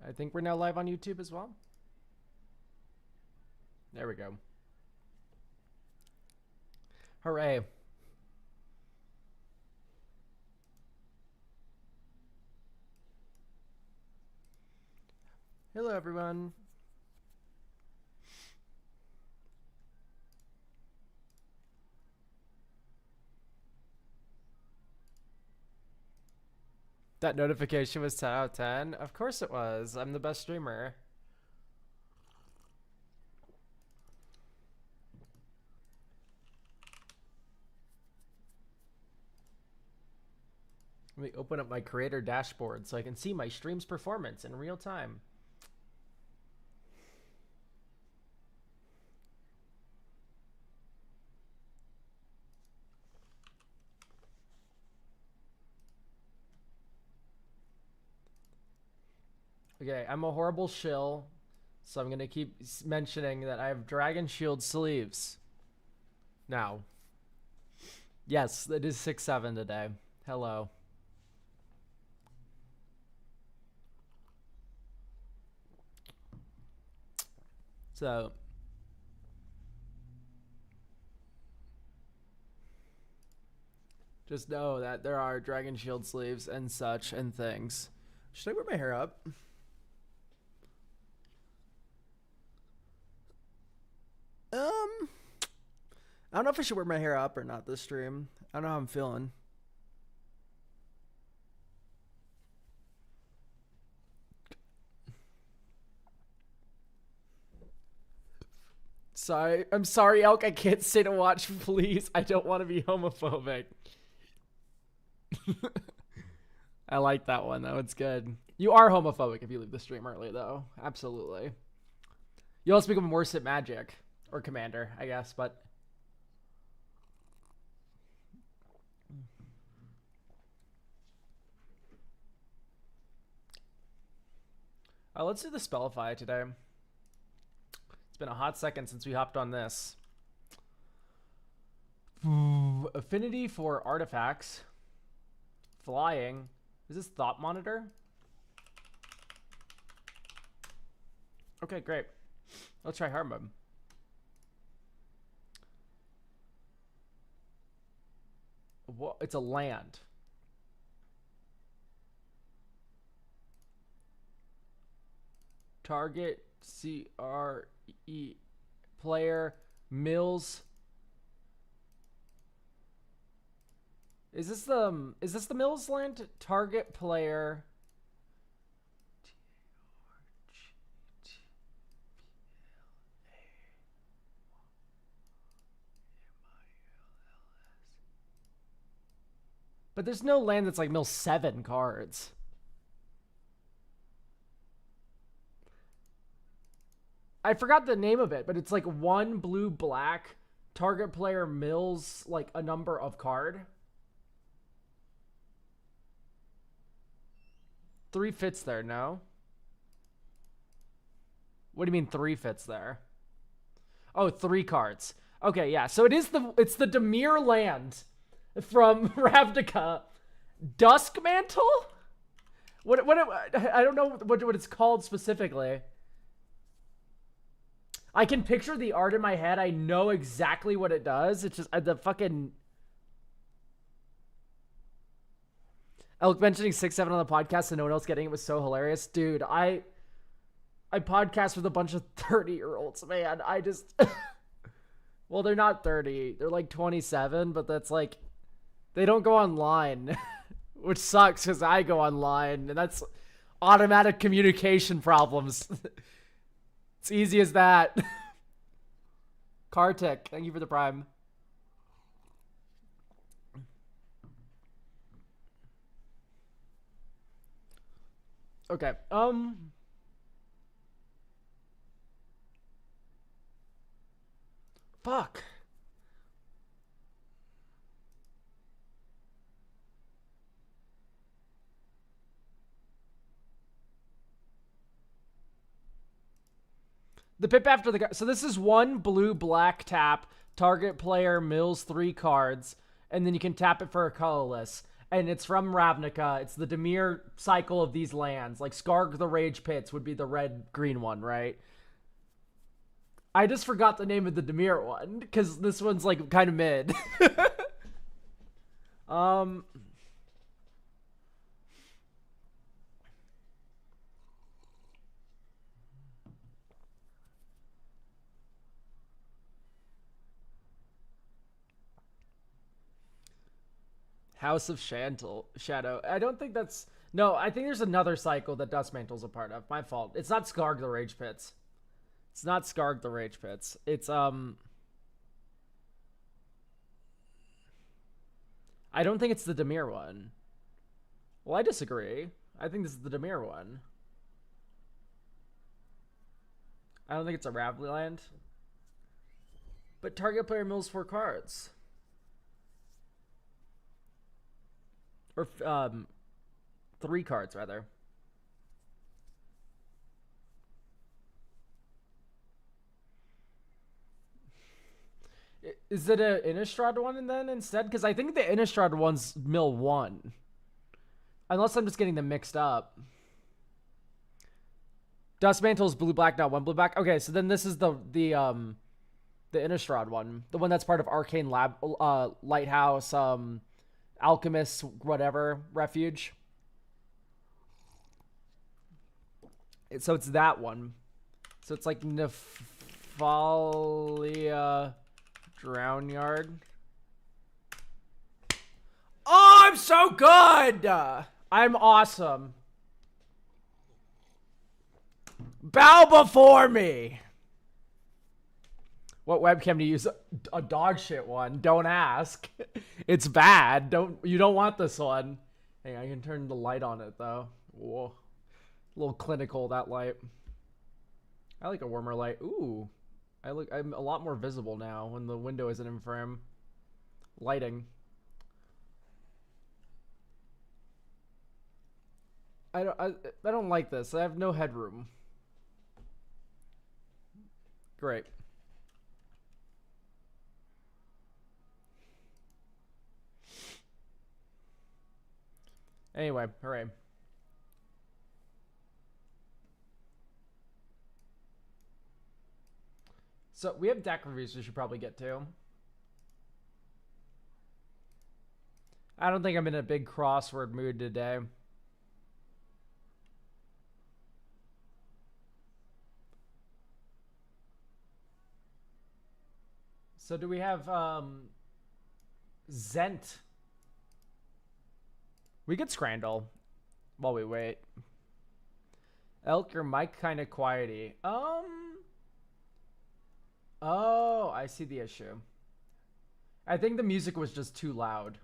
I think we're now live on YouTube as well. There we go. Hooray. Hello, everyone. That notification was 10 out of 10? Of course it was. I'm the best streamer. Let me open up my creator dashboard so I can see my stream's performance in real time. Okay, I'm a horrible shill, so I'm gonna keep mentioning that I have Dragon Shield sleeves. Now. Yes, it is 6-7 today. Hello. So, just know that there are Dragon Shield sleeves and such and things. Should I wear my hair up? I don't know if I should wear my hair up or not this stream. I don't know how I'm feeling. Sorry. I'm sorry, Elk. I can't stay to watch, please. I don't want to be homophobic. I like that one. That one's good. You are homophobic if you leave the stream early, though. Absolutely. You'll also become worse at Magic. Or Commander, I guess, but... let's do the Spellify today. It's been a hot second since we hopped on this. Affinity for artifacts. Flying. Is this Thought Monitor? Okay, great. Let's try hard mode. What? It's a land. Target CRE player Mills. Is this the Mills land? Target player But there's no land that's like Mills 7 cards. I forgot the name of it, but it's like 1 blue black target player mills like a number of card. 3 fits there, no? What do you mean 3 fits there? Oh, 3 cards. Okay, yeah. So it's the Dimir land from Ravnica. Duskmantle? What I don't know what it's called specifically. I can picture the art in my head. I know exactly what it does. It's just the fucking... Elk mentioning 6-7 on the podcast and no one else getting it was so hilarious. Dude, I podcast with a bunch of 30-year-olds, man. I just... Well, they're not 30. They're like 27, but that's like... They don't go online. Which sucks because I go online. And that's automatic communication problems. It's easy as that. Kartik, thank you for the prime. Okay. Fuck. The pip after the... So this is 1 blue-black tap. Target player mills 3 cards. And then you can tap it for a colorless. and it's from Ravnica. It's the Dimir cycle of these lands. Like Skarg the Rage Pits would be the red-green one, right? I just forgot the name of the Dimir one because this one's like kind of mid. um, House of Shadow. I don't think that's no. I think there's another cycle that Dustmantle's a part of. My fault. It's not Skarg the Rage Pits. It's not Skarg the Rage Pits. It's I don't think it's the Dimir one. Well, I disagree. I think this is the Dimir one. I don't think it's a Ravli land. But target player mills 4 cards. Or 3 cards rather. Is it an Innistrad one then instead? Because I think the Innistrad one's mill 1. Unless I'm just getting them mixed up. Dustmantle's blue black, not 1 blue black. Okay, so then this is the Innistrad one, the one that's part of Arcane Lab, Lighthouse, Alchemist, whatever refuge. So it's that one. So it's like Nephalia Drownyard. Oh, I'm so good! I'm awesome. Bow before me! What webcam to use? A dog shit one. Don't ask. It's bad. You don't want this one. Hey, I can turn the light on it though. Whoa. A little clinical, that light. I like a warmer light. Ooh. I'm a lot more visible now when the window isn't in frame. Lighting. I don't like this. I have no headroom. Great. Anyway, hooray. So we have deck reviews we should probably get to. I don't think I'm in a big crossword mood today. So do we have Zent? We could Scrandle while we wait. Elk, your mic kind of quiety. Oh, I see the issue. I think the music was just too loud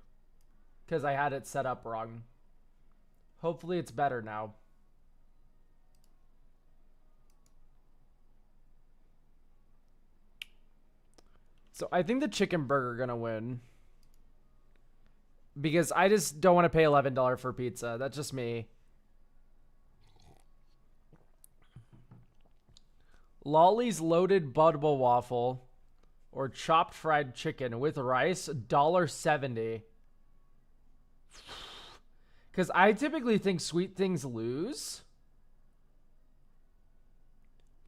because I had it set up wrong. Hopefully it's better now. So I think the chicken burger gonna win. Because I just don't want to pay $11 for pizza. That's just me. Lolly's loaded Budble waffle or chopped fried chicken with rice, $1.70. Because I typically think sweet things lose.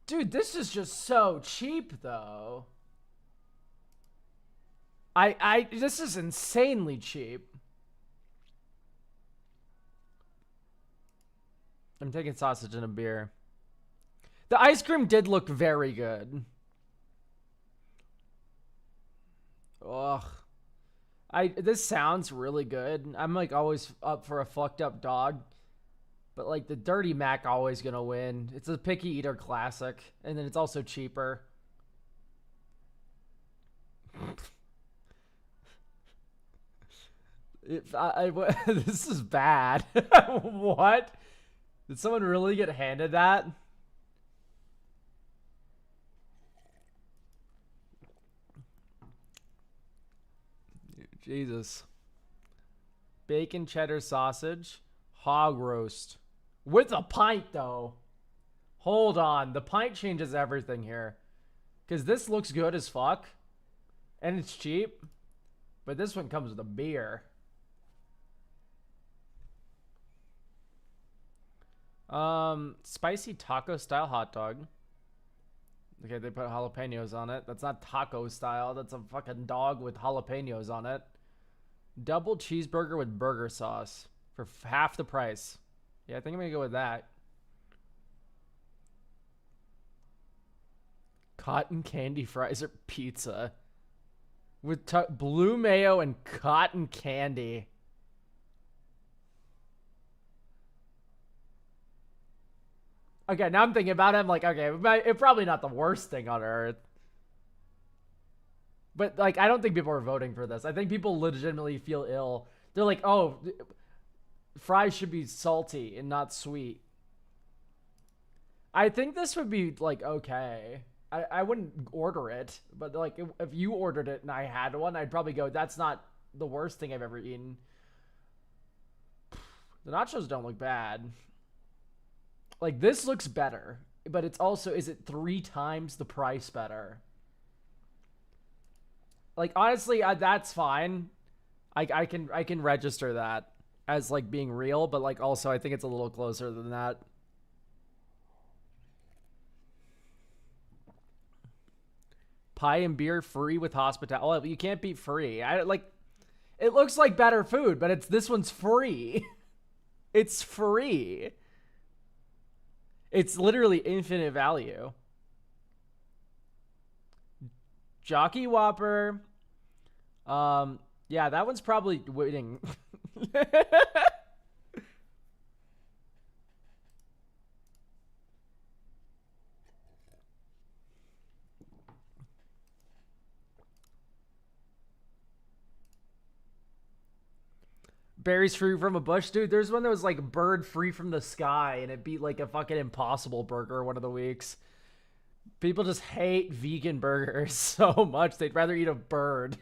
Dude, this is just so cheap, though. This is insanely cheap. I'm taking sausage and a beer. The ice cream did look very good. Ugh. This sounds really good. I'm like always up for a fucked up dog. But like the Dirty Mac always gonna win. It's a picky eater classic. And then it's also cheaper. This is bad. What? Did someone really get handed that? Jesus. Bacon cheddar sausage. Hog roast. With a pint, though. Hold on. The pint changes everything here. Because this looks good as fuck. And it's cheap. But this one comes with a beer. Spicy taco style hot dog. Okay, they put jalapenos on it. That's not taco style. That's a fucking dog with jalapenos on it. Double cheeseburger with burger sauce for half the price. Yeah, I think I'm gonna go with that. Cotton candy fries or pizza with blue mayo and cotton candy. Okay, now I'm thinking about it. I'm like, okay, it's probably not the worst thing on earth. But like, I don't think people are voting for this. I think people legitimately feel ill. They're like, oh, fries should be salty and not sweet. I think this would be like okay. I wouldn't order it, but like if you ordered it and I had one, I'd probably go, that's not the worst thing I've ever eaten. The nachos don't look bad. Like this looks better, but it's also, is it 3 times the price better? Like honestly, that's fine. I can register that as like being real, but like also I think it's a little closer than that. Pie and beer free with hospitality. Oh, you can't beat free. I like. It looks like better food, but it's this one's free. It's free. It's literally infinite value. Jockey Whopper. Yeah, that one's probably winning. Berries free from a bush, dude. There's one that was like bird free from the sky, and it beat like a fucking Impossible Burger one of the weeks. People just hate vegan burgers so much they'd rather eat a bird.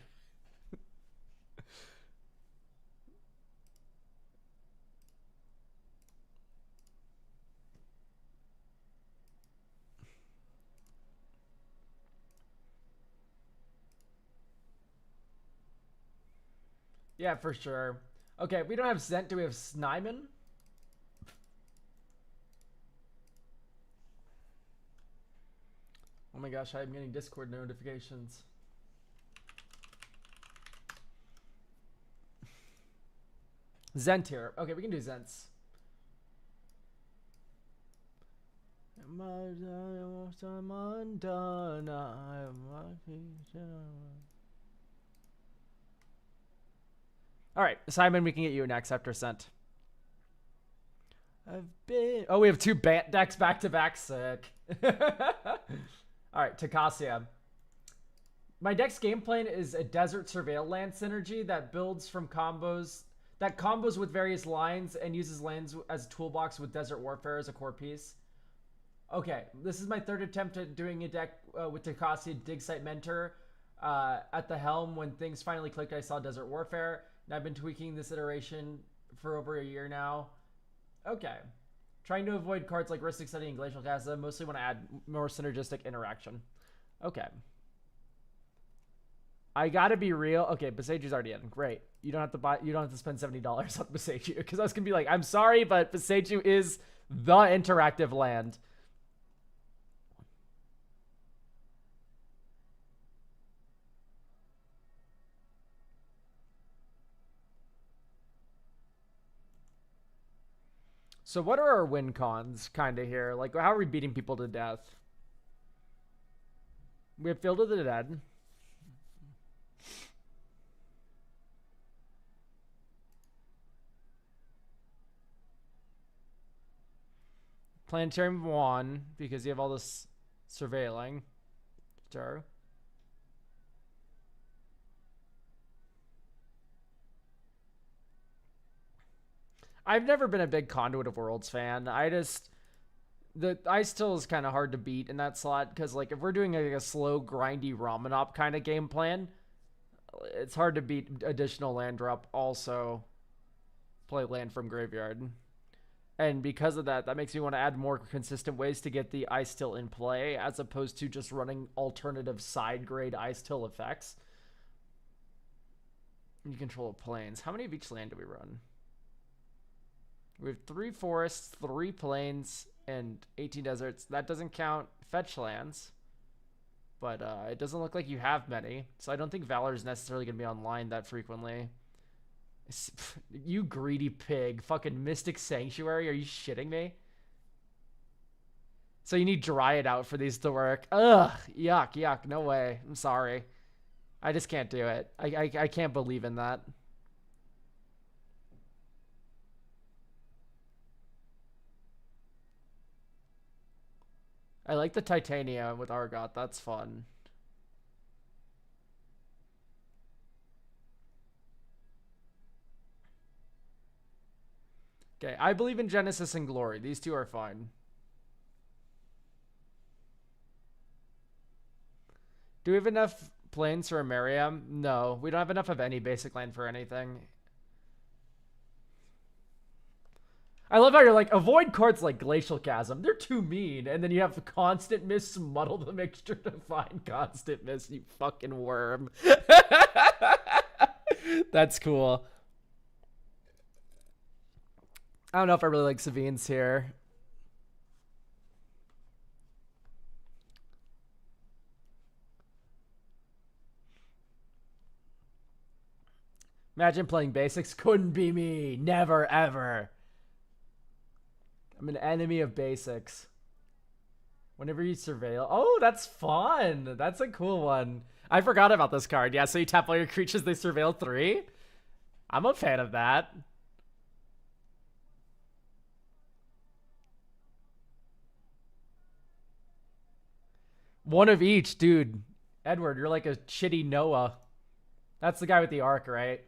Yeah, for sure. Okay, we don't have Zent. Do we have Snyman? Oh my gosh, I'm getting Discord notifications. Zent here. Okay, we can do Zents. I'm undone. All right, Simon, we can get you next after Sent. I've been. Oh, we have 2 decks back to back. Sick. All right, Takasia. My deck's game plan is a Desert Surveil land synergy that builds from combos that combos with various lines and uses lands as a toolbox with Desert Warfare as a core piece. Okay, this is my 3rd attempt at doing a deck with Takasia Dig Site Mentor. At the helm, when things finally clicked, I saw Desert Warfare, and I've been tweaking this iteration for over a year now. Okay. Trying to avoid cards like Rhystic Study and Glacial Chasm. Mostly want to add more synergistic interaction. Okay. I gotta be real. Okay, Besaju's already in. Great. You don't have to buy. You don't have to spend $70 on Besaju, because I was gonna be like, I'm sorry, but Besaju is the interactive land. So what are our win cons kind of here? Like, how are we beating people to death? We have Field of the Dead. Planetarium 1, because you have all this surveilling. Sure. I've never been a big Conduit of Worlds fan. The Ice Still is kind of hard to beat in that slot, because like if we're doing like a slow, grindy Ramanop kind of game plan, it's hard to beat additional land drop. Also, play land from graveyard, and because of that, that makes me want to add more consistent ways to get the Ice Still in play, as opposed to just running alternative side grade Ice Still effects. You control planes. How many of each land do we run? We have 3 forests, 3 plains, and 18 deserts. That doesn't count fetch lands. But it doesn't look like you have many. So I don't think Valor is necessarily going to be online that frequently. You greedy pig. Fucking Mystic Sanctuary. Are you shitting me? So you need Dryad out for these to work. Ugh. Yuck. Yuck. No way. I'm sorry. I just can't do it. I can't believe in that. I like the Titania with Argot. That's fun. Okay, I believe in Genesis and Glory. These two are fine. Do we have enough plains for Amerium? No, we don't have enough of any basic land for anything. I love how you're like, avoid cards like Glacial Chasm. They're too mean. And then you have Constant Mist muddle the mixture to find Constant Mist, you fucking worm. That's cool. I don't know if I really like Savines here. Imagine playing basics. Couldn't be me. Never, ever. I'm an enemy of basics. Whenever you surveil. Oh, that's fun. That's a cool one. I forgot about this card. Yeah, so you tap all your creatures, they surveil 3. I'm a fan of that. One of each, dude. Edward, you're like a shitty Noah. That's the guy with the arc, right?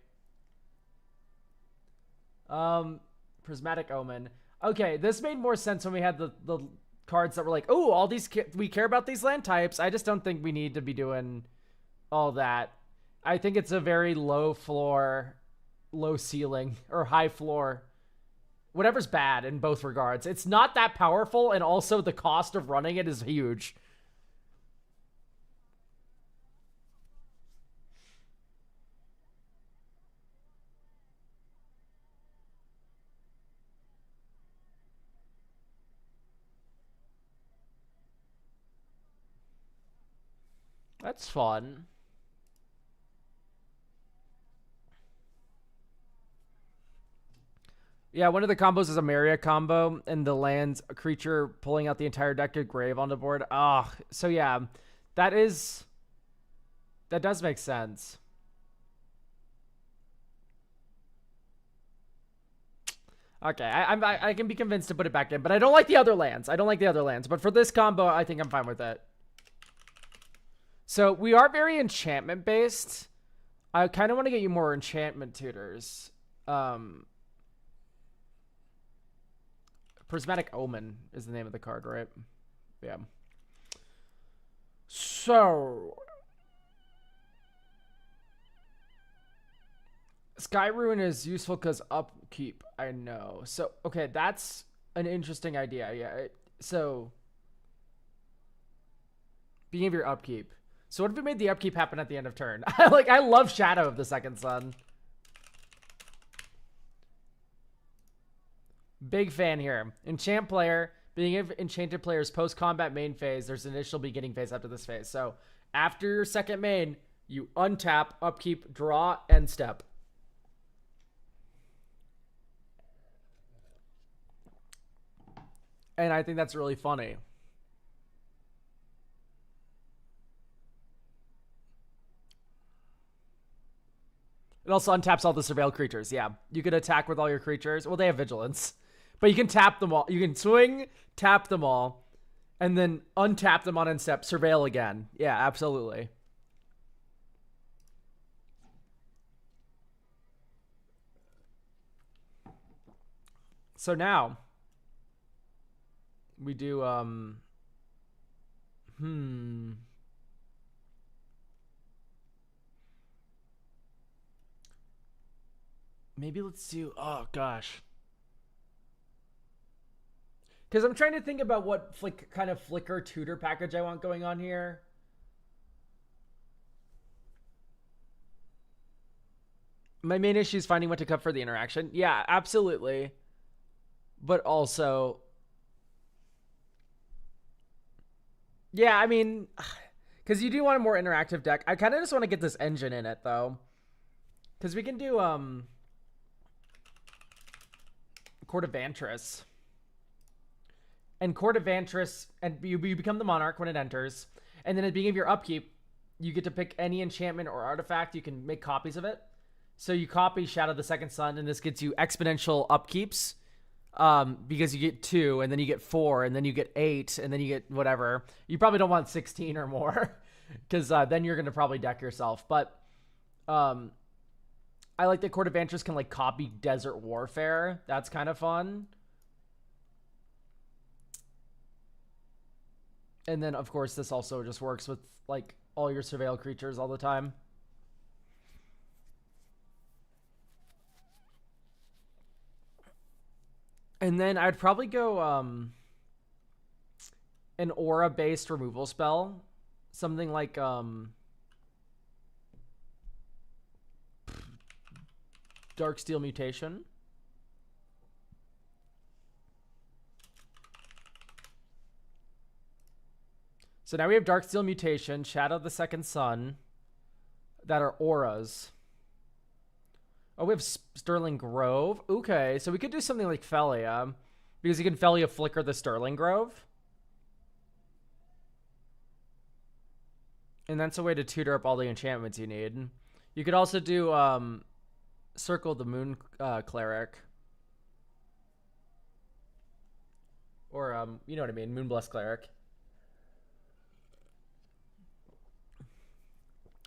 Prismatic Omen. Okay, this made more sense when we had the cards that were like, oh, all these we care about these land types. I just don't think we need to be doing all that. I think it's a very low floor, low ceiling, or high floor. Whatever's bad in both regards. It's not that powerful, and also the cost of running it is huge. That's fun. Yeah, one of the combos is a Maria combo, and the lands a creature pulling out the entire deck of Grave on the board. Ah, so yeah, that does make sense. Okay, I can be convinced to put it back in, but I don't like the other lands. I don't like the other lands, but for this combo, I think I'm fine with it. So we are very enchantment based. I kind of want to get you more enchantment tutors. Prismatic Omen is the name of the card, right? Yeah. So Sky Ruin is useful because upkeep. I know. So okay, that's an interesting idea. Yeah. So beginning of your upkeep. So what if we made the upkeep happen at the end of turn? I love Shadow of the Second Sun. Big fan here. Enchant player. Being of enchanted player's post-combat main phase, there's an initial beginning phase after this phase. So after your second main, you untap, upkeep, draw, end step. And I think that's really funny. It also untaps all the surveil creatures. Yeah, you could attack with all your creatures. Well, they have vigilance, but you can tap them all. You can swing, tap them all, and then untap them on end step. Surveil again. Yeah, absolutely. So now we do maybe let's do, oh gosh, because I'm trying to think about what kind of flicker tutor package I want going on here. My main issue is finding what to cut for the interaction. Yeah, absolutely. but also, yeah, I mean, because you do want a more interactive deck. I kind of just want to get this engine in it though, because we can do Court of Vantress. And Court of Vantress, and you become the monarch when it enters. And then at the beginning of your upkeep, you get to pick any enchantment or artifact. You can make copies of it. So you copy Shadow of the Second Sun, and this gets you exponential upkeeps. Because you get 2, and then you get 4, and then you get 8, and then you get whatever. You probably don't want 16 or more, because then you're going to probably deck yourself. But I like that Court of Vantress can like copy Desert Warfare. That's kind of fun. And then, of course, this also just works with like all your surveil creatures all the time. And then I'd probably go an aura-based removal spell. Something like Darksteel Mutation. So now we have Darksteel Mutation, Shadow of the Second Sun, that are auras. Oh, we have Sterling Grove. Okay, so we could do something like Felia, because you can Felia flicker the Sterling Grove. And that's a way to tutor up all the enchantments you need. You could also do Circle the Moon Cleric. Or, you know what I mean, Moonblessed Cleric.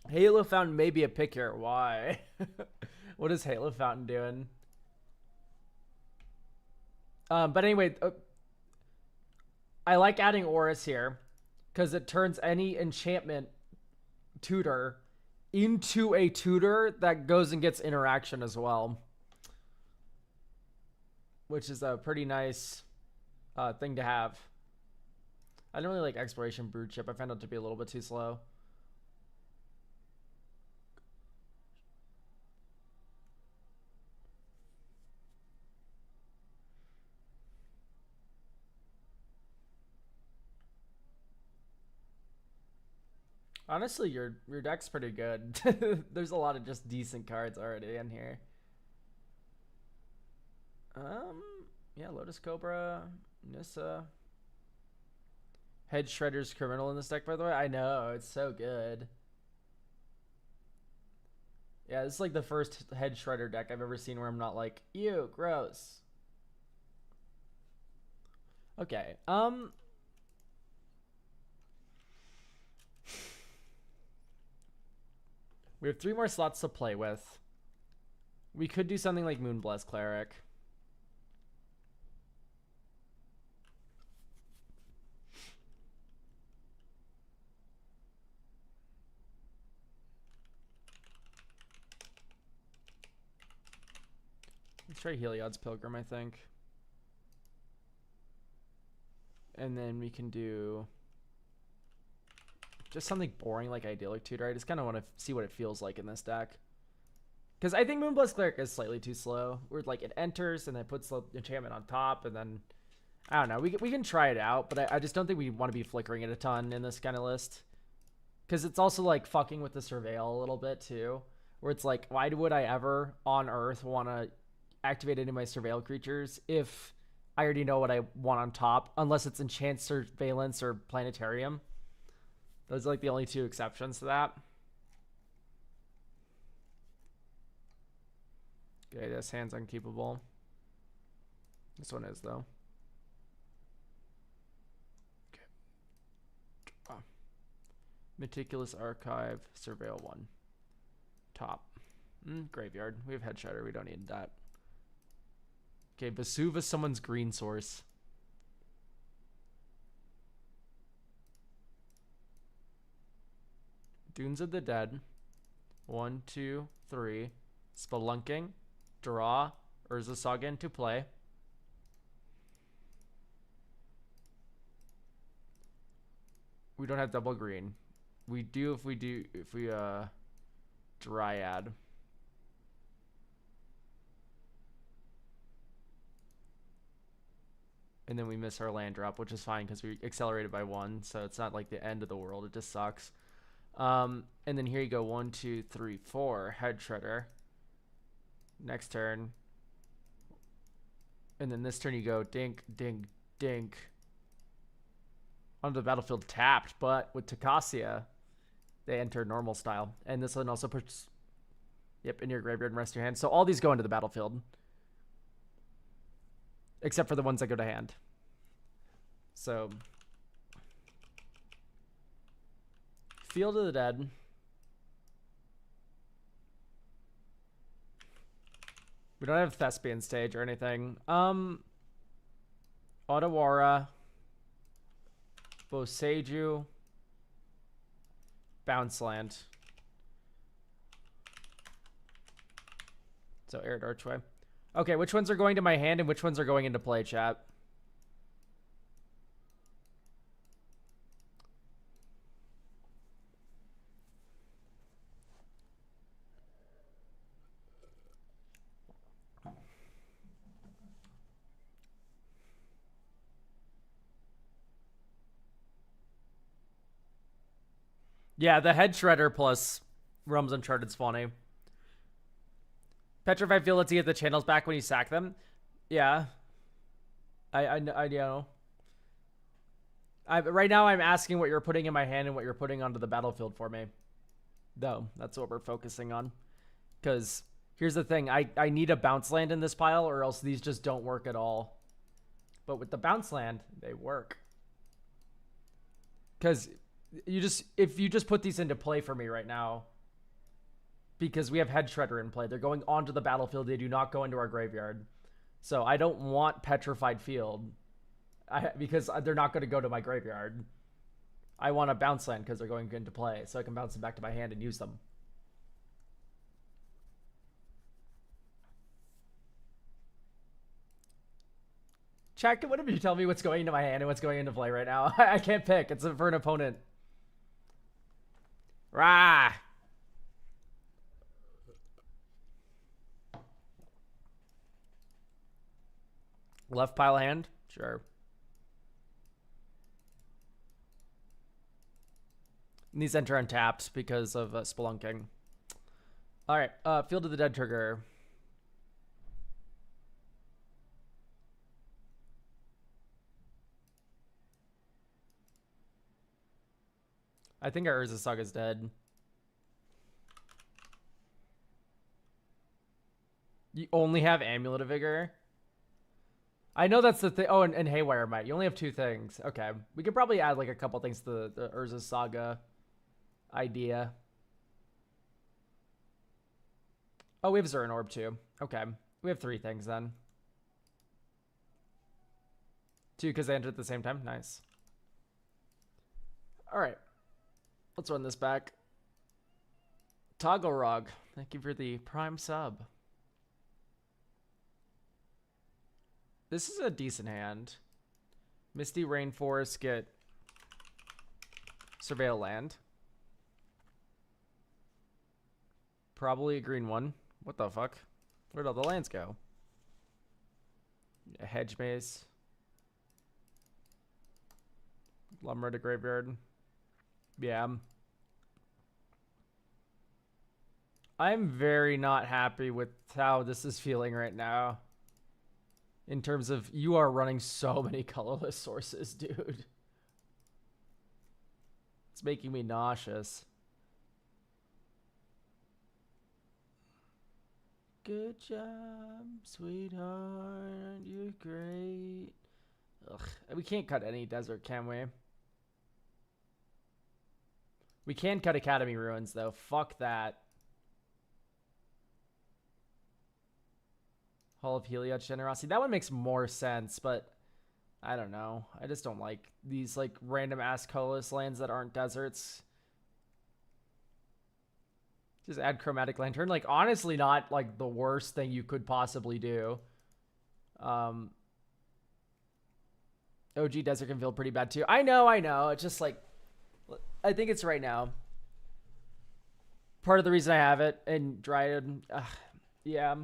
Halo Fountain may be a pick here. Why? What is Halo Fountain doing? But anyway, I like adding auras here because it turns any enchantment tutor into a tutor that goes and gets interaction as well, which is a pretty nice thing to have. I don't really like Exploration Brood Chip. I found it to be a little bit too slow. Honestly, your deck's pretty good. There's a lot of just decent cards already in here. Yeah, Lotus Cobra, Nissa. Head Shredder's Criminal in this deck, by the way. I know, it's so good. Yeah, this is like the first Head Shredder deck I've ever seen where I'm not like, ew, gross. Okay, we have 3 more slots to play with. We could do something like Moonblessed Cleric. Let's try Heliod's Pilgrim, I think. And then we can do just something boring like Idyllic Tutor. I just kind of want to see what it feels like in this deck. Because I think Moonblessed Cleric is slightly too slow. Where like it enters and then puts the enchantment on top, and then I don't know. We can try it out, but I just don't think we want to be flickering it a ton in this kind of list. Because it's also like fucking with the surveil a little bit too. Where it's like, why would I ever on Earth want to activate any of my surveil creatures if I already know what I want on top, unless it's Enchant Surveillance or Planetarium. Those are like the only 2 exceptions to that. Okay, this hand's unkeepable. This one is, though. Okay. Oh. Meticulous Archive, Surveil 1. Top. Graveyard. We have Head Shredder. We don't need that. Okay, Vesuva, someone's green source. Dunes of the Dead. 1, 2, 3. Spelunking. Draw. Urza Saga into play. We don't have double green. We do if we Dryad. And then we miss our land drop, which is fine because we accelerated by 1, so it's not like the end of the world. It just sucks. And then here you go, 1, 2, 3, 4, Head Shredder. Next turn. And then this turn you go dink, dink, dink. Onto the battlefield tapped, but with Takasia, they enter normal style. And this one also puts, yep, in your graveyard and rest your hand. So all these go into the battlefield. Except for the ones that go to hand. So, Field of the Dead. We don't have Thespian Stage or anything. Otawara. Boseiju. Bounce Land. So Arid Archway. Okay, which ones are going to my hand and which ones are going into play, chat? Yeah, the Head Shredder plus Realms Uncharted's funny. Petrified Field lets you get the channels back when you sack them. Yeah. I know. Right now I'm asking what you're putting in my hand and what you're putting onto the battlefield for me. Though, that's what we're focusing on. Because here's the thing. I need a bounce land in this pile or else these just don't work at all. But with the bounce land, they work. Because if you just put these into play for me right now, because we have Head Shredder in play, they're going onto the battlefield. They do not go into our graveyard. So I don't want Petrified Field because they're not going to go to my graveyard. I want a bounce land because they're going into play, so I can bounce them back to my hand and use them. Check. What if you tell me what's going into my hand and what's going into play right now? I can't pick. It's for an opponent. Rah! Left pile hand? Sure. And these enter untapped because of spelunking. Alright, Field of the Dead trigger. I think our Urza Saga's dead. You only have Amulet of Vigor? I know that's the thing. Oh, and Haywire Might. You only have 2 things. Okay. We could probably add like a couple things to the Urza Saga idea. Oh, we have Zuran Orb too. Okay. We have 3 things then. 2 because they entered at the same time. Nice. All right. Let's run this back. Toggle Rog. Thank you for the Prime sub. This is a decent hand. Misty Rainforest, get Surveil Land. Probably a green one. What the fuck? Where'd all the lands go? A Hedge Maze. Lumber to Graveyard. Yeah. I'm very not happy with how this is feeling right now. In terms of, you are running so many colorless sources, dude. It's making me nauseous. Good job, sweetheart. You're great. Ugh, we can't cut any desert, can we? We can cut Academy Ruins, though. Fuck that. Hall of Heliod Generosity. That one makes more sense, but I don't know. I just don't like these like random ass colorless lands that aren't deserts. Just add Chromatic Lantern. Like, honestly, not like the worst thing you could possibly do. OG Desert can feel pretty bad too. I know. It's just like, I think it's right now. Part of the reason I have it and Dryad. Yeah.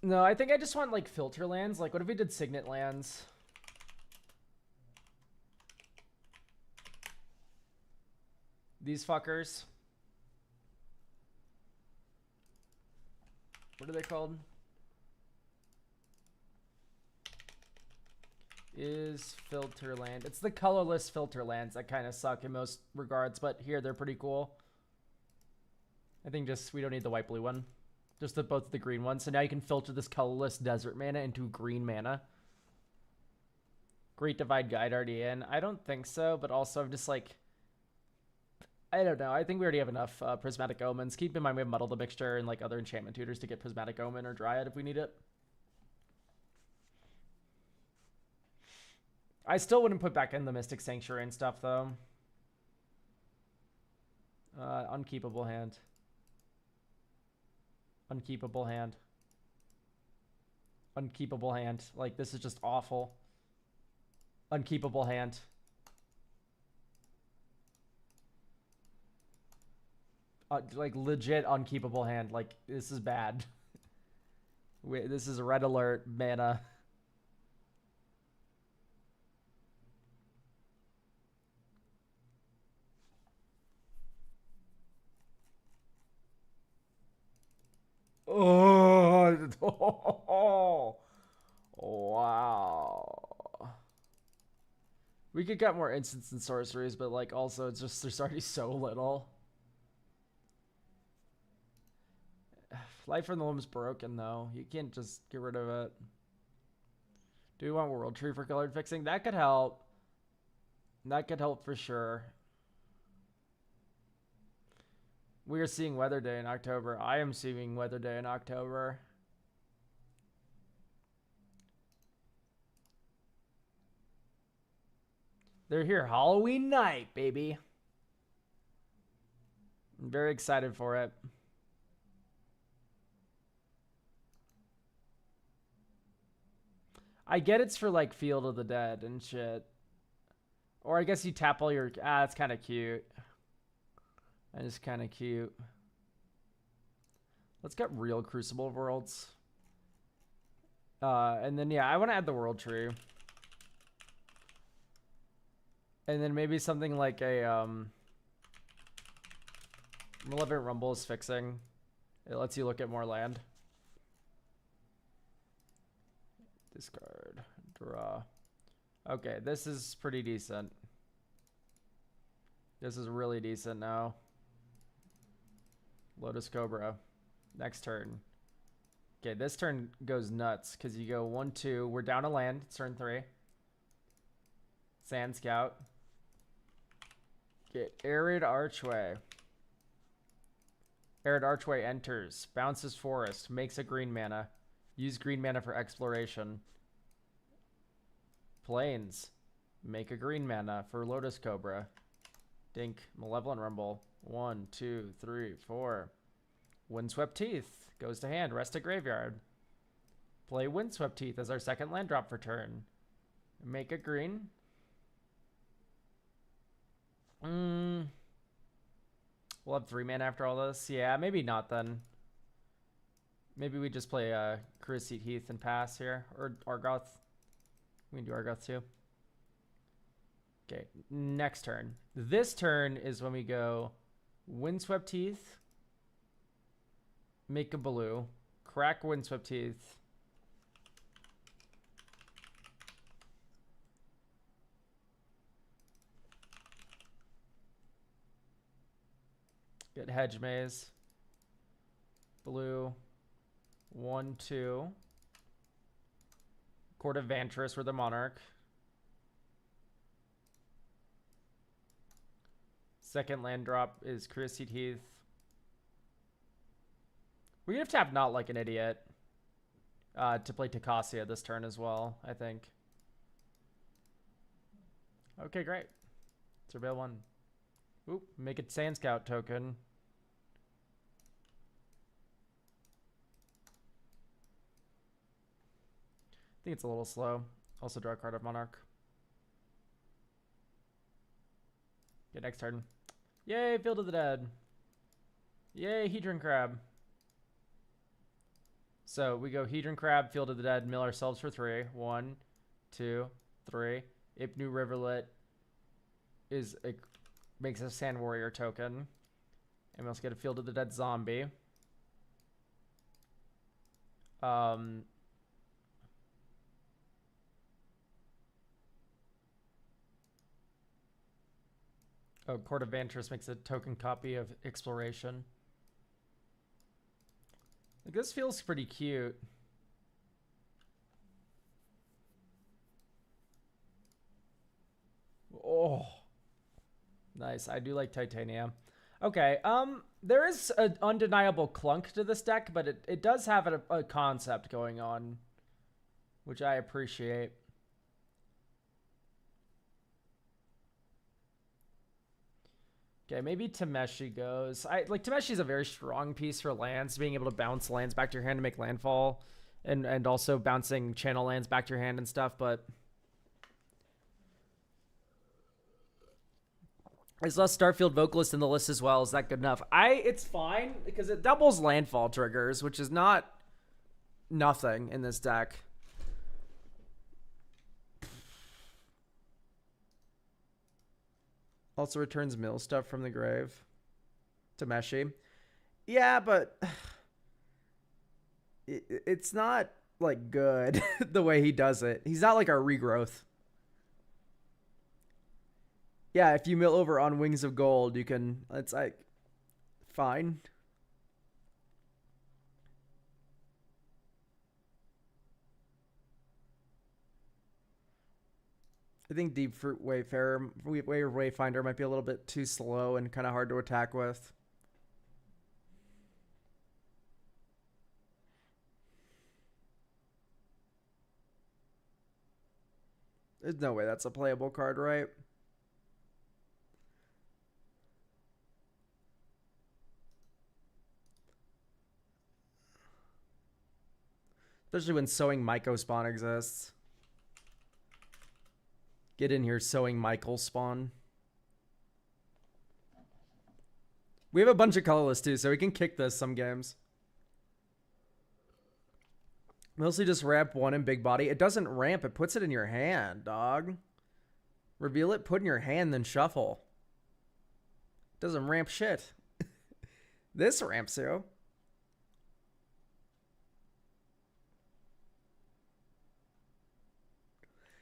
No, I think I just want like filter lands. Like, what if we did signet lands? These fuckers. What are they called? Is filter land. It's the colorless filter lands that kind of suck in most regards, but here they're pretty cool. I think just we don't need the white blue one. Just both the green ones. So now you can filter this colorless desert mana into green mana. Great Divide Guide already in. I don't think so, but also I'm just like, I don't know. I think we already have enough Prismatic Omens. Keep in mind we have Muddle the Mixture and like other enchantment tutors to get Prismatic Omen or Dryad if we need it. I still wouldn't put back in the Mystic Sanctuary and stuff though. Unkeepable hand. Unkeepable hand. Unkeepable hand. Like, this is just awful. Unkeepable hand. Like, legit unkeepable hand. Like, this is bad. Wait, this is a red alert mana. Oh, wow. We could get more instants and sorceries, but like also it's just there's already so little. Life from the Limb's broken though. You can't just get rid of it. Do we want World Tree for colored fixing? That could help. That could help for sure. We are seeing Weather Day in October. I am seeing Weather Day in October. They're here Halloween night, baby. I'm very excited for it. I get it's for like Field of the Dead and shit. Or I guess you tap all your... it's kind of cute. That is kind of cute. Let's get real Crucible Worlds. And then, yeah, I want to add the World Tree. And then maybe something like a... Malevolent Rumble is fixing. It lets you look at more land. Discard. Draw. Okay, this is pretty decent. This is really decent now. Lotus Cobra. Next turn. Okay, this turn goes nuts because you go 1-2. We're down a land. It's turn 3. Sand Scout. Get Arid Archway. Arid Archway enters. Bounces Forest. Makes a green mana. Use green mana for exploration. Plains. Make a green mana for Lotus Cobra. Dink. Malevolent Rumble. 1, 2, 3, 4. Windswept Teeth. Goes to hand. Rest at graveyard. Play Windswept Teeth as our second land drop for turn. Make a green. We'll have 3 mana after all this. Yeah, maybe not then. Maybe we just play Cruciate Heath and pass here. Or Argoth. We can do Argoth too. Okay, next turn. This turn is when we go Windswept Teeth. Make a blue. Crack Windswept Teeth. Get Hedge Maze. Blue. 1, 2. Court of Vantress, we're the Monarch. Second land drop is Cruciate Heath. We're gonna have to have Not Like an Idiot to play Takasia this turn as well, I think. Okay, great. Surveil 1. Oop, make it Sand Scout token. I think it's a little slow. Also draw a card of Monarch. Okay, next turn. Yay, Field of the Dead. Yay, Hedron Crab. So we go Hedron Crab, Field of the Dead, mill ourselves for 3. 1, 2, 3. Ipnu Riverlet makes a Sand Warrior token. And we also get a Field of the Dead zombie. Court of Vantress makes a token copy of Exploration. Like, this feels pretty cute. Oh. Nice. I do like Titania. Okay, there is an undeniable clunk to this deck, but it does have a concept going on, which I appreciate. Okay, maybe Tameshi goes. Tameshi's a very strong piece for lands, being able to bounce lands back to your hand to make landfall, and also bouncing channel lands back to your hand and stuff, but there's less Starfield Vocalist in the list as well. Is that good enough? It's fine because it doubles landfall triggers, which is not nothing in this deck. Also returns mill stuff from the grave. Tameshi. Yeah, but it's not like good the way he does it. He's not like our regrowth. Yeah, if you mill over on Wings of Gold, you can... It's like... Fine. I think Deep Fruit Wayfinder might be a little bit too slow and kind of hard to attack with. There's no way that's a playable card, right? Especially when Sowing Myco spawn exists. Get in here, Sowing Michael spawn. We have a bunch of colorless too, so we can kick this some games. Mostly just ramp 1 in big body. It doesn't ramp, it puts it in your hand, dog. Reveal it, put in your hand, then shuffle. Doesn't ramp shit. This ramps you.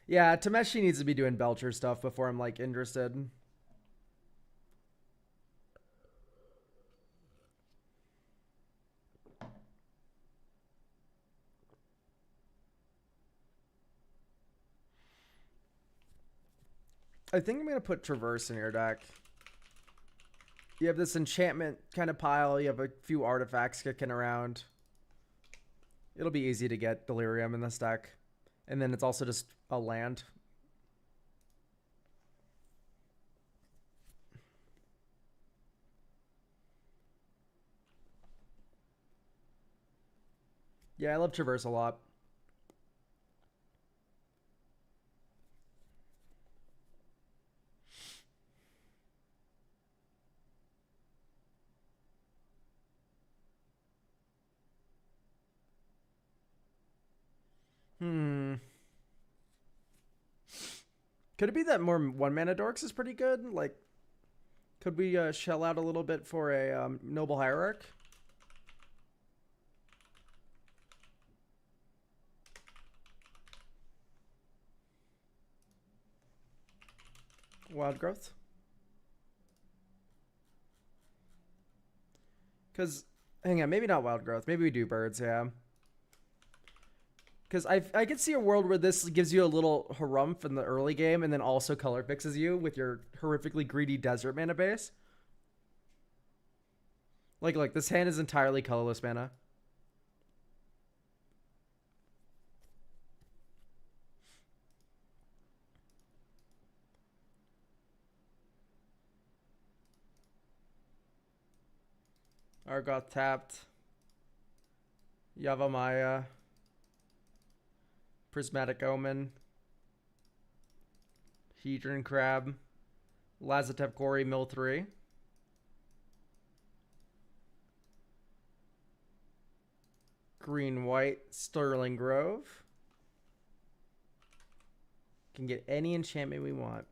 Yeah, Tameshi needs to be doing Belcher stuff before I'm, like, interested. I think I'm going to put Traverse in your deck. You have this enchantment kind of pile. You have a few artifacts kicking around. It'll be easy to get Delirium in this deck. And then it's also just a land. Yeah, I love Traverse a lot. Could it be that more 1-mana Dorks is pretty good? Like, could we shell out a little bit for a Noble Hierarch? Wild Growth? Because, hang on, maybe not Wild Growth. Maybe we do Birds, yeah. Because I could see a world where this gives you a little harumph in the early game and then also color fixes you with your horrifically greedy desert mana base. Like, this hand is entirely colorless mana. Argoth tapped. Yavimaya. Prismatic Omen. Hedron Crab. Lazotep Quarry, mill 3. Green, white, Sterling Grove. Can get any enchantment we want.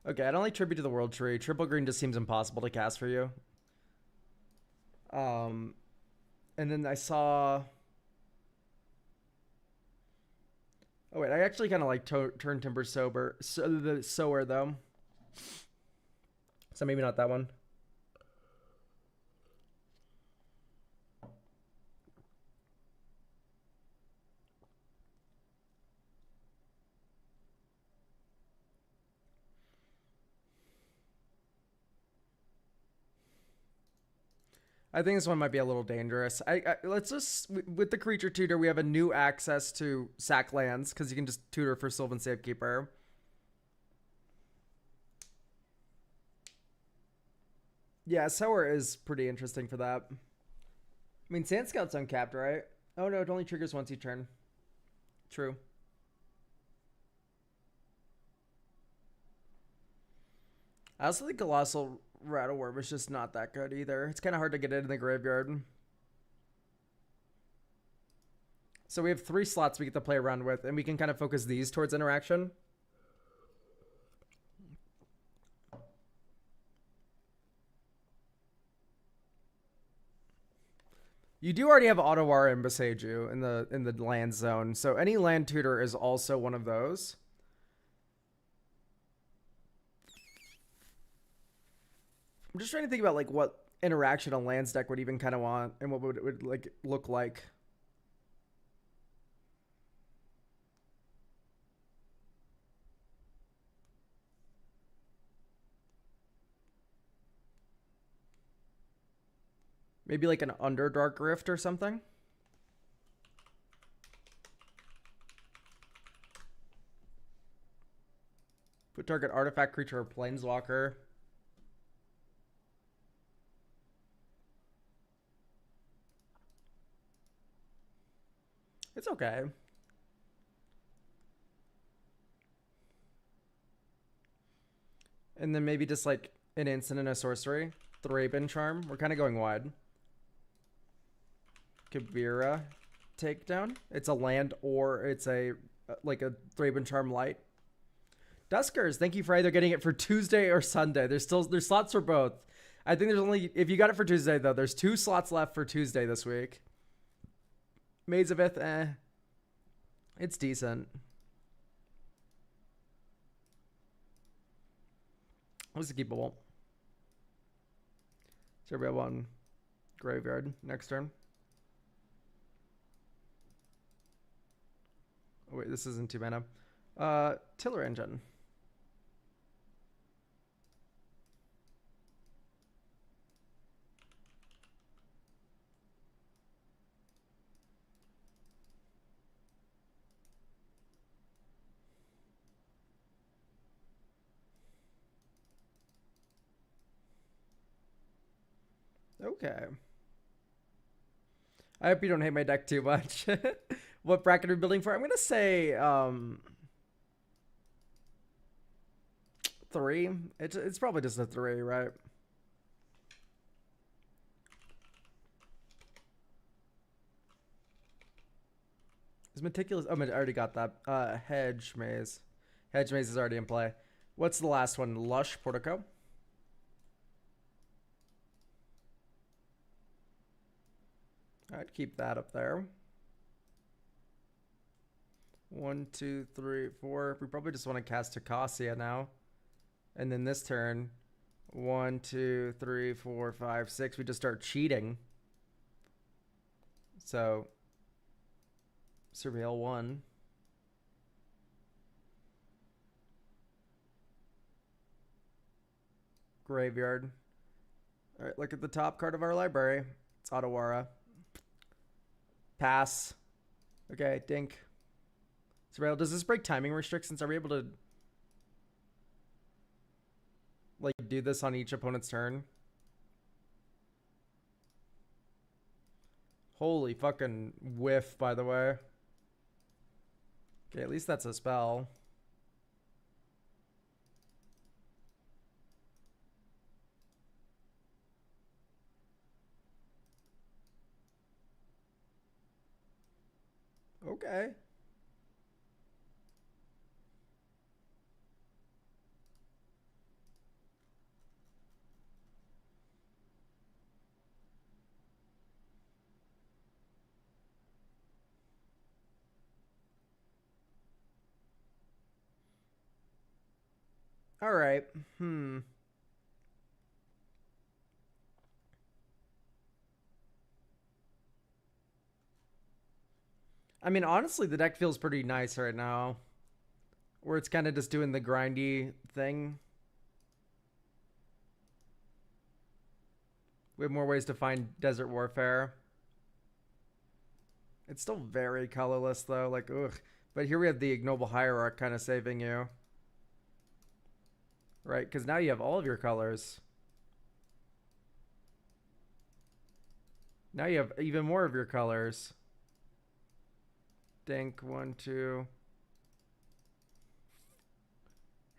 Okay, I don't like Tribute to the World Tree. Triple green just seems impossible to cast for you. And then I saw... Oh wait, I actually kind of like Turn Timber Sober, the Sower though. So maybe not that one. I think this one might be a little dangerous. Let's just with the creature tutor, we have a new access to sack lands because you can just tutor for Sylvan Safekeeper. Yeah, Sower is pretty interesting for that. I mean, Sand Scout's uncapped, right? Oh no, it only triggers once each turn. True. I also think Colossal Rattleworm is just not that good either. It's kind of hard to get it in the graveyard. So we have 3 slots we get to play around with, and we can kind of focus these towards interaction. You do already have Otawara and Boseiju in the land zone, so any land tutor is also one of those. I'm just trying to think about like what interaction a lands deck would even kind of want and what it would like look like. Maybe like an Underdark Rift or something. Put target artifact, creature, or planeswalker. It's okay. And then maybe just like an instant and a sorcery. Thraben Charm. We're kind of going wide. Kabira Takedown. It's a land or it's a like a Thraben Charm light. Duskers, thank you for either getting it for Tuesday or Sunday. There's slots for both. I think there's only, if you got it for Tuesday though, there's 2 slots left for Tuesday this week. Maze of Ith, it's decent. What's the keepable? So we have one graveyard next turn. Oh, wait, this isn't 2 mana. Tiller Engine. Okay. I hope you don't hate my deck too much. What bracket are we building for? I'm gonna say 3. It's probably just a 3, right? Is Meticulous? Oh, I already got that. Hedge Maze. Hedge Maze is already in play. What's the last one? Lush Portico. I'd keep that up there. 1, 2, 3, 4. We probably just want to cast Acacia now. And then this turn, 1, 2, 3, 4, 5, 6. We just start cheating. So, Surveil 1. Graveyard. All right, look at the top card of our library. It's Otawara. Pass. Okay, dink. Surveil, does this break timing restrictions? Are we able to like do this on each opponent's turn? Holy fucking whiff, by the way. Okay, at least that's a spell. Okay. All right. I mean, honestly, the deck feels pretty nice right now. Where it's kind of just doing the grindy thing. We have more ways to find Desert Warfare. It's still very colorless, though. Like, ugh. But here we have the Ignoble Hierarch kind of saving you. Right? Because now you have all of your colors. Now you have even more of your colors. Dink, 1, 2.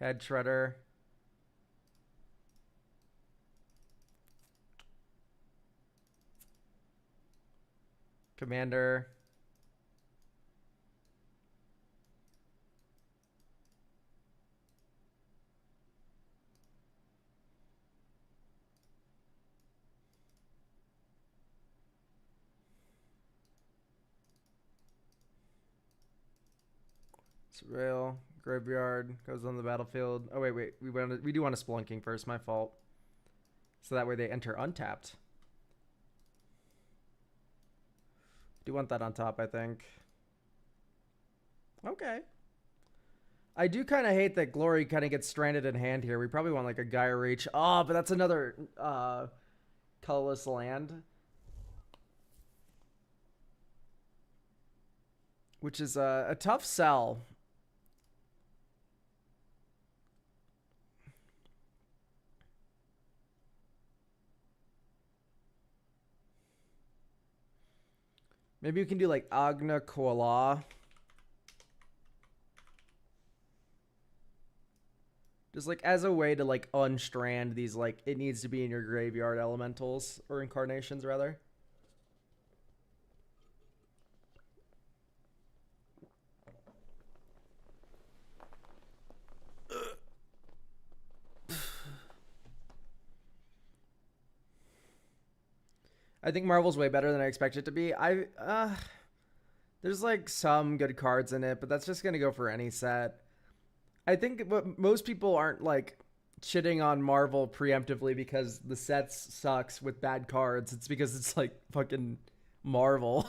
Head Shredder. Commander. Surveil. Graveyard. Goes on the battlefield. Oh, wait. We do want a Spelunking first. My fault. So that way they enter untapped. Do want that on top, I think. Okay. I do kind of hate that Glory kind of gets stranded in hand here. We probably want like a Gaia Reach. Oh, but that's another colorless land. Which is a tough sell. Maybe you can do like Agna Koala. Just like as a way to like unstrand these, like, it needs to be in your graveyard elementals or incarnations rather. I think Marvel's way better than I expect it to be. There's like some good cards in it, but that's just gonna go for any set. I think what most people aren't like shitting on Marvel preemptively because the sets sucks with bad cards. It's because it's like fucking Marvel.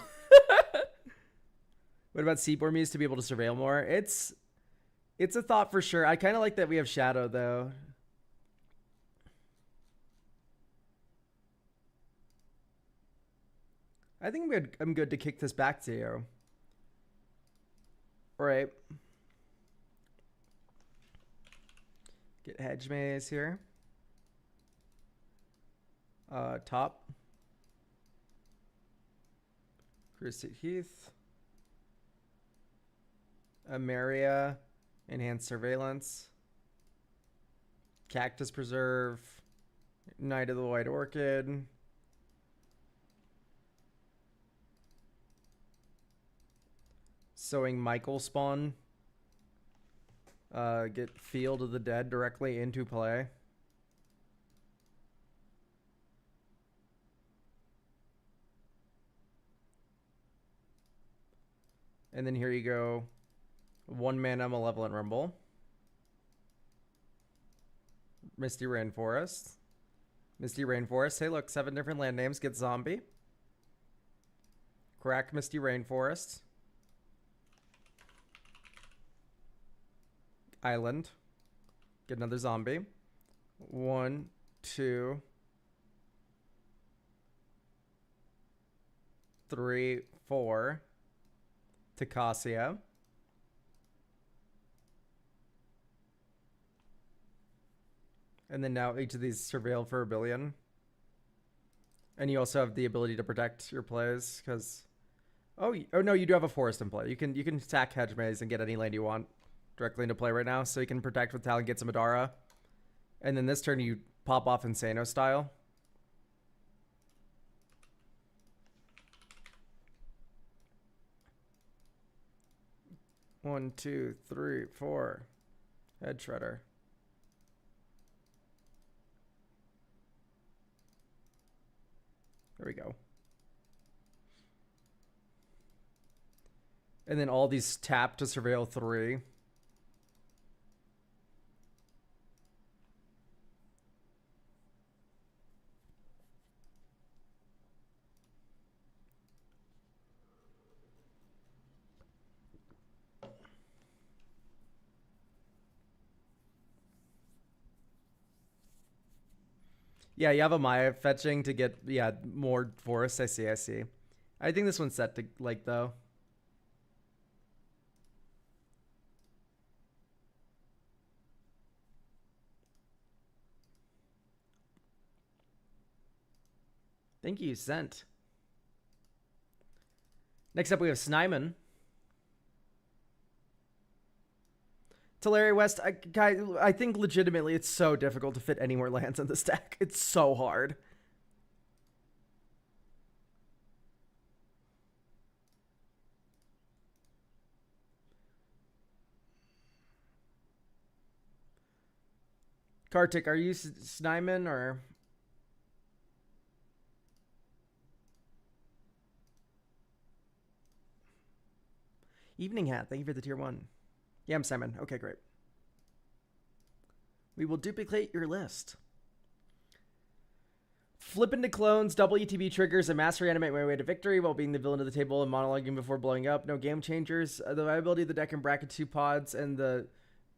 What about Seaboard Muse to be able to surveil more? It's a thought for sure. I kind of like that we have Shadow though. I think I'm good to kick this back to you. All right. Get Hedge Maze here. Top. Christy Heath. Ameria. Enhanced Surveillance. Cactus Preserve. Knight of the White Orchid. Sowing Michael Spawn. Get Field of the Dead directly into play. And then here you go. 1 mana Malevolent Rumble. Misty Rainforest. Misty Rainforest. Hey, look, 7 different land names. Get Zombie. Crack Misty Rainforest. Island. Get another zombie. 1, 2, 3, 4. Ticacia. And then now each of these surveil for 1 billion. And you also have the ability to protect your plays because... Oh no, you do have a forest in play. You can sack Hedge Maze and get any land you want directly into play right now. So you can protect with Talon, get some Adara, and then this turn you pop off Insano style. One, two, three, four. Head Shredder. There we go. And then all these tap to surveil 3. Yeah, you have a Maya fetching to get, more forests. I see. I think this one's set to, like, though. Thank you, Sent. Next up, we have Snyman. Talari West, I think legitimately it's so difficult to fit any more lands in this deck. It's so hard. Kartik, are you Snyman or... Evening Hat, thank you for the tier 1. Yeah, I'm Simon. Okay, great. We will duplicate your list. Flip into clones, double ETB triggers, and mass reanimate my way to victory while being the villain of the table and monologuing before blowing up. No game changers. The viability of the deck in bracket 2 pods and the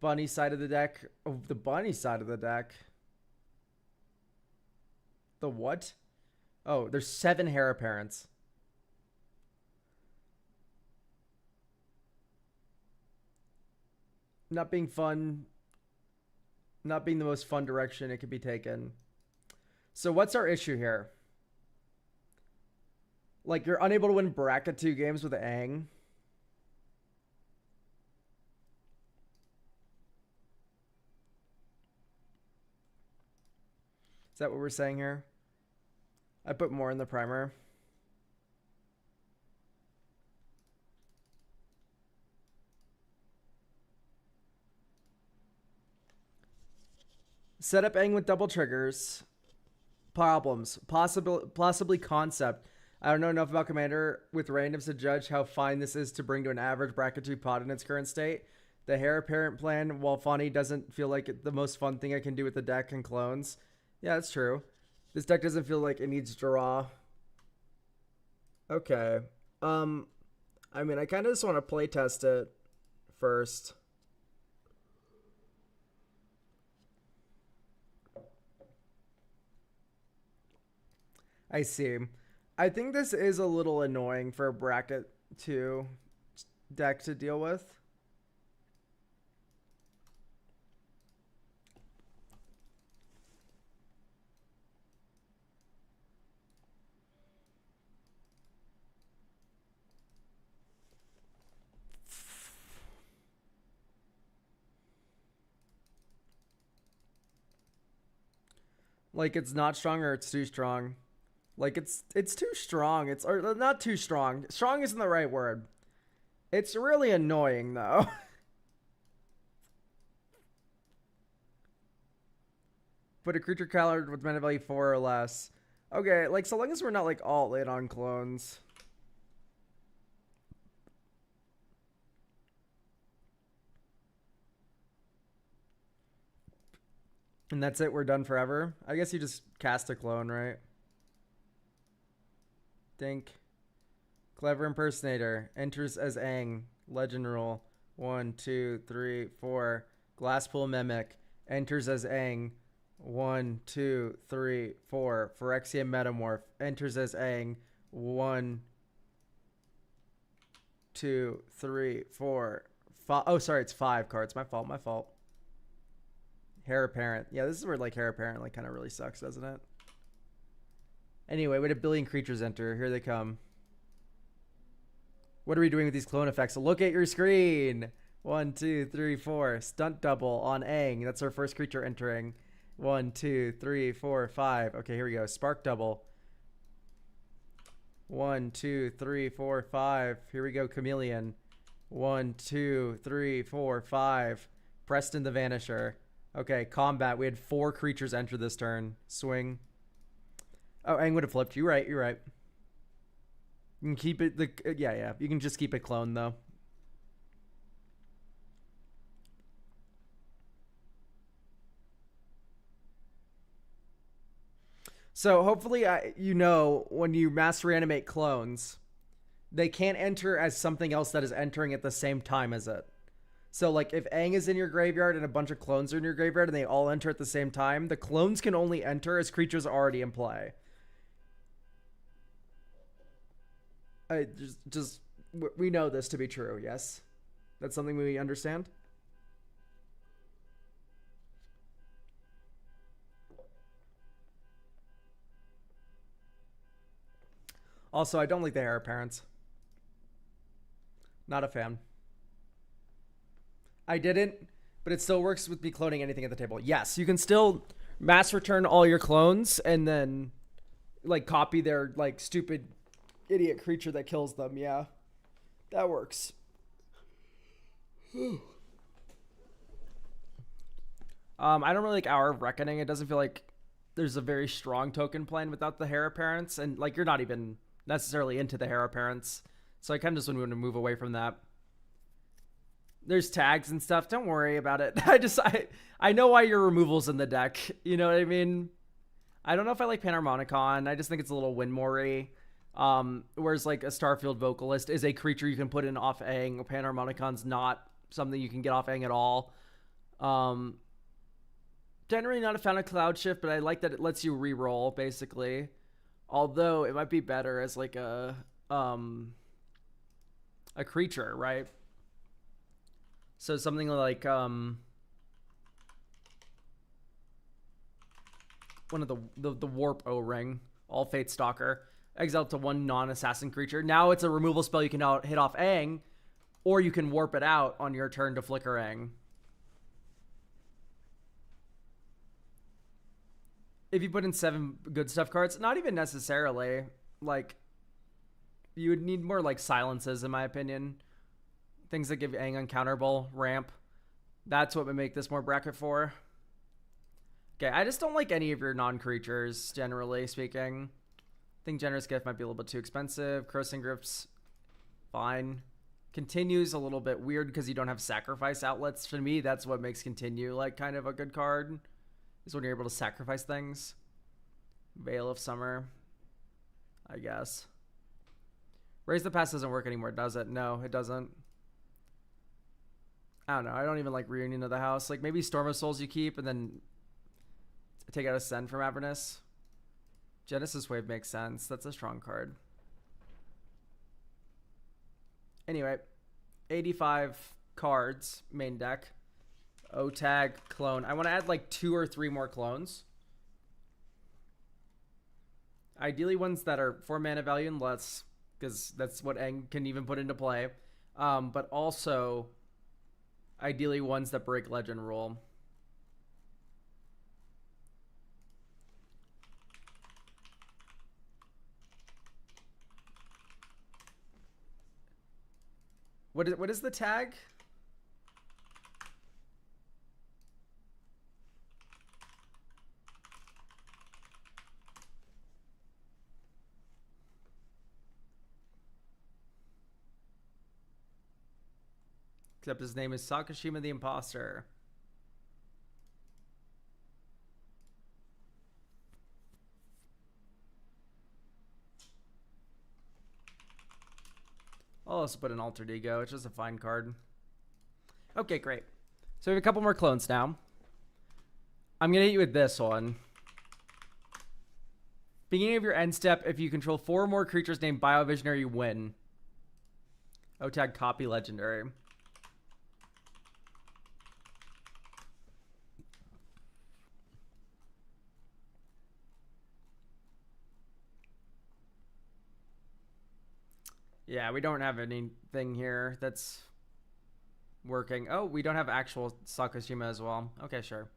bunny side of the deck. Oh, the bunny side of the deck. The what? Oh, there's 7 heir apparents. Not being fun. Not being the most fun direction it could be taken. So what's our issue here? Like, you're unable to win bracket 2 games with Aang. Is that what we're saying here? I put more in the primer. Set up Aang with double triggers. Problems. Possibly concept. I don't know enough about Commander with randoms to judge how fine this is to bring to an average bracket 2 pod in its current state. The heir apparent plan, while funny, doesn't feel like the most fun thing I can do with the deck and clones. Yeah, that's true. This deck doesn't feel like it needs draw. Okay. I mean, I kind of just want to play test it first. I see. I think this is a little annoying for a bracket 2 deck to deal with. Like, it's not strong or it's too strong. Like, it's too strong. It's, or not too strong. Strong isn't the right word. It's really annoying, though. Put a creature colored with mana value 4 or less. Okay, like, so long as we're not, like, all late on clones. And that's it, we're done forever? I guess you just cast a clone, right? Think. Clever Impersonator. Enters as Aang. Legend rule. 1, 2, 3, 4. Glasspool Mimic. Enters as Aang. 1, 2, 3, 4. Phyrexian Metamorph. Enters as Aang. 1, 2, 3, 4. Oh, sorry, it's 5 cards. My fault. Heir Apparent. Yeah, this is where, like, Heir Apparent, like, kind of really sucks, doesn't it? Anyway, we had a billion creatures enter. Here they come. What are we doing with these clone effects? Look at your screen. 1, 2, 3, 4. Stunt double on Aang. That's our first creature entering. 1, 2, 3, 4, 5. Okay, here we go. Spark double. 1, 2, 3, 4, 5. Here we go. Chameleon. 1, 2, 3, 4, 5. Preston the Vanisher. Okay, combat. We had 4 creatures enter this turn. Swing. Oh, Aang would have flipped. You're right. You're right. You can keep it. Yeah. You can just keep it clone though. So hopefully, when you mass reanimate clones, they can't enter as something else that is entering at the same time as it. So like if Aang is in your graveyard and a bunch of clones are in your graveyard and they all enter at the same time, the clones can only enter as creatures already in play. We know this to be true, yes? That's something we understand? Also, I don't like the heir apparents. Not a fan. I didn't, but it still works with me cloning anything at the table. Yes, you can still mass return all your clones and then like copy their like stupid idiot creature that kills them. Yeah, that works. I don't really like Hour of Reckoning. It doesn't feel like there's a very strong token plan without the heir apparents, and like you're not even necessarily into the heir apparents, so I kind of just want to move away from that. There's tags and stuff. Don't worry about it. I know why your removal's in the deck. You know what I mean? I don't know if I like Panharmonicon. I just think it's a little Winmore-y. Whereas like a Starfield Vocalist is a creature you can put in off Aang. Panharmonicon's not something you can get off Aang at all. Generally not a fan of Cloud Shift, but I like that it lets you re-roll basically. Although it might be better as like a creature, right? So something like one of the Warp O-Ring, All Fate Stalker, exile to 1 non-assassin creature. Now it's a removal spell you can hit off Aang, or you can warp it out on your turn to flicker Aang. If you put in 7 good stuff cards, not even necessarily. Like, you would need more like silences, in my opinion. Things that give Aang uncounterable, ramp. That's what would make this more bracket 4. Okay, I just don't like any of your non-creatures, generally speaking. I think Generous Gift might be a little bit too expensive. Crossing Grips, fine. Continue's a little bit weird because you don't have sacrifice outlets. To me, that's what makes Continue like kind of a good card, is when you're able to sacrifice things. Veil of Summer, I guess. Raise the Past doesn't work anymore, does it? No, it doesn't. I don't know. I don't even like Reunion of the House. Like maybe Storm of Souls you keep and then take out Ascend from Avernus. Genesis Wave makes sense. That's a strong card. Anyway, 85 cards, main deck. O-Tag, clone. I want to add like 2 or 3 more clones. Ideally ones that are 4 mana value and less, because that's what Aang can even put into play. But also, ideally ones that break legend rule. What is the tag? Except his name is Sakashima the Imposter. I'll also put an Altered Ego. It's just a fine card. Okay, great. So we have a couple more clones now. I'm going to hit you with this one. Beginning of your end step, if you control 4 more creatures named Biovisionary, you win. O-Tag copy legendary. Yeah, we don't have anything here that's working. Oh, we don't have actual Sakashima as well. Okay, sure.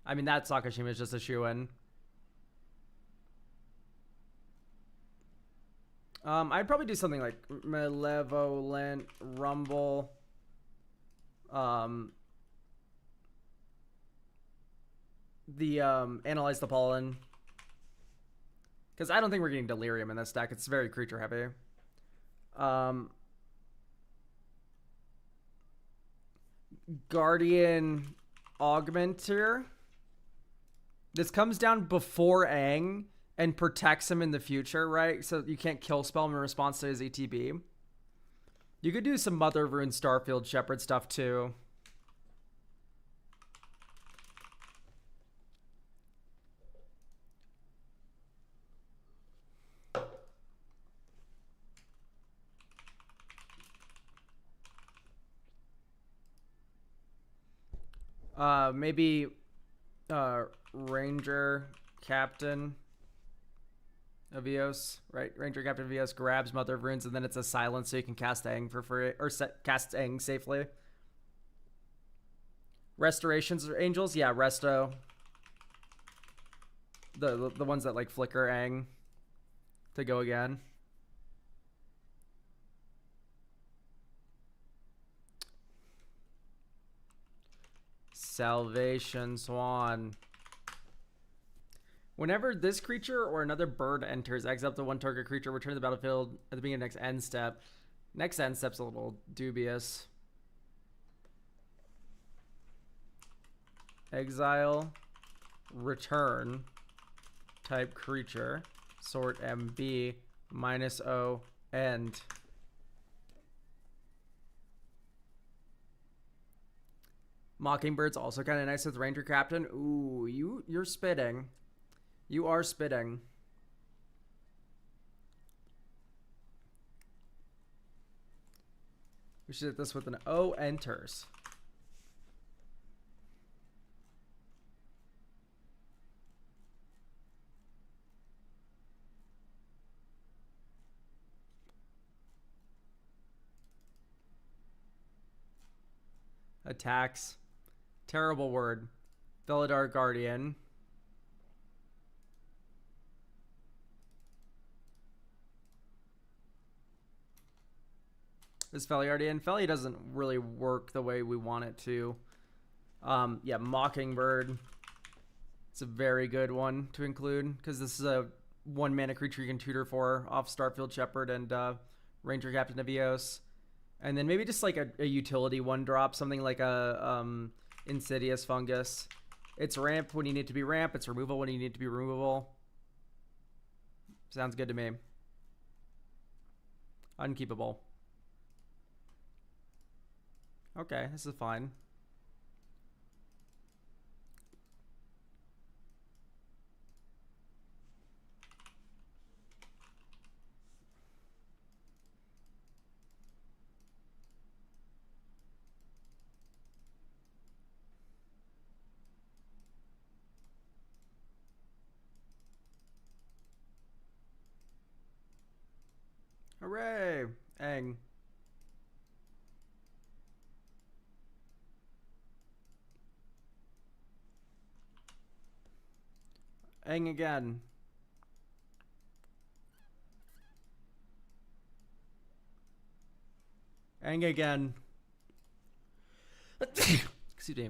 I mean, that Sakashima is just a shoe-in. I'd probably do something like Malevolent Rumble. Analyze the Pollen. Because I don't think we're getting Delirium in this deck. It's very creature heavy. Guardian Augmenter. This comes down before Aang and protects him in the future, right? So you can't kill spell him in response to his ETB. You could do some Mother of Ruin Starfield Shepherd stuff too. Maybe Ranger Captain of Eos, right? Ranger Captain of Eos grabs Mother of Runes, and then it's a silence, so you can cast Aang for free, or cast Aang safely. Restorations or Angels? Yeah, Resto. The ones that like flicker Aang to go again. Salvation Swan. Whenever this creature or another bird enters, exile up to one target creature, return to the battlefield at the beginning of next end step. Next end step's a little dubious. Exile, return, type creature, sort MB, -O, end. Mockingbird's also kind of nice with Ranger Captain. Ooh, you're spitting. You are spitting. We should hit this with an O enters. Attacks. Terrible word. Felidar Guardian. This Felliardian. Felly doesn't really work the way we want it to. Yeah, Mockingbird. It's a very good one to include because this is a 1-mana creature you can tutor for off Starfield Shepherd and Ranger Captain of Eos. And then maybe just like a utility 1-drop, something like a Insidious Fungus. It's ramp when you need to be ramp. It's removal when you need to be removable. Sounds good to me. Unkeepable. Okay, this is fine. Hooray! Aang. Aang again. Aang again. Excuse me.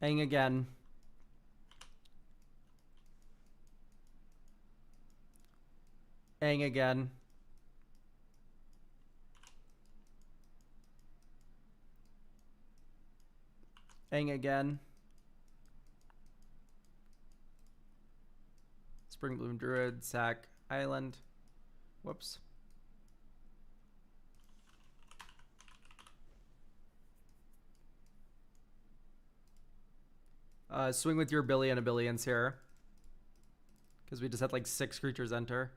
Aang again. Aang again. Aang again. Springbloom Druid, Sack Island. Whoops. Swing with your billion of billions here. Because we just had like 6 creatures enter.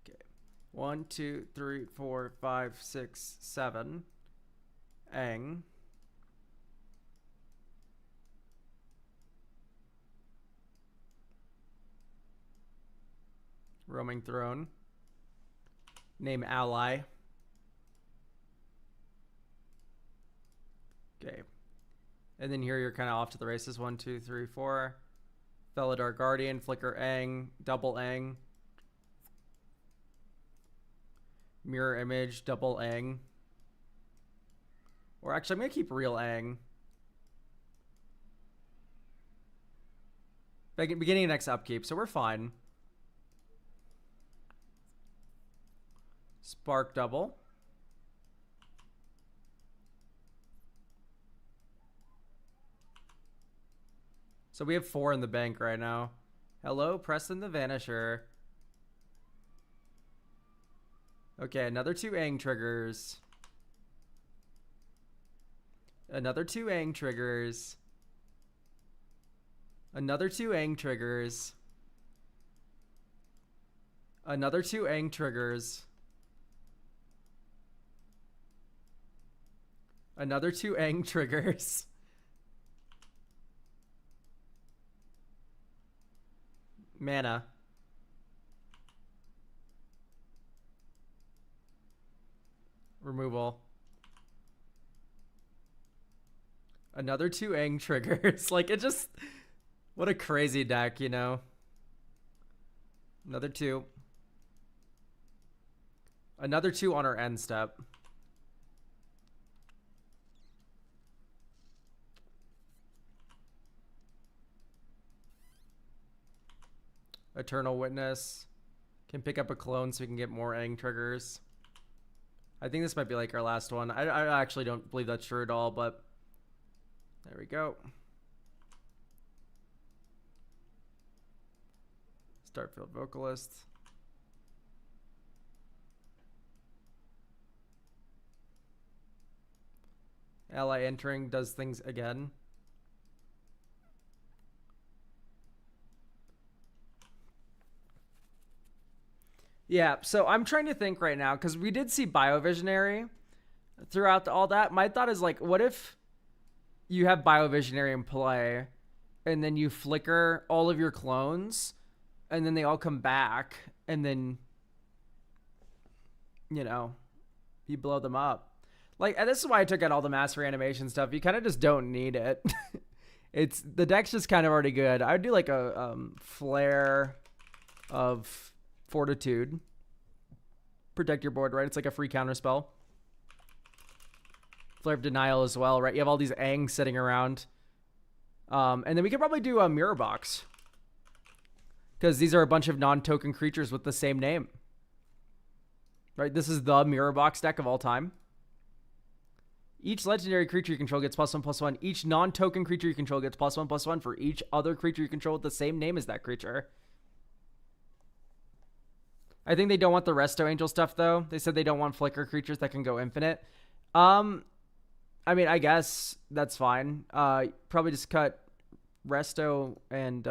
Okay. 1, 2, 3, 4, 5, 6, 7. Aang. Roaming Throne. Name ally. Okay. And then here you're kind of off to the races. 1, 2, 3, 4. Felidar Guardian, Flicker Aang, double Aang. Mirror Image, double Aang. Or actually, I'm going to keep real Aang. Beginning of next upkeep, so we're fine. Spark double. So we have 4 in the bank right now. Hello, Preston the Vanisher. Okay, another 2 Aang triggers. Another 2 Aang triggers. Another 2 Aang triggers. Another 2 Aang triggers. Another 2 Aang triggers. Mana. Removal. Another 2 Aang triggers. Like, it just... What a crazy deck, you know? Another 2. Another 2 on our end step. Eternal Witness. Can pick up a clone so we can get more Aang triggers. I think this might be like our last one. I actually don't believe that's true at all, but there we go. Starfield Vocalist. Ally entering does things again. Yeah, so I'm trying to think right now, because we did see Biovisionary throughout all that. My thought is, like, what if you have Biovisionary in play, and then you flicker all of your clones, and then they all come back, and then, you know, you blow them up. Like, and this is why I took out all the mass reanimation stuff. You kind of just don't need it. The deck's just kind of already good. I would do like a Flare of Fortitude. Protect your board, right? It's like a free counter spell. Flare of Denial as well, right? You have all these Aang sitting around. And then we could probably do a Mirror Box. Because these are a bunch of non-token creatures with the same name. Right? This is the Mirror Box deck of all time. Each legendary creature you control gets +1/+1. Each non-token creature you control gets +1/+1 for each other creature you control with the same name as that creature. I think they don't want the Resto Angel stuff, though. They said they don't want flicker creatures that can go infinite. I mean, I guess that's fine. Probably just cut Resto and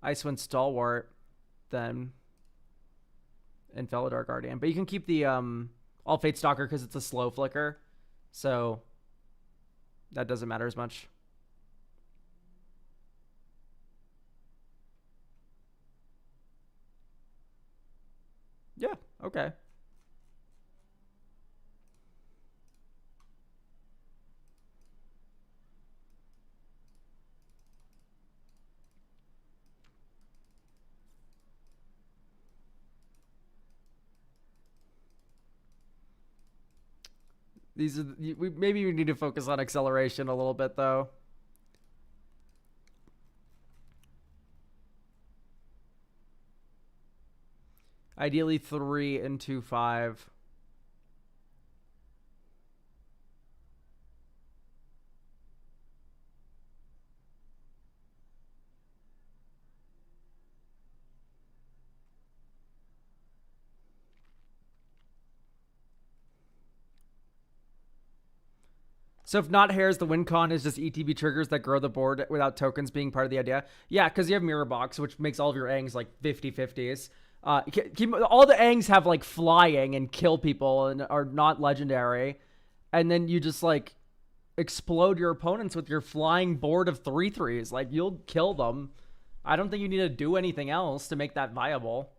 Icewind Stalwart then, and Felidar Guardian. But you can keep the All Fate Stalker because it's a slow flicker. So that doesn't matter as much. Yeah, okay. These are maybe we need to focus on acceleration a little bit, though. Ideally 3 into 5. So if not hairs, the win con is just ETB triggers that grow the board without tokens being part of the idea. Yeah, because you have Mirror Box, which makes all of your Aangs like 50-50s. All the Aangs have like flying and kill people and are not legendary. And then you just like explode your opponents with your flying board of 3/3s. Like, you'll kill them I don't think you need to do anything else to make that viable.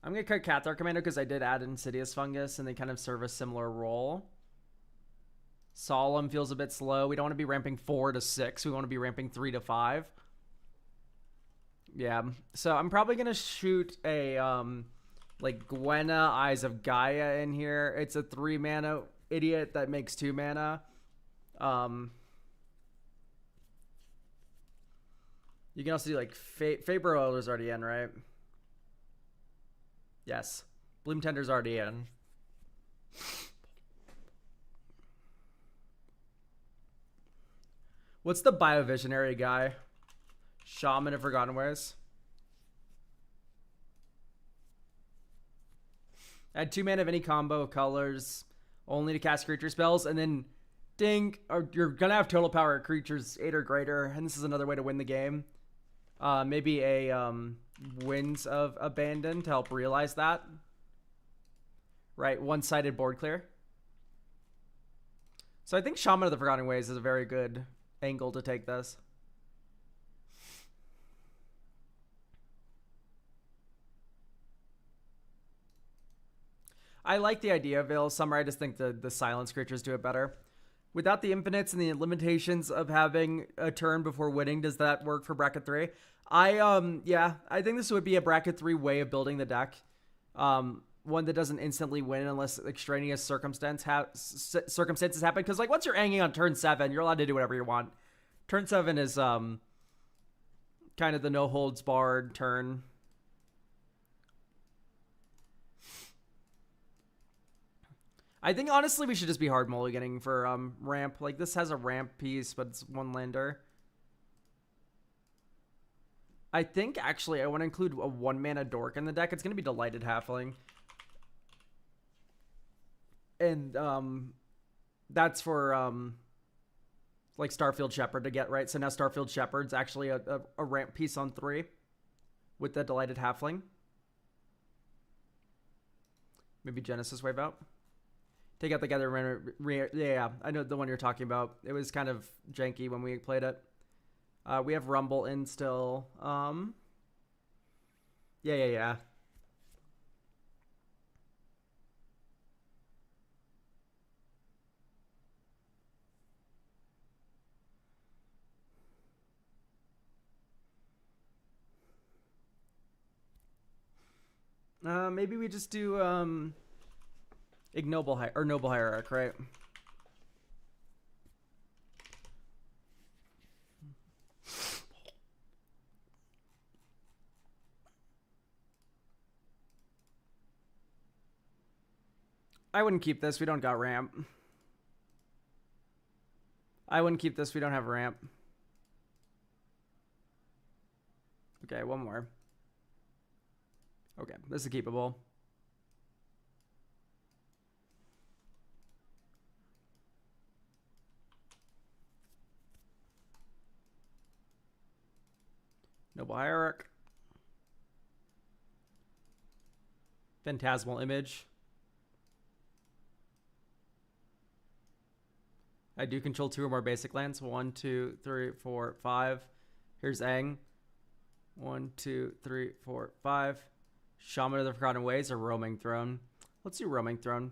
I'm going to cut Cathar Commando because I did add Insidious Fungus and they kind of serve a similar role. Solemn feels a bit slow. We don't want to be ramping 4 to 6. We want to be ramping 3 to 5. Yeah. So I'm probably going to shoot a like Gwenna Eyes of Gaia in here. It's a 3 mana idiot that makes 2 mana. You can also do like Faber Elder's already in, right? Yes. Bloom Tender's already in. What's the Biovisionary guy? Shaman of Forgotten Ways. Add 2 mana of any combo of colors, only to cast creature spells, and then ding, or you're gonna have total power creatures 8 or greater, and this is another way to win the game. Maybe a Winds of Abandon to help realize that. Right, one-sided board clear. So I think Shaman of the Forgotten Ways is a very good angle to take this. I like the idea of Veil of Summer. I just think the silence creatures do it better. Without the infinites and the limitations of having a turn before winning, does that work for bracket 3? Yeah, I think this would be a bracket 3 way of building the deck. One that doesn't instantly win unless extraneous circumstances happen. Because like once you're hanging on turn 7, you're allowed to do whatever you want. Turn 7 is kind of the no holds barred turn. I think honestly we should just be hard mulliganing for ramp. Like this has a ramp piece, but it's 1 lander. I think actually I want to include a 1 mana dork in the deck. It's going to be Delighted Halfling. And that's for like Starfield Shepherd to get, right? So now Starfield Shepherd's actually a ramp piece on 3 with the Delighted Halfling. Maybe Genesis Wave out. Take out the Gather. Yeah, I know the one you're talking about. It was kind of janky when we played it. We have Rumble in still. Yeah. Maybe we just do Noble Hierarch, right? I wouldn't keep this. We don't got ramp. I wouldn't keep this. We don't have ramp. Okay, one more. Okay, this is keepable. Noble Hierarch. Phantasmal Image. I do control 2 or more basic lands. 1, 2, 3, 4, 5. Here's Aang. 1, 2, 3, 4, 5. Shaman of the Forgotten Ways or Roaming Throne. Let's do Roaming Throne.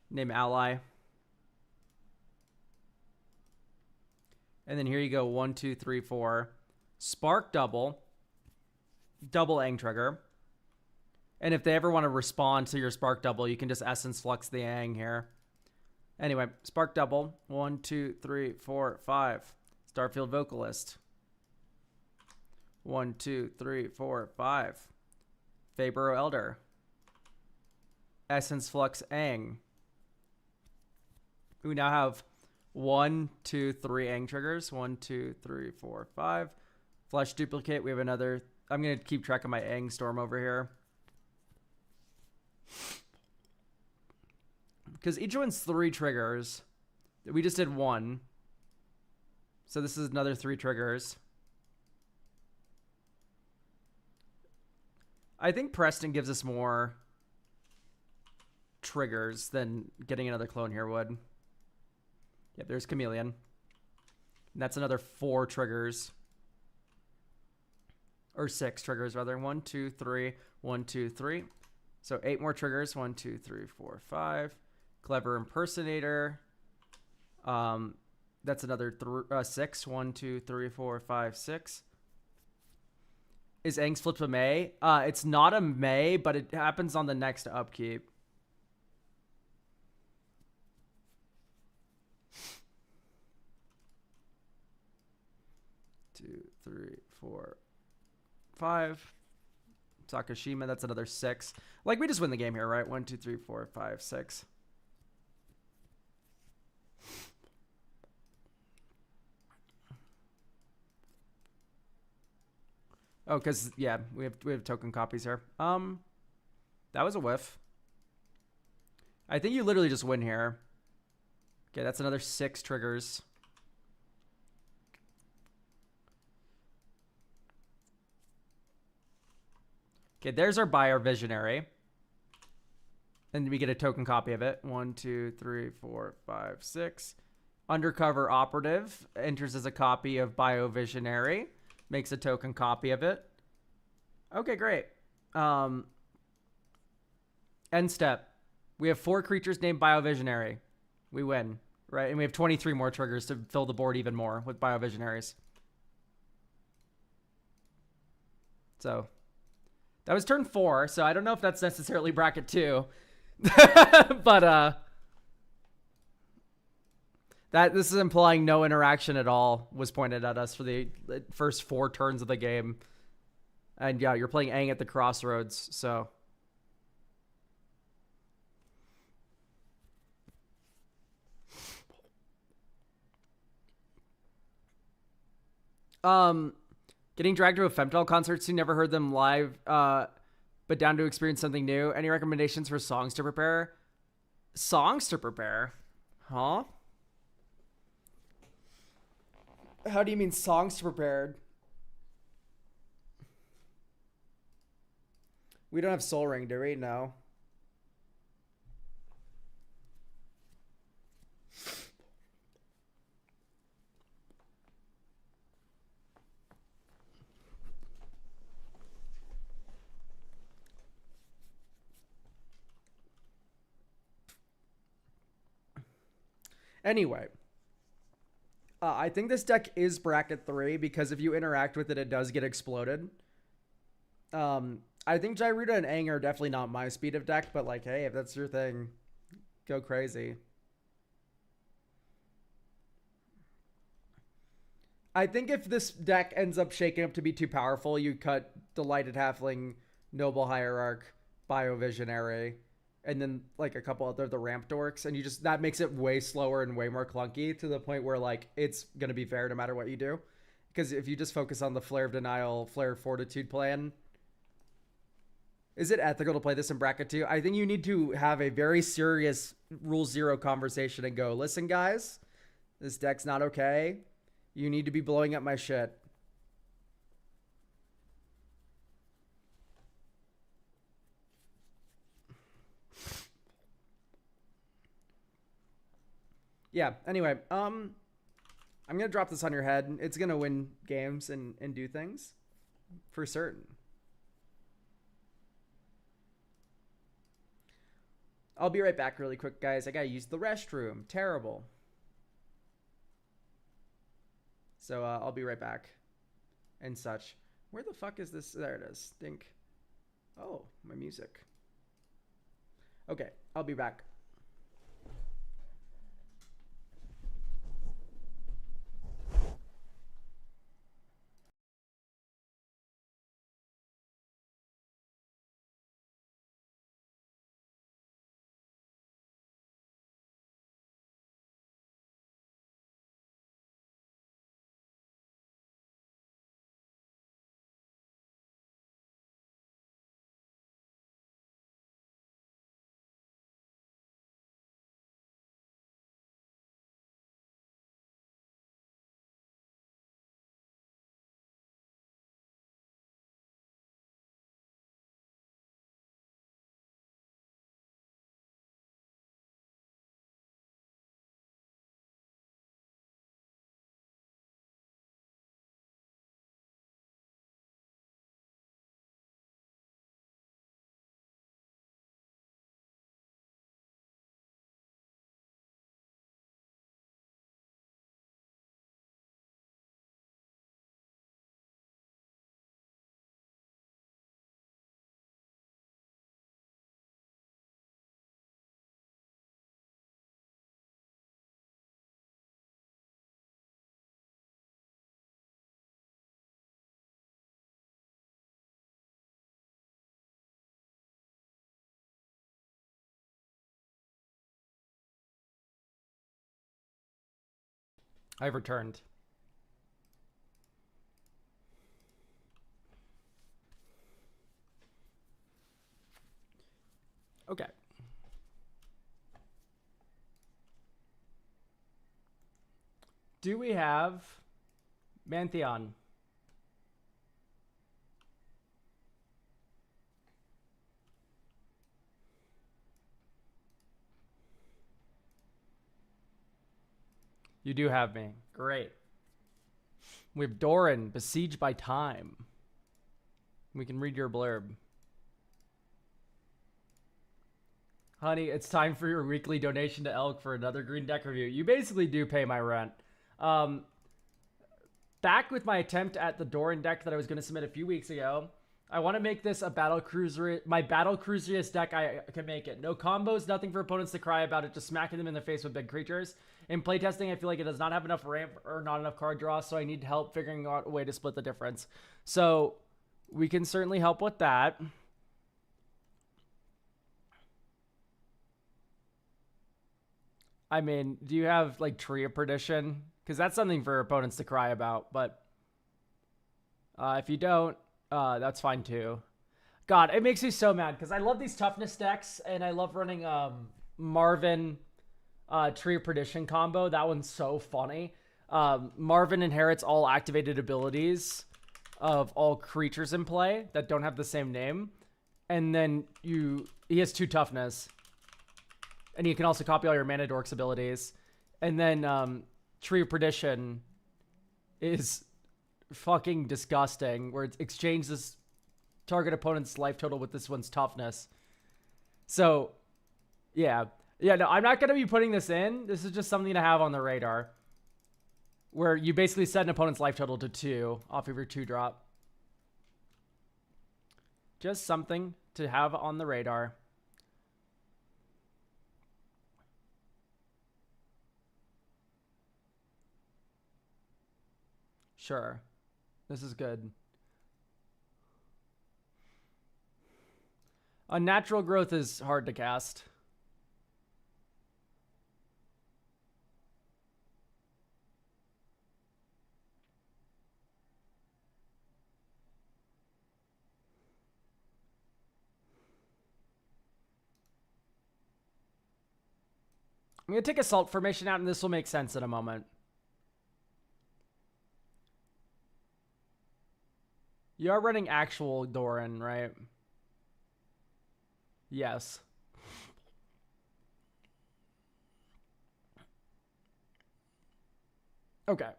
Name ally. And then here you go. 1, 2, 3, 4. Spark double. Double Aang trigger. And if they ever want to respond to your Spark double, you can just Essence Flux the Aang here. Anyway, Spark double. 1, 2, 3, 4, 5. Starfield Vocalist. 1, 2, 3, 4, 5. Faber Elder. Essence Flux Aang. We now have 1, 2, 3 Aang triggers. 1, 2, 3, 4, 5. Flesh Duplicate. We have another. I'm going to keep track of my Aang Storm over here. Because each one's 3 triggers. We just did 1. So this is another 3 triggers. I think Preston gives us more triggers than getting another clone here would. Yep, there's Chameleon. That's another 4 triggers. Or 6 triggers, rather. 1, 2, 3. 1, 2, 3. So 8 more triggers. 1, 2, 3, 4, 5. Clever Impersonator. That's another 6. 1, 2, 3, 4, 5, 6. Is Aang's flipped a May? It's not a May, but it happens on the next upkeep. Two, 3, 4, 5. Sakashima, that's another 6. Like, we just win the game here, right? 1, 2, 3, 4, 5, 6. Oh, because, yeah, we have token copies here. That was a whiff. I think you literally just win here. Okay, that's another 6 triggers. Okay, there's our buyer visionary. And we get a token copy of it. 1, 2, 3, 4, 5, 6. Undercover operative enters as a copy of Biovisionary. Makes a token copy of it. Okay, great. End step. We have 4 creatures named Biovisionary. We win, right? And we have 23 more triggers to fill the board even more with Biovisionaries. So that was turn 4, so I don't know if that's necessarily bracket 2. But this is implying no interaction at all was pointed at us for the first 4 turns of the game. And yeah, you're playing Aang at the Crossroads, so getting dragged to a Femtol concert soon, never heard them live, but down to experience something new. Any recommendations for songs to prepare? Songs to prepare? Huh? How do you mean songs to prepare? We don't have Soul Ring, do we? No. Anyway, I think this deck is bracket 3 because if you interact with it, it does get exploded. I think Gyruda and Aang are definitely not my speed of deck, but like, hey, if that's your thing, go crazy. I think if this deck ends up shaking up to be too powerful, you cut Delighted Halfling, Noble Hierarch, Biovisionary, and then like a couple other the ramp dorks, and you just that makes it way slower and way more clunky to the point where like it's gonna be fair no matter what you do. Because if you just focus on the Flare of Denial, Flare of Fortitude plan, is it ethical to play this in bracket 2? I think you need to have a very serious Rule 0 conversation and go, listen, guys, this deck's not okay. You need to be blowing up my shit. Yeah, anyway, I'm gonna drop this on your head. It's gonna win games and do things. For certain. I'll be right back really quick, guys. I gotta use the restroom. Terrible. So I'll be right back. And such. Where the fuck is this? There it is. Think. Oh, my music. Okay, I'll be back. I've returned. Okay. Do we have Mantheon? You do have me. Great. We have Doran, besieged by time. We can read your blurb. Honey, it's time for your weekly donation to Elk for another Green Deck review. You basically do pay my rent. Back with my attempt at the Doran deck that I was going to submit a few weeks ago. I want to make this a battle cruiser, my battle cruiseriest deck I can make it. No combos, nothing for opponents to cry about it, just smacking them in the face with big creatures. In playtesting, I feel like it does not have enough ramp or not enough card draw, so I need help figuring out a way to split the difference. So we can certainly help with that. I mean, do you have like Tree of Perdition? Because that's something for opponents to cry about, but if you don't, that's fine too. God, it makes me so mad because I love these toughness decks and I love running Marvin Tree of Perdition combo. That one's so funny. Marvin inherits all activated abilities of all creatures in play that don't have the same name. And then he has 2 toughness. And you can also copy all your Mana Dorks abilities. And then Tree of Perdition is fucking disgusting, where it exchanges target opponent's life total with this one's toughness. So, yeah. Yeah, no, I'm not going to be putting this in. This is just something to have on the radar. Where you basically set an opponent's life total to 2 off of your 2-drop. Just something to have on the radar. Sure. This is good. Unnatural Growth is hard to cast. I'm going to take Assault Formation out, and this will make sense in a moment. You are running actual Doran, right? Yes. Okay.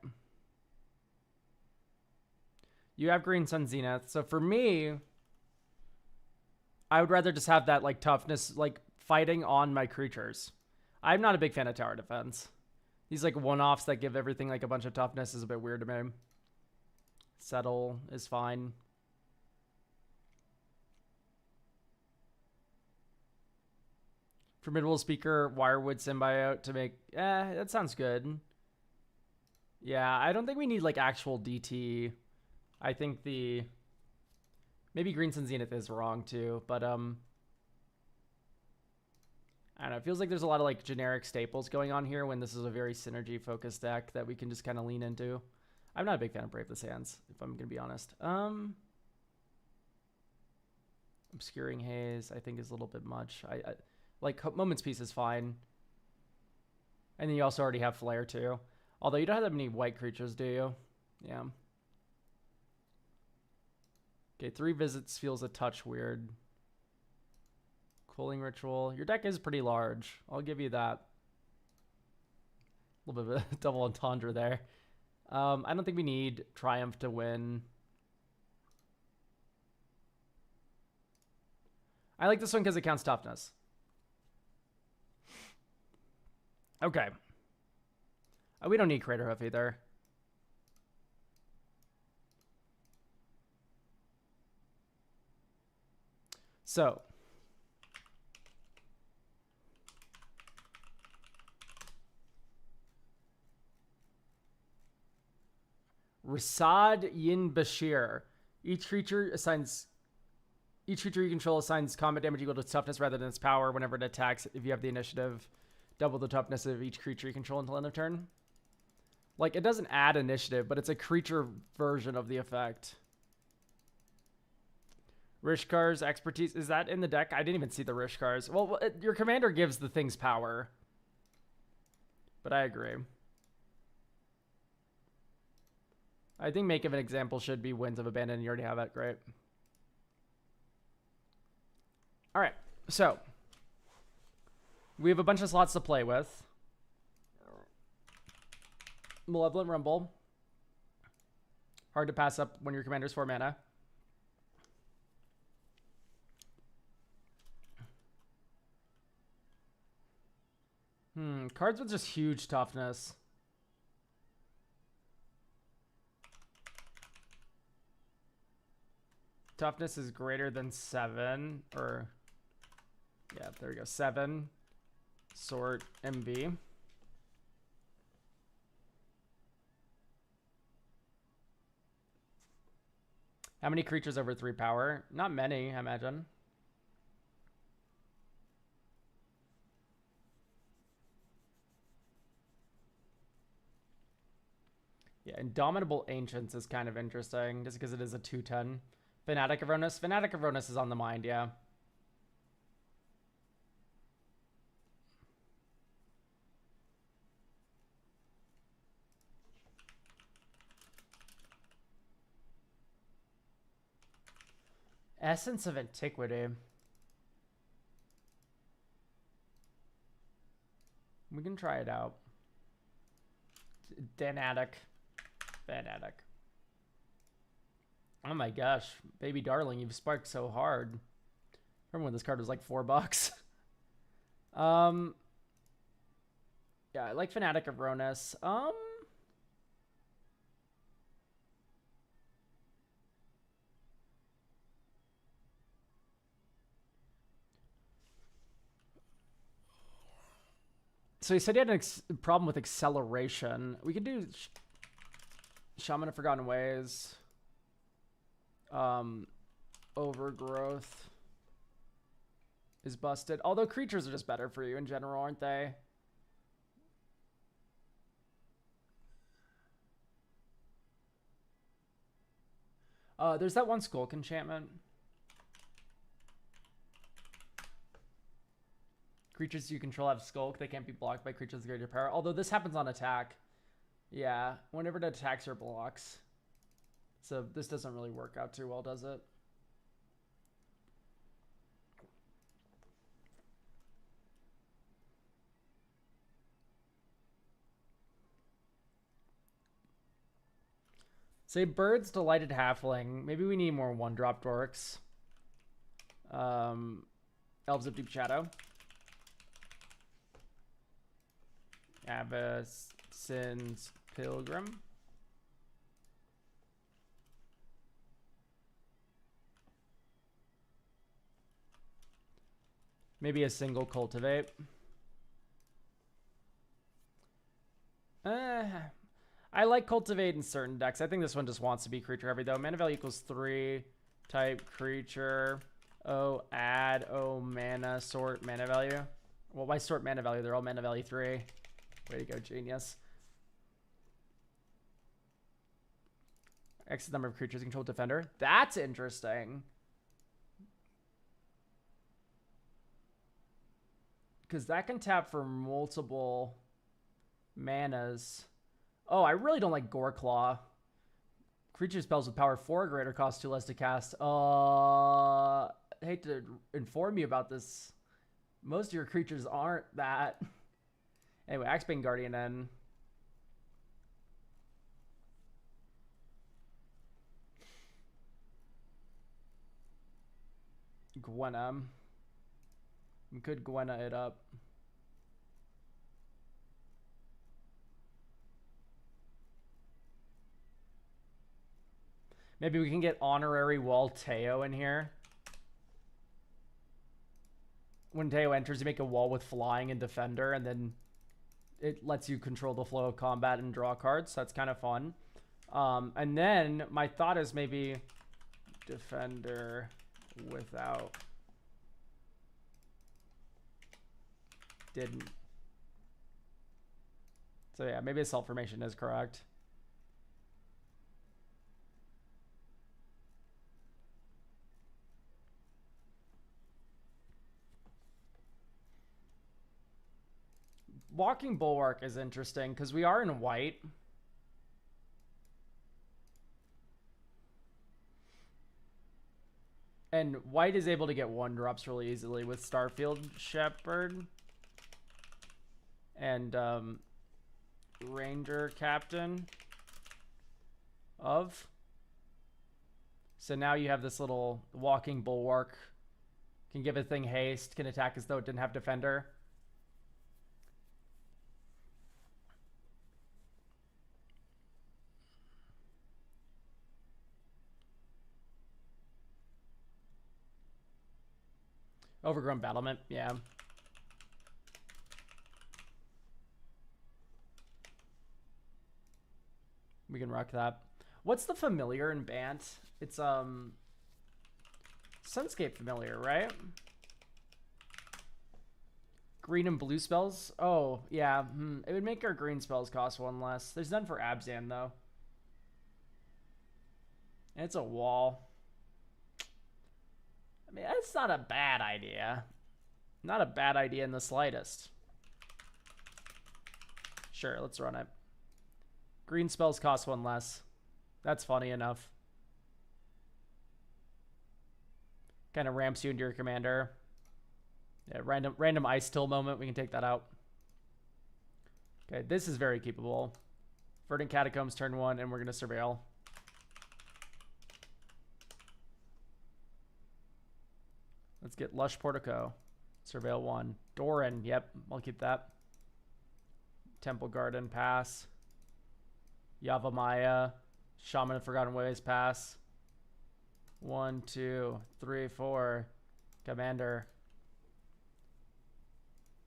You have Green Sun Zenith. So for me, I would rather just have that like toughness, like fighting on my creatures. I'm not a big fan of tower defense. These like one-offs that give everything like a bunch of toughness is a bit weird to me. Settle is fine. Formidable Speaker, Wirewood Symbiote to make... that sounds good. Yeah, I don't think we need like actual DT. I think the... Maybe Green Sun Zenith is wrong too, but I don't know. It feels like there's a lot of like generic staples going on here when this is a very synergy-focused deck that we can just kind of lean into. I'm not a big fan of Brave the Sands, if I'm going to be honest. Obscuring Haze, I think, is a little bit much. I like Moment's Peace is fine. And then you also already have Flare too. Although you don't have that many white creatures, do you? Yeah. Okay, 3 visits feels a touch weird. Cooling Ritual. Your deck is pretty large. I'll give you that. A little bit of a double entendre there. I don't think we need Triumph to win. I like this one because it counts toughness. Okay. We don't need Crater Hoof either. So. Rasad Yin Bashir. Each creature you control assigns combat damage equal to its toughness rather than its power whenever it attacks. If you have the initiative, double the toughness of each creature you control until end of turn. Like, it doesn't add initiative, but it's a creature version of the effect. Rishkar's expertise. Is that in the deck? I didn't even see the Rishkar's. Well, your commander gives the things power. But I agree. I think make of an example should be Winds of Abandon. You already have it. Great. All right. So, we have a bunch of slots to play with. Malevolent Rumble. Hard to pass up when your commander's 4 mana. Cards with just huge toughness. Toughness is greater than 7, or yeah, there we go. 7. Sort MV. How many creatures over 3 power? Not many, I imagine. Yeah, Indomitable Ancients is kind of interesting, just because it is a 2/10. Fanatic of Ronus. Fanatic of Ronus is on the mind, yeah. Essence of Antiquity. We can try it out. Fanatic. Oh my gosh, baby darling, you've sparked so hard. Remember when this card was like $4? Yeah, I like Fanatic of Ronus. So he said he had a problem with acceleration. We could do Shaman of Forgotten Ways. Overgrowth is busted. Although creatures are just better for you in general, aren't they? There's that one Skulk enchantment. Creatures you control have Skulk. They can't be blocked by creatures of greater power. Although this happens on attack. Yeah, whenever it attacks or blocks. So this doesn't really work out too well, does it? Say Bird's Delighted Halfling. Maybe we need more 1-drop dorks. Elves of Deep Shadow. Abyssin's Pilgrim. Maybe a single Cultivate. I like Cultivate in certain decks. I think this one just wants to be creature heavy though. Mana value equals 3. Type creature. Oh, add. Oh, mana. Sort mana value. Well, why sort mana value? They're all mana value 3. Way to go, genius. X number of creatures control defender. That's interesting. Because that can tap for multiple manas. Oh, I really don't like Goreclaw. Creature spells with power 4 or greater cost 2 less to cast. I hate to inform you about this. Most of your creatures aren't that. Anyway, Axebane Guardian then. Gwenna. We could Gwenna it up. Maybe we can get Honorary Wall Teo in here. When Teo enters, you make a wall with flying and defender, and then it lets you control the flow of combat and draw cards. So that's kind of fun. And then my thought is maybe defender without So yeah, maybe assault formation is correct. Walking Bulwark is interesting because we are in white. And white is able to get 1-drops really easily with Starfield Shepherd and Ranger Captain of. So now you have this little Walking Bulwark. Can give a thing haste, can attack as though it didn't have defender. Overgrown Battlement, yeah. We can rock that. What's the familiar in Bant? It's Sunscape familiar, right? Green and blue spells? Oh, yeah. It would make our green spells cost 1 less. There's none for Abzan, though. And it's a wall. I mean, that's not a bad idea. Not a bad idea in the slightest. Sure, let's run it. Green spells cost 1 less. That's funny enough. Kind of ramps you into your commander. Yeah, random ice till moment. We can take that out. Okay, this is very keepable. Verdant Catacombs turn 1, and we're going to surveil. Let's get Lush Portico. Surveil 1. Doran, yep, I'll keep that. Temple Garden, pass. Yavimaya. Shaman of Forgotten Ways, pass. 1, 2, 3, 4. Commander.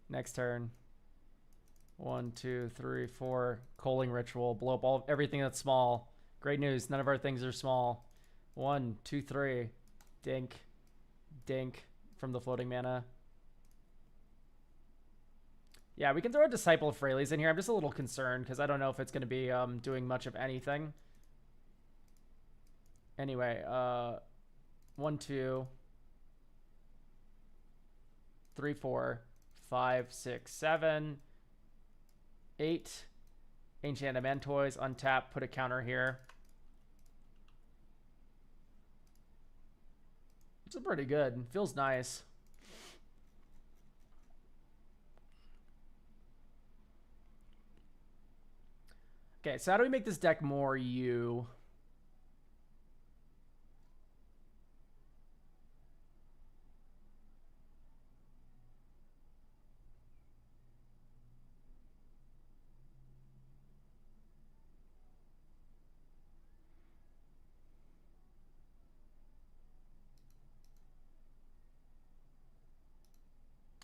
Next turn. 1, 2, 3, 4. Coaling Ritual. Blow up everything that's small. Great news. None of our things are small. 1, 2, 3. Dink. Dink from the floating mana. Yeah, we can throw a Disciple of Freyalise in here. I'm just a little concerned because I don't know if it's going to be doing much of anything. Anyway, 1, 2, 3, 4, 5, 6, 7, 8. Ancient Adamantoise, untap, put a counter here. It's pretty good. Feels nice. Okay, so how do we make this deck more you?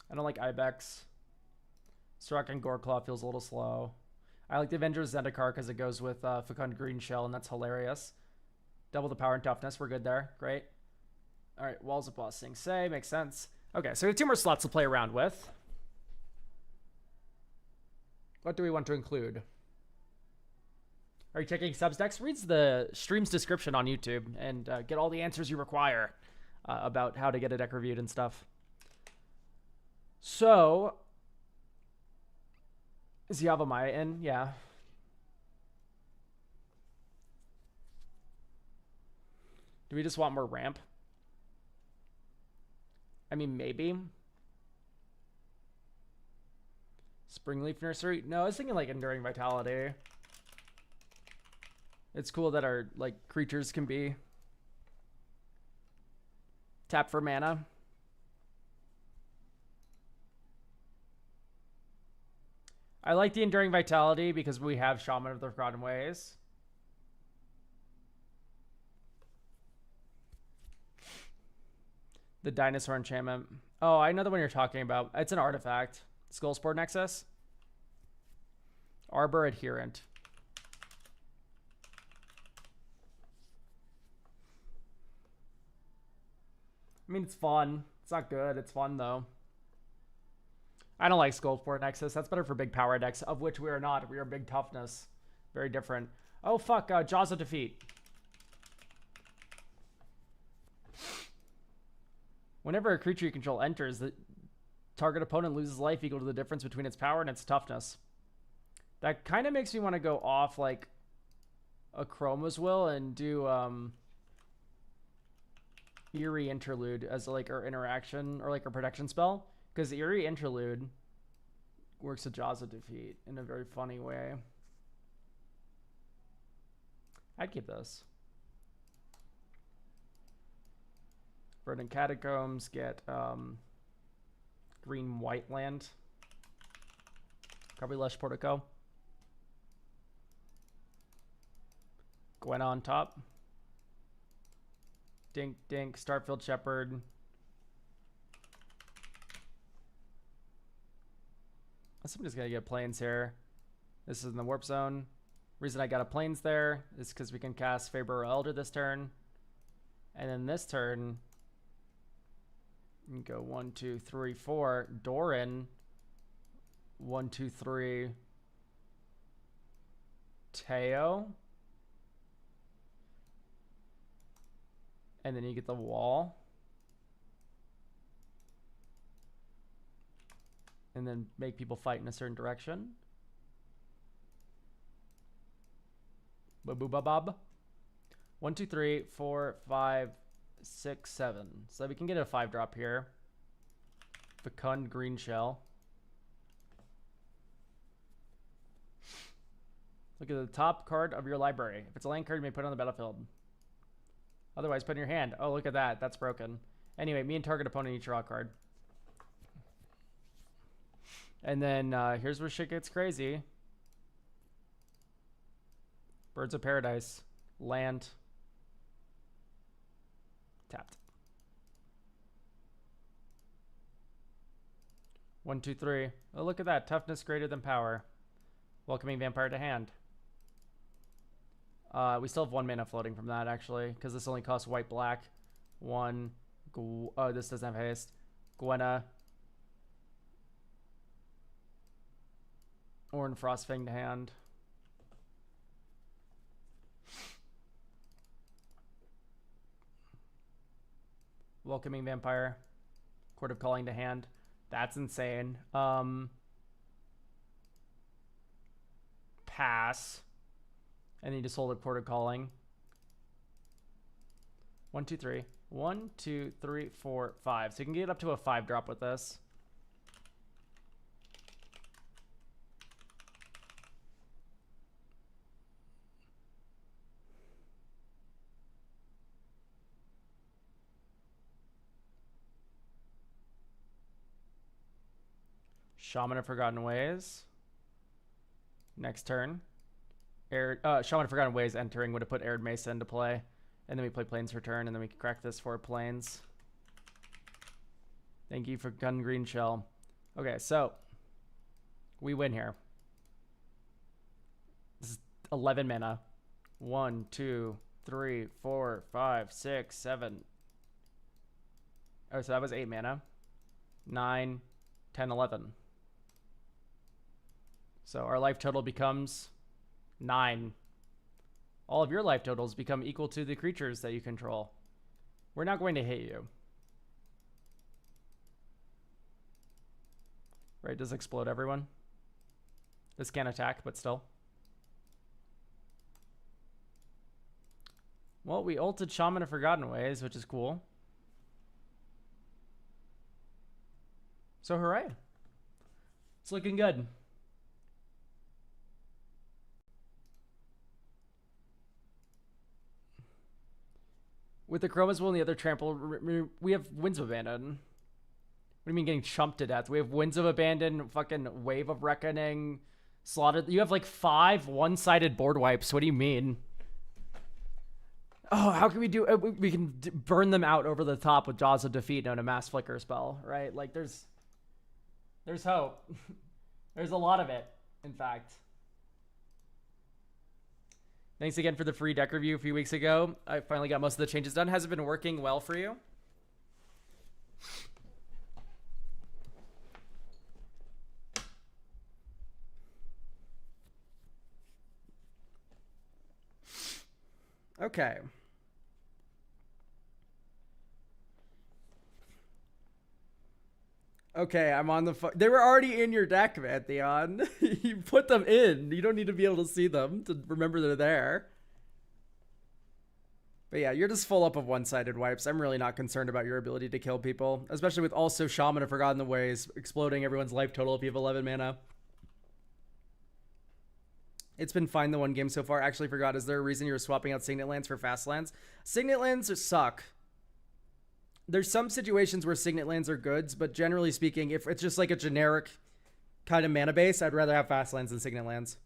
I don't like Ibex. Serac and Goreclaw feels a little slow. I like the Avengers Zendikar because it goes with Fecund Green Shell, and that's hilarious. Double the power and toughness. We're good there. Great. All right, Walls of Ba Sing Se. Makes sense. Okay, so we have 2 more slots to play around with. What do we want to include? Are you checking Substacks? Reads the stream's description on YouTube and get all the answers you require about how to get a deck reviewed and stuff. So, is Yavimaya in? Yeah. Do we just want more ramp? I mean, maybe. Springleaf Nursery? No, I was thinking like Enduring Vitality. It's cool that our like creatures can be tapped for mana. I like the Enduring Vitality because we have Shaman of the Forgotten Ways. The Dinosaur Enchantment. Oh, I know the one you're talking about. It's an artifact. Skullsport Nexus. Arbor Adherent. I mean, it's fun. It's not good. It's fun, though. I don't like Skullport Nexus. That's better for big power decks, of which we are not. We are big toughness. Very different. Oh, fuck. Jaws of Defeat. Whenever a creature you control enters, the target opponent loses life equal to the difference between its power and its toughness. That kind of makes me want to go off like a Chroma's Will and do Eerie Interlude as like our interaction or like our protection spell, because Eerie Interlude works with Jaws of Defeat in a very funny way. I'd keep this. Verdant Catacombs, get green white land. Probably Lush Portico. Gwen on top. Dink Dink, Starfield Shepherd. I'm just gonna get planes here. This is in the warp zone. Reason I got a planes there is because we can cast Faber Elder this turn. And then this turn, you can go 1, 2, 3, 4. Doran. 1, 2, 3. Teo. And then you get the wall. And then make people fight in a certain direction. Ba-boo-ba-bob. 1, 2, 3, 4, 5, 6, 7. So we can get a 5-drop here. Fecund Green Shell. Look at the top card of your library. If it's a land card, you may put it on the battlefield. Otherwise, put it in your hand. Oh, look at that. That's broken. Anyway, me and target opponent each draw a card. And then here's where shit gets crazy. Birds of Paradise. Land. Tapped. 1, 2, 3. Oh, look at that. Toughness greater than power. Welcoming Vampire to hand. We still have 1 mana floating from that, actually, because this only costs white black. 1. Oh, this doesn't have haste. Gwenna. Ornn Frostfang to hand. Welcoming Vampire. Court of Calling to hand. That's insane. Pass. And then you just hold a Court of Calling. 1, 2, 3. 1, 2, 3, 4, 5. So you can get up to a 5-drop with this. Shaman of Forgotten Ways. Next turn. Shaman of Forgotten Ways entering would have put Arid Mesa into play. And then we play Plains Return, and then we can crack this for Plains. Thank you for Gun Green Shell. Okay, so we win here. This is 11 mana. 1, 2, 3, 4, 5, 6, 7. Oh, so that was 8 mana. 9, 10, 11. So our life total becomes 9. All of your life totals become equal to the creatures that you control. We're not going to hit you. Right, does explode everyone? This can't attack, but still. Well, we ulted Shaman of Forgotten Ways, which is cool. So hooray. It's looking good. With the Chroma's Will and the other trample, we have Winds of Abandon. What do you mean getting chumped to death? We have Winds of Abandon, fucking Wave of Reckoning, Slaughtered. You have like 5 one-sided board wipes. What do you mean? Oh, how can we do... we can burn them out over the top with Jaws of Defeat and a Mass Flicker spell, right? Like, there's hope. There's a lot of it, in fact. Thanks again for the free deck review a few weeks ago. I finally got most of the changes done. Has it been working well for you? Okay. Okay, I'm on the they were already in your deck, man, Theon. You put them in. You don't need to be able to see them to remember they're there. But yeah, you're just full up of one-sided wipes. I'm really not concerned about your ability to kill people, especially with also Shaman of Forgotten the Ways exploding everyone's life total if you have 11 mana. It's been fine the one game so far. Actually forgot, is there a reason you were swapping out Signet Lands for Fast Lands? Signet Lands suck. There's some situations where Signet Lands are goods, but generally speaking, if it's just like a generic kind of mana base, I'd rather have Fast Lands than Signet Lands.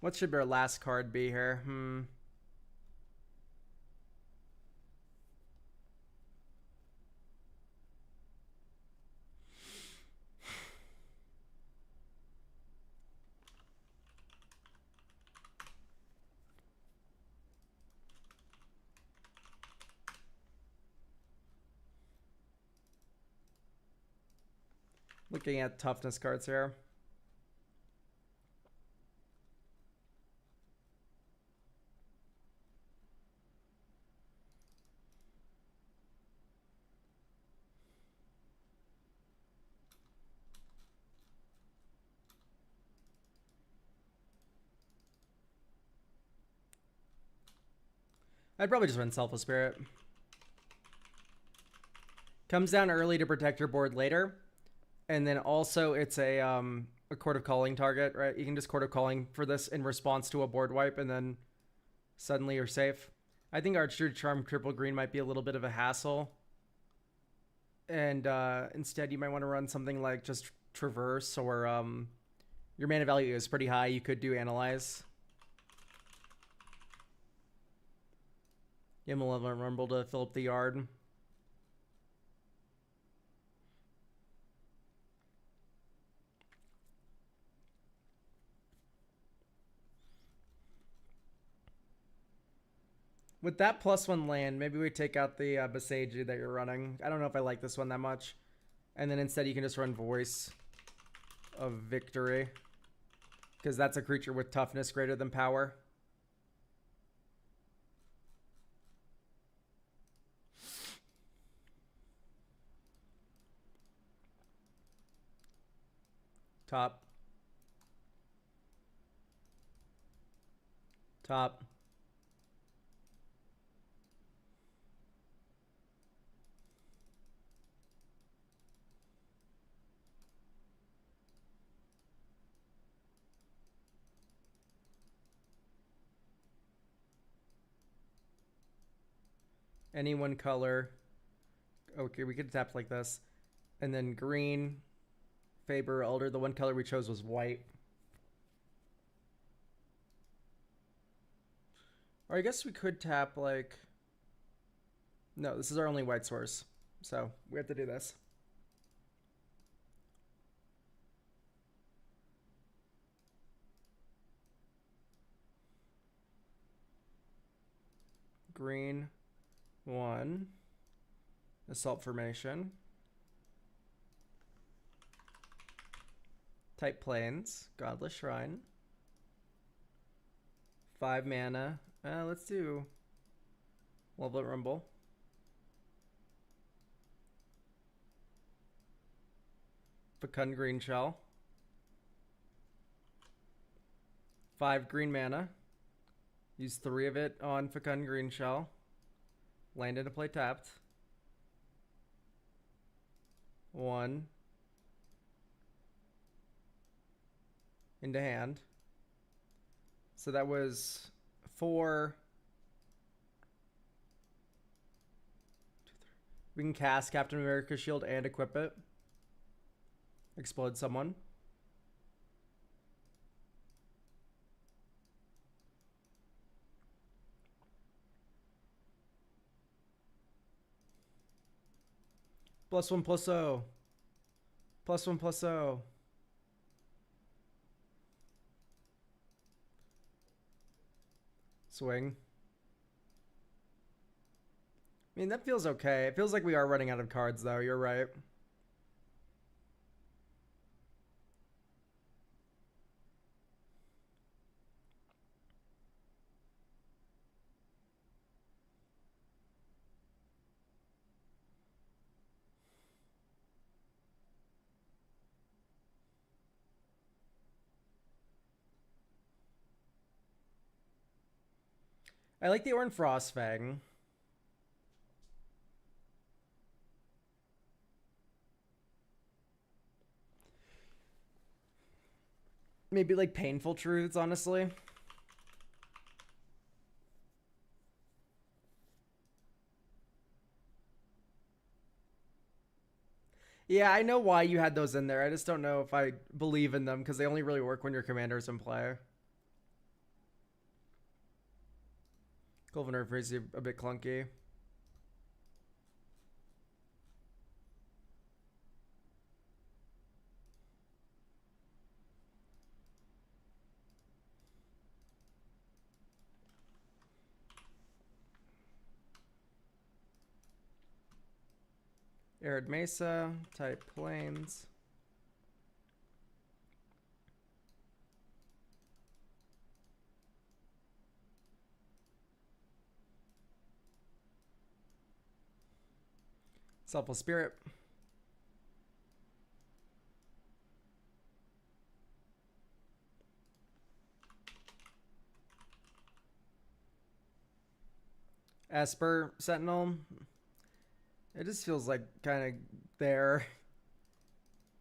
What should our last card be here? Looking at toughness cards here. I'd probably just run Selfless Spirit. Comes down early to protect your board later. And then also it's a Court of Calling target, right? You can just Court of Calling for this in response to a board wipe, and then suddenly you're safe. I think Archdruid Charm Triple Green might be a little bit of a hassle. And instead you might want to run something like just Traverse, or your mana value is pretty high. You could do Analyze. You have Malevolent Rumble to fill up the yard. With that +1 land, maybe we take out the Boseiju that you're running. I don't know if I like this one that much. And then instead you can just run Voice of Victory, because that's a creature with toughness greater than power. Top. Top. Any one color. Okay, we could tap like this. And then green, Faber, Elder. The one color we chose was white. Or I guess we could tap like... No, this is our only white source. So we have to do this. Green, 1. Assault Formation. Type Plains, Godless Shrine. 5 mana. Let's do Malevolent Rumble. Fecund Greenshell. 5 green mana. Use 3 of it on Fecund Greenshell. Land into play tapped. 1. Into hand. So that was 4. We can cast Captain America's Shield and equip it. Explode someone. +1/+0. +1/+0. Swing. I mean, that feels okay. It feels like we are running out of cards, though. You're right. I like the Oran Frostfang. Maybe like Painful Truths, honestly. Yeah, I know why you had those in there. I just don't know if I believe in them because they only really work when your commander's in play. Golden Earth is a bit clunky. Arid Mesa, type Plains. Selfless Spirit. Esper Sentinel. It just feels like kind of there.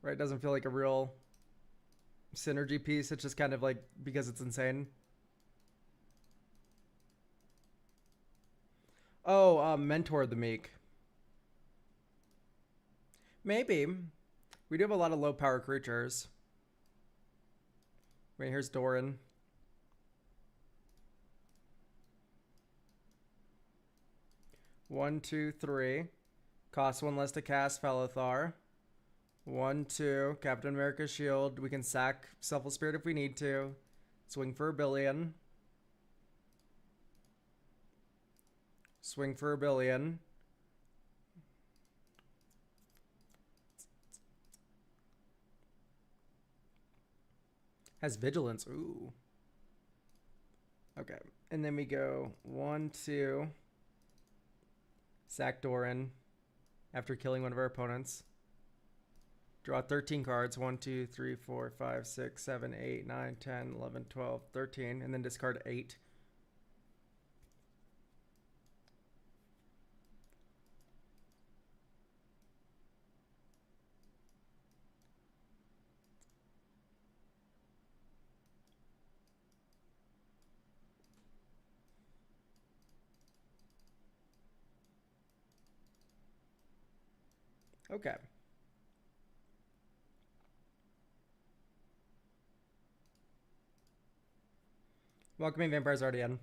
Right? It doesn't feel like a real synergy piece. It's just kind of like because it's insane. Oh, Mentor the Meek. Maybe. We do have a lot of low power creatures. Wait, here's Doran. One, two, three. Costs one less to cast Felithar. 1, 2. Captain America's Shield. We can sack Selfless Spirit if we need to. Swing for a billion. Swing for a billion. Has Vigilance. Ooh. Okay. And then we go 1, 2. Sack Doran after killing one of our opponents. Draw 13 cards. 1, 2, 3, 4, 5, 6, 7, 8, 9, 10, 11, 12, 13. And then discard 8. Okay. Welcoming Vampire's already in.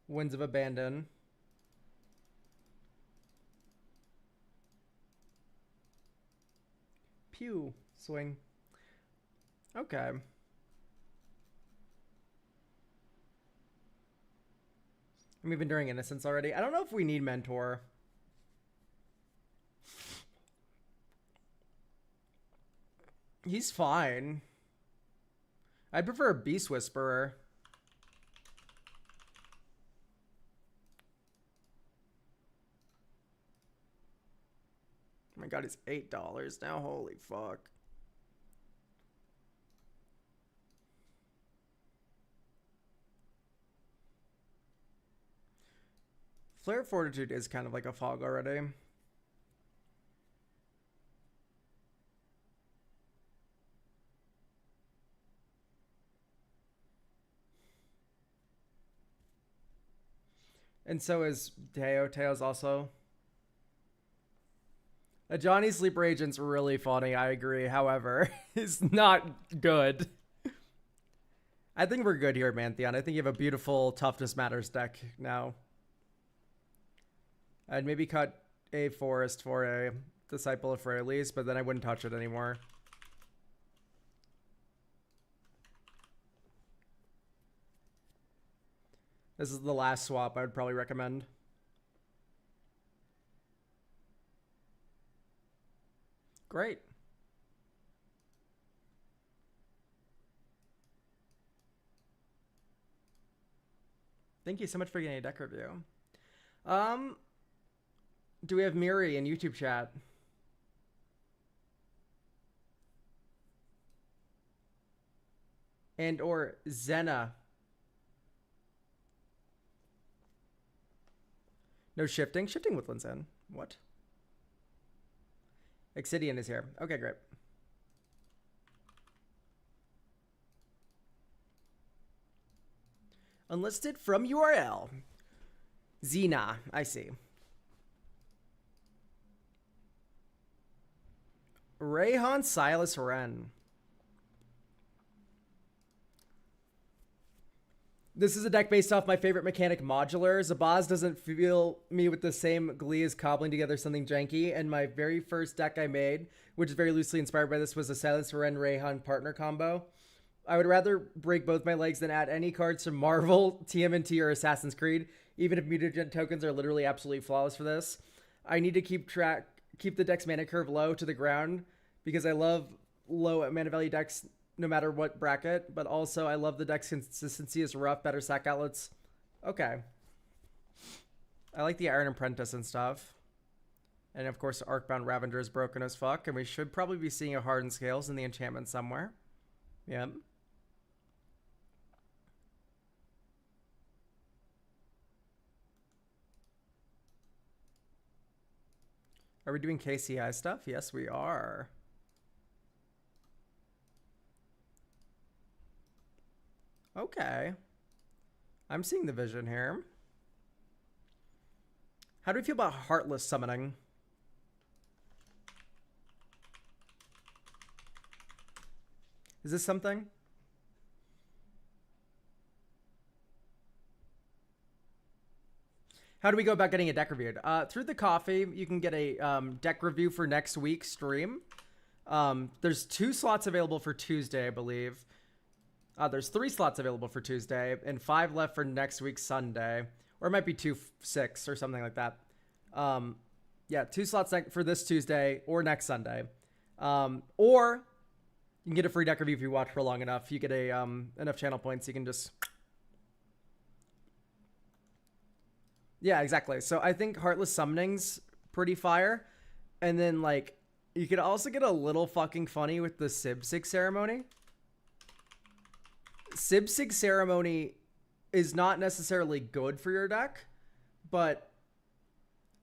Winds of Abandon. Pew. Swing. Okay. I'm even during Innocence already. I don't know if we need Mentor. He's fine. I prefer a Beast Whisperer. Oh my god, it's $8 now. Holy fuck. Flare of Fortitude is kind of like a fog already. And so is Teo. Teo's also. A Johnny Sleeper Agent's really funny, I agree. However, it's not good. I think we're good here, Mantheon. I think you have a beautiful Toughness Matters deck now. I'd maybe cut a Forest for a Disciple of Freyalise, but then I wouldn't touch it anymore. This is the last swap I would probably recommend. Great. Thank you so much for getting a deck review. Do we have Miri in YouTube chat? And or Zena. No shifting? Shifting Woodlands in. What? Exidian is here. Okay, great. Unlisted from URL. Xena. I see. Rayhan Silas Wren. This is a deck based off my favorite mechanic, Modular. Zabaz doesn't feel me with the same glee as cobbling together something janky, and my very first deck I made, which is very loosely inspired by this, was a Silas Wren Rayhan partner combo. I would rather break both my legs than add any cards from Marvel, TMNT, or Assassin's Creed, even if mutagen tokens are literally absolutely flawless for this. I need to keep the deck's mana curve low to the ground because I love low mana value decks no matter what bracket, but also I love the deck's consistency is rough, better sack outlets. Okay. I like the Iron Apprentice and stuff. And of course, Arcbound Ravager is broken as fuck, and we should probably be seeing a Hardened Scales in the enchantment somewhere. Yep. Are we doing KCI stuff? Yes, we are. Okay. I'm seeing the vision here. How do we feel about Heartless Summoning? Is this something? How do we go about getting a deck reviewed? Through the coffee, you can get a deck review for next week's stream. There's 2 slots available for Tuesday, I believe. There's 3 slots available for Tuesday and 5 left for next week's Sunday. Or it might be 2-6 or something like that. Yeah, 2 slots for this Tuesday or next Sunday. Or you can get a free deck review if you watch for long enough. You get a enough channel points, you can just... Yeah, exactly. So I think Heartless Summoning's pretty fire. And then, like, you could also get a little fucking funny with the Sibsig Ceremony. Sibsig Ceremony is not necessarily good for your deck, but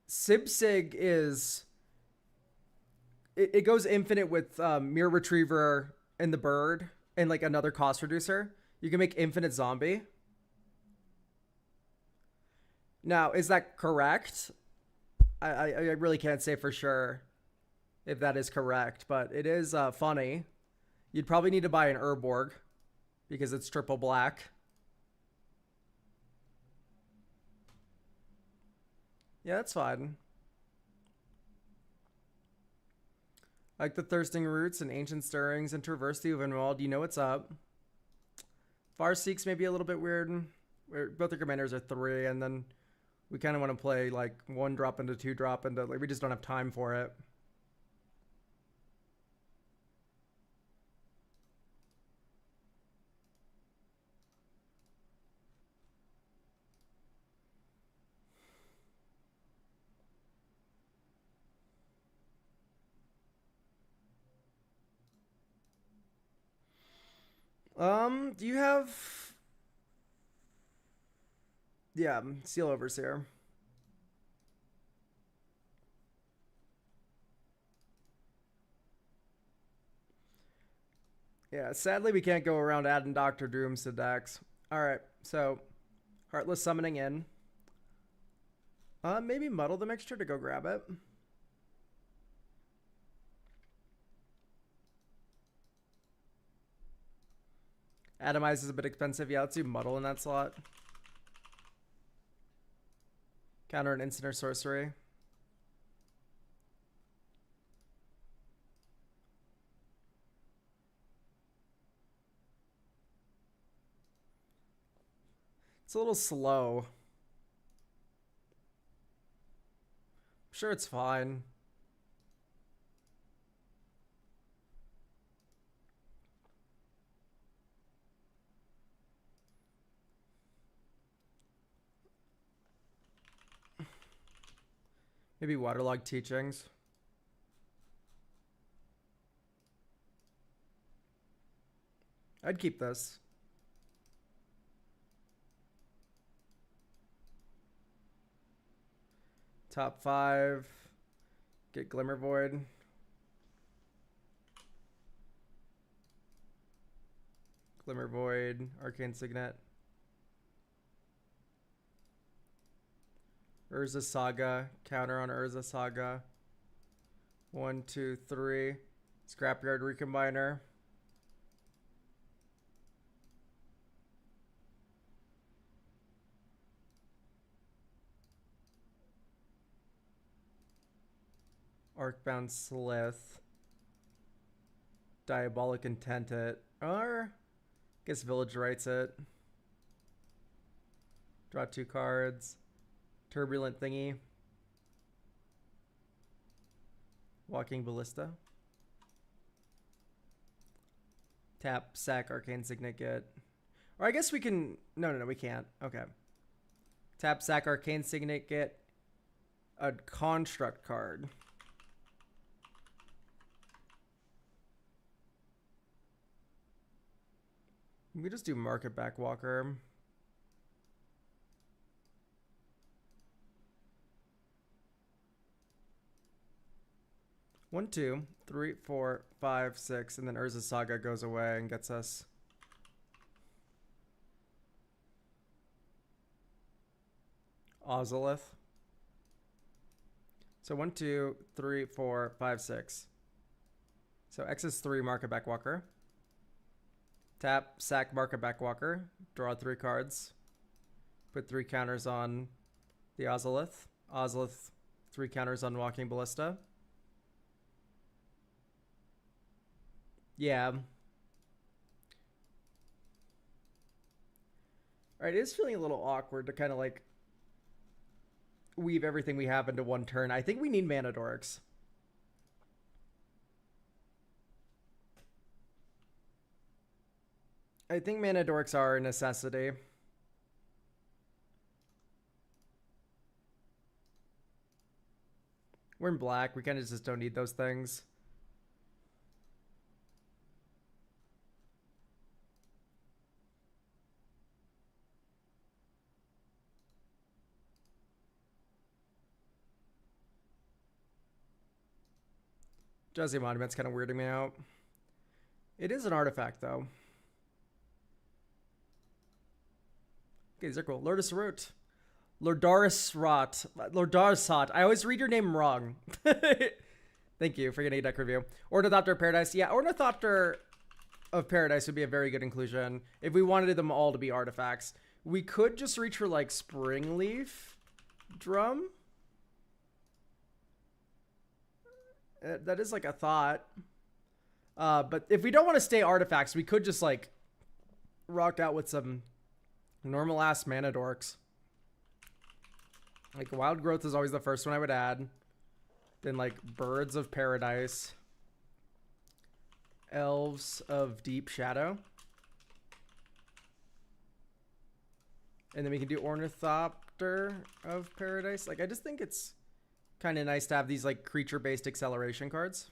Sibsig is... It goes infinite with Mirror Retriever and the Bird and, like, another cost reducer. You can make infinite zombie. Now, is that correct? I really can't say for sure if that is correct, but it is funny. You'd probably need to buy an Urborg because it's triple black. Yeah, that's fine. Like the Thirsting Roots and Ancient Stirrings and Traverse the Uvenwald. You know what's up. Farseek's maybe a little bit weird. Both the commanders are 3, and then we kind of want to play like 1 drop into 2 drop into, like, we just don't have time for it. Do you have... Yeah, Seal Overseer. Yeah, sadly we can't go around adding Dr. Dooms to decks. Alright, so Heartless Summoning in. Maybe Muddle the Mixture to go grab it. Atomize is a bit expensive. Yeah, let's do Muddle in that slot. Counter an instant or sorcery. It's a little slow. I'm sure it's fine. Maybe Waterlogged Teachings. I'd keep this. Top 5. Get Glimmer Void. Glimmer Void, Arcane Signet. Urza Saga, counter on Urza Saga. 1, 2, 3. Scrapyard Recombiner. Arcbound Slith. Diabolic Intent it. Or, I guess Village writes it. Draw 2 cards. Turbulent Thingy. Walking Ballista. Tap, sack, Arcane Signet, get. Or I guess we can... No, we can't. Okay. Tap, sack, Arcane Signet, get a Construct card. We just do Market Backwalker. One, 2, 3, 4, 5, 6, and then Urza Saga goes away and gets us Ozolith. So 1, 2, 3, 4, 5, 6. So X is 3, Market Backwalker. Tap, sack, Market Backwalker. Draw 3 cards. Put 3 counters on the Ozolith. Ozolith, 3 counters on Walking Ballista. Yeah. Alright, it is feeling a little awkward to kind of like weave everything we have into one turn. I think we need Mana Dorks. I think Mana Dorks are a necessity. We're in black. We kind of just don't need those things. Jesse Monument's kind of weirding me out. It is an artifact, though. Okay, these are cool. Lourdes Root. Lordarisot. I always read your name wrong. Thank you for getting a deck review. Ornithopter of Paradise. Yeah, Ornithopter of Paradise would be a very good inclusion if we wanted them all to be artifacts. We could just reach for, like, Springleaf Drum. That is like a thought. But if we don't want to stay artifacts, we could just like rock out with some normal ass Mana Dorks. Like Wild Growth is always the first one I would add. Then like Birds of Paradise. Elves of Deep Shadow. And then we can do Ornithopter of Paradise. Like I just think it's kind of nice to have these like creature-based acceleration cards.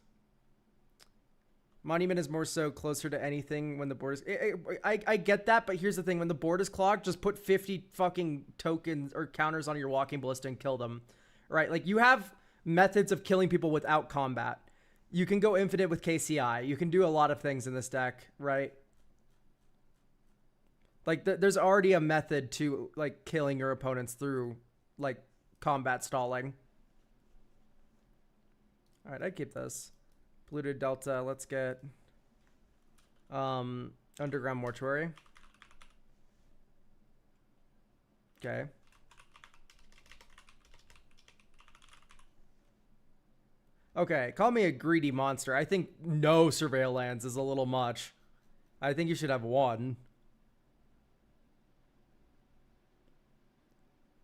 Monument is more so closer to anything when the board is... I get that, but here's the thing. When the board is clogged, just put 50 fucking tokens or counters on your Walking Ballista and kill them. Right? Like, you have methods of killing people without combat. You can go infinite with KCI. You can do a lot of things in this deck, right? Like, there's already a method to, like, killing your opponents through, like, combat stalling. Alright, I'd keep this. Polluted Delta, let's get Underground mortuary. Okay. Okay, call me a greedy monster. I think no surveillance is a little much. I think you should have one.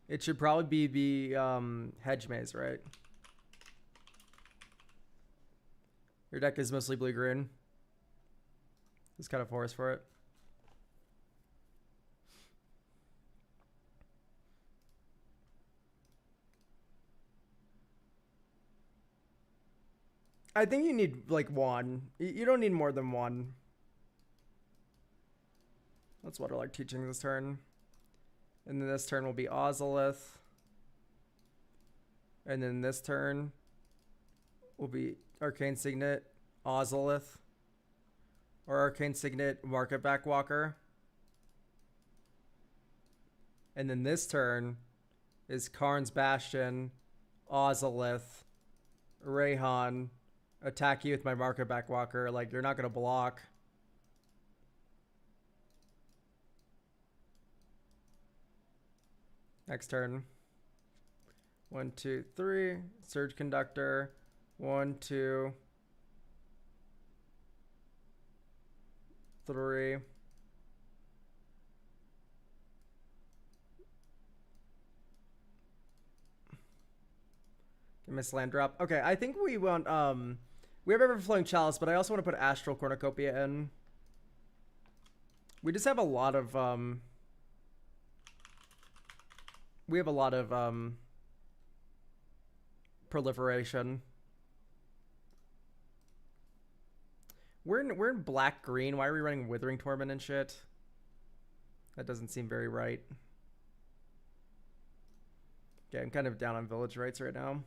It should probably be the hedge maze, right? Your deck is mostly blue-green. Just kind of forest for it. I think you need like one. You don't need more than one. That's what I like teaching this turn. And then this turn will be Ozolith. And then this turn will be Arcane Signet, Ozolith. Or Arcane Signet, Market Backwalker. And then this turn is Karn's Bastion, Ozolith, Rayhan. Attack you with my Market Backwalker. Like, you're not going to block. Next turn. 1, 2, 3. Surge Conductor. 1, 2, 3. Miss Land Drop. Okay, I think we want we have Everflowing Chalice, but I also want to put Astral Cornucopia in. We just have a lot of proliferation. We're in black green. Why are we running Withering Torment and shit? That doesn't seem very right. Okay, I'm kind of down on village rights right now.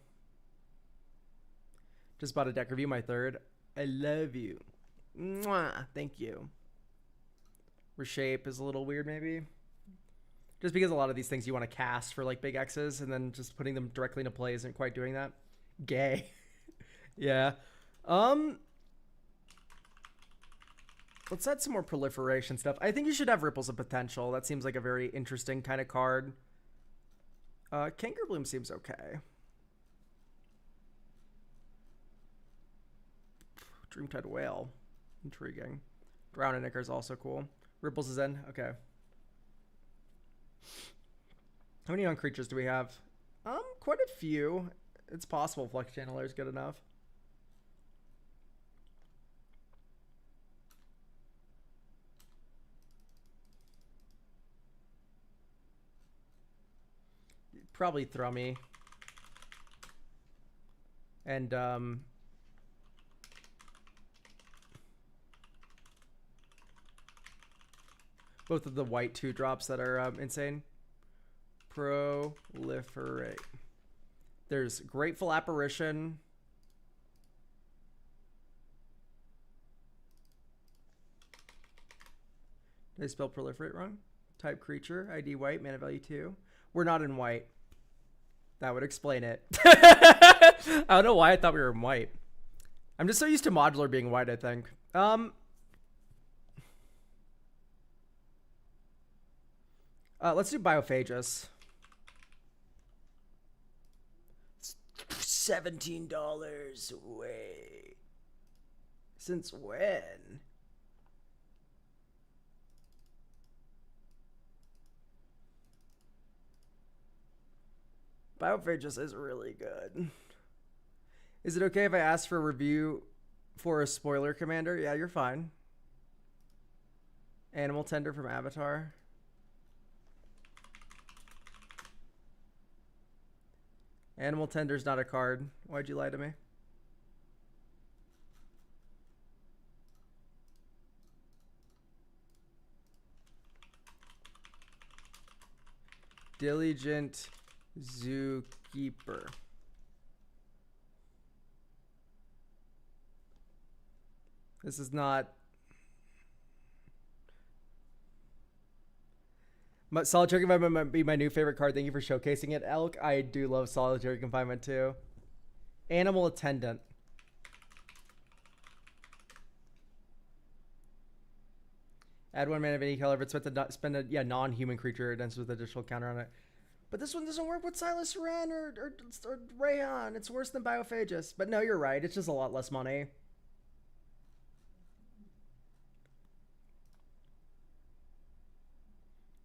Just bought a deck review, my third. I love you. Mwah, thank you. Reshape is a little weird, maybe. Just because a lot of these things you want to cast for like big X's, and then just putting them directly into play isn't quite doing that. Gay. Yeah. Let's add some more proliferation stuff. I think you should have Ripples of Potential. That seems like a very interesting kind of card. Kangaroo Bloom seems okay. Dreamtide Whale. Intriguing. Drown and Ichor is also cool. Ripples is in. Okay. How many non-creatures do we have? Quite a few. It's possible Flux Channeler is good enough. Probably Thrummy. And both of the white 2-drops that are insane. Proliferate. There's Grateful Apparition. Did I spell proliferate wrong? Type creature, ID white, mana value 2. We're not in white. That would explain it. I don't know why I thought we were in white. I'm just so used to modular being white, I think. Let's do Biophagus. $17. Wait. Since when? Biophagus is really good. Is it okay if I ask for a review for a spoiler commander? Yeah, you're fine. Animal Tender from Avatar. Animal Tender's not a card. Why'd you lie to me? Diligent Zookeeper. This is not... Solitary Confinement might be my new favorite card. Thank you for showcasing it, Elk. I do love Solitary Confinement too. Animal Attendant. Add 1 mana of any color if it's spent to spend a non-human creature against with additional counter on it. But this one doesn't work with Silas Ren or Rayhan. It's worse than Biophagus. But no, you're right. It's just a lot less money.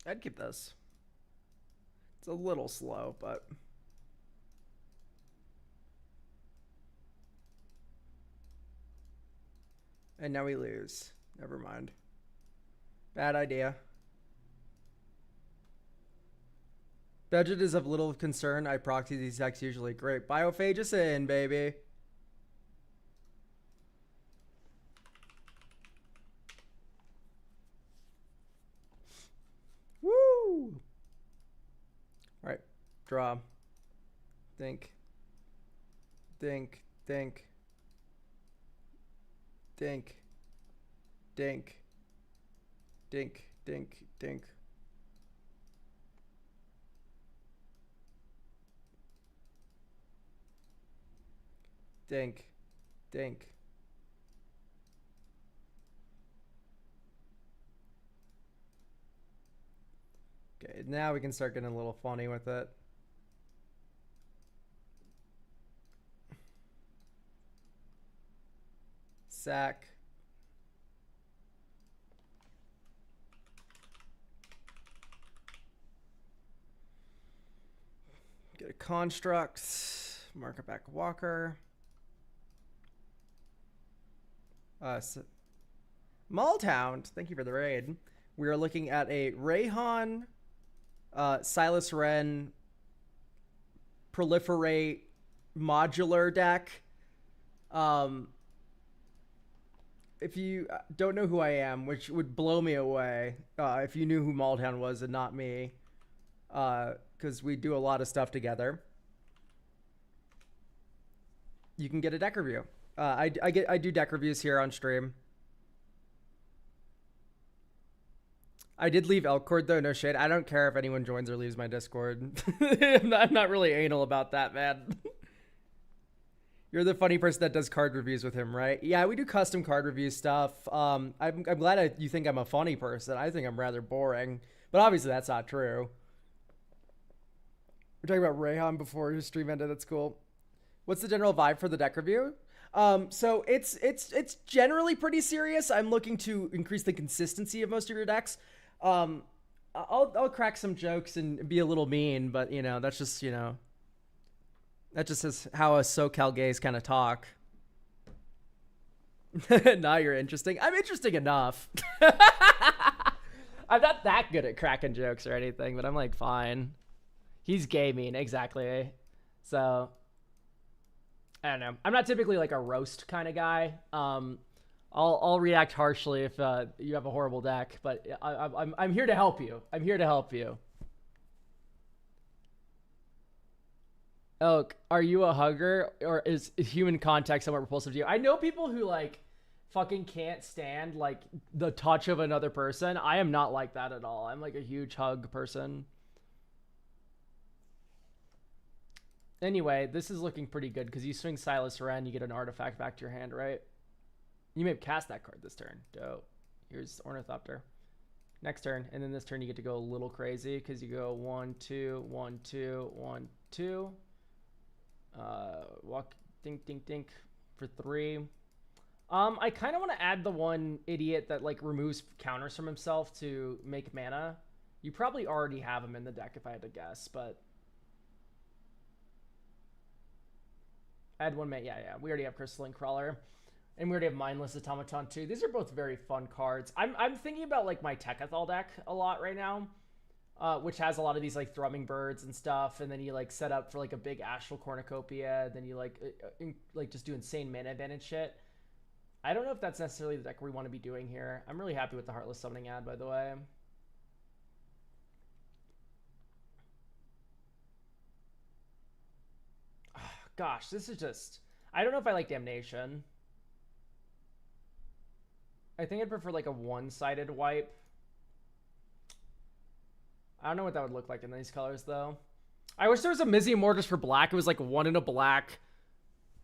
I'd keep this. It's a little slow, but... And now we lose. Never mind. Bad idea. Budget is of little concern. I proxy these decks usually. Great. Biophagus in, baby. Woo! Alright. Draw. Think. Think. Think. Dink. Dink. Dink. Dink. Dink. Dink. Dink. Okay, now we can start getting a little funny with it. Sack. Get a construct. Mark it back Walker. Maulhound, thank you for the raid. We are looking at a Rayhan, Silas Ren, Proliferate modular deck. If you don't know who I am, which would blow me away if you knew who Maulhound was and not me, because we do a lot of stuff together, you can get a deck review. I do deck reviews here on stream. I did leave Elkcord though, no shade. I don't care if anyone joins or leaves my Discord. I'm not really anal about that, man. You're the funny person that does card reviews with him, right? Yeah, we do custom card review stuff. I'm glad you think I'm a funny person. I think I'm rather boring, but obviously that's not true. We're talking about Rayhan before his stream ended. That's cool. What's the general vibe for the deck review? So it's generally pretty serious. I'm looking to increase the consistency of most of your decks. I'll crack some jokes and be a little mean, but you know, that's just, you know, that just is how us SoCal gays kind of talk. Now you're interesting. I'm interesting enough. I'm not that good at cracking jokes or anything, but I'm like, fine. He's gay mean, exactly. So I don't know. I'm not typically like a roast kind of guy. I'll react harshly if you have a horrible deck, but I'm here to help you. I'm here to help you. Oak, are you a hugger, or is human contact somewhat repulsive to you? I know people who like fucking can't stand like the touch of another person. I am not like that at all. I'm like a huge hug person. Anyway, this is looking pretty good because you swing Silas Ren, you get an artifact back to your hand, right? You may cast that card this turn. Dope. Here's Ornithopter. Next turn, and then this turn you get to go a little crazy because you go 1, 2, 1, 2, 1, 2. Walk, dink, dink, dink for 3. I kind of want to add the one idiot that like removes counters from himself to make mana. You probably already have him in the deck if I had to guess, but add one mana. Yeah. We already have Crystalline Crawler. And we already have Mindless Automaton too. These are both very fun cards. I'm thinking about like my Tekkathal deck a lot right now, which has a lot of these like Thrumming Birds and stuff. And then you like set up for like a big Astral Cornucopia. Then you like just do insane mana advantage shit. I don't know if that's necessarily the deck we want to be doing here. I'm really happy with the Heartless Summoning ad, by the way. Gosh, this is just... I don't know if I like Damnation. I think I'd prefer like a one-sided wipe. I don't know what that would look like in these colors, though. I wish there was a Mizzy Mortis for black. It was like 1 in a black,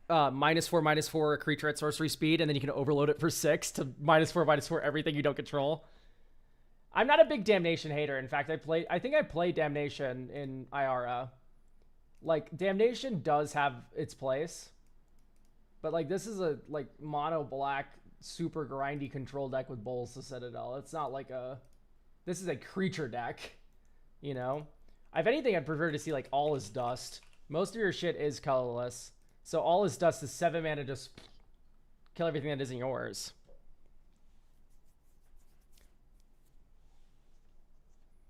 -4/-4 a creature at sorcery speed, and then you can overload it for 6 to -4/-4 everything you don't control. I'm not a big Damnation hater. In fact, I think I play Damnation in IRA. Like, Damnation does have its place. But, like, this is a, like, mono black, super grindy control deck with Bowls to Citadel. It's not like a... This is a creature deck, you know? If anything, I'd prefer to see, like, All is Dust. Most of your shit is colorless. So All is Dust is 7 mana, just kill everything that isn't yours.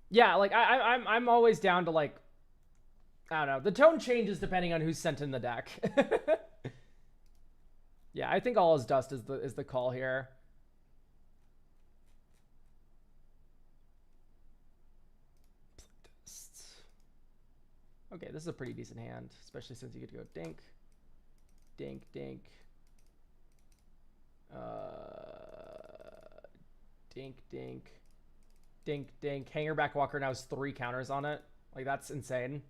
Yeah, like, I'm always down to, like, I don't know. The tone changes depending on who's sent in the deck. Yeah, I think All is Dust is the call here. Okay, this is a pretty decent hand, especially since you get to go dink, dink, dink, dink, dink, dink, dink. Hangerback Walker now has 3 counters on it. Like, that's insane.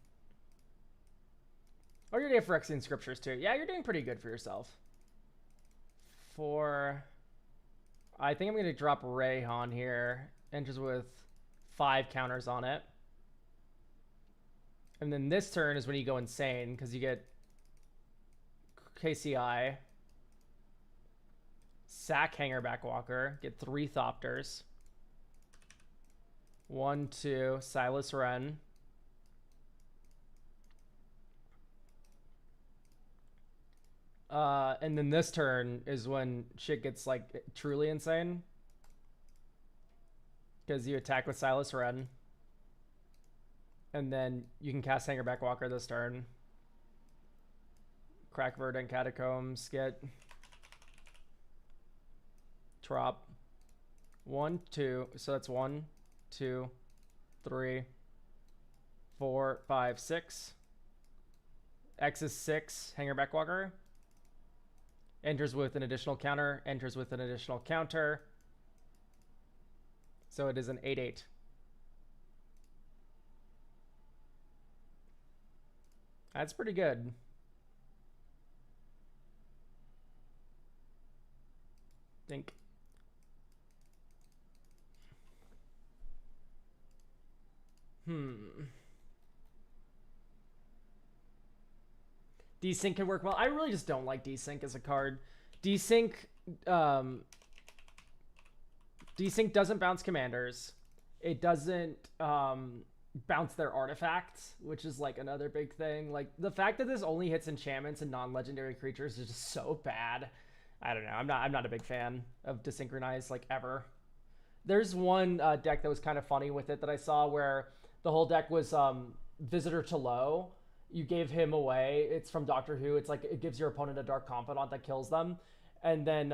Oh, you're doing Phyrexian Scriptures too. Yeah, you're doing pretty good for yourself. I think I'm going to drop Rayhan here. Enters with 5 counters on it. And then this turn is when you go insane, because you get KCI. Sack Hangerback Walker. Get 3 Thopters. 1, 2. Silas Wren. And then this turn is when shit gets, like, truly insane. Because you attack with Silas Wren. And then you can cast Hangerback Walker this turn. Crack Verdant Catacombs. Get... Trop. 1, 2. So that's 1, 2, 3, 4, 5, 6. X is 6. Hangerback Walker. Enters with an additional counter. Enters with an additional counter. So it is an 8/8. That's pretty good. Think. Desync can work well. I really just don't like Desync as a card. Desync doesn't bounce commanders. It doesn't bounce their artifacts, which is like another big thing. Like, the fact that this only hits enchantments and non-legendary creatures is just so bad. I don't know. I'm not a big fan of Desynchronize, like, ever. There's one deck that was kind of funny with it that I saw where the whole deck was Visitor to Low. You gave him away. It's from Doctor Who. It's like it gives your opponent a Dark Confidant that kills them. And then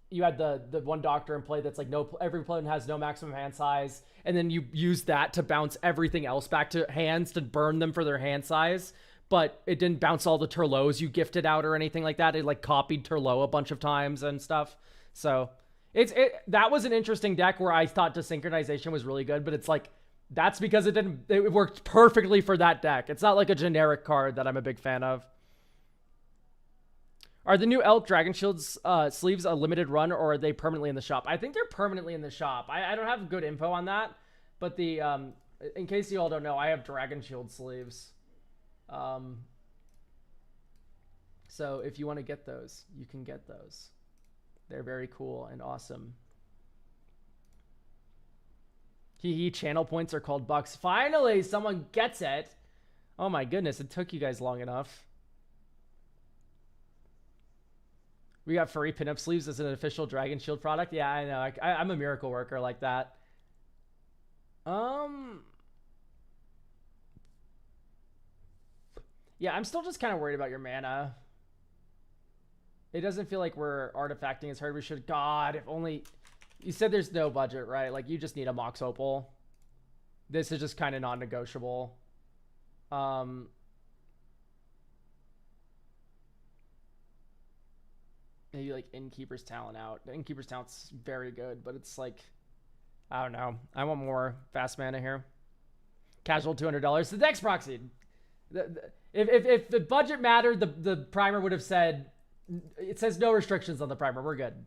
you had the one Doctor in play that's like every opponent has no maximum hand size. And then you use that to bounce everything else back to hands to burn them for their hand size. But it didn't bounce all the Turlows you gifted out or anything like that. It like copied Turlo a bunch of times and stuff. So that was an interesting deck where I thought Desynchronization was really good, but it's like, that's because it worked perfectly for that deck. It's not like a generic card that I'm a big fan of. Are the new Elk Dragon Shields sleeves a limited run, or are they permanently in the shop? I think they're permanently in the shop. I don't have good info on that, but in case you all don't know, I have Dragon Shield sleeves. So if you want to get those, you can get those. They're very cool and awesome. Channel points are called bucks. Finally, someone gets it. Oh my goodness, it took you guys long enough. We got furry pinup sleeves as an official Dragon Shield product. Yeah, I know. I'm a miracle worker like that. Yeah, I'm still just kind of worried about your mana. It doesn't feel like we're artifacting as hard as we should. God, if only... You said there's no budget, right? Like, you just need a Mox Opal. This is just kind of non-negotiable. Maybe, like, Innkeeper's Talent out. The Innkeeper's Talent's very good, but it's like... I don't know. I want more fast mana here. Casual $200. The Dex Proxy. If the budget mattered, the primer would have said... It says no restrictions on the primer. We're good.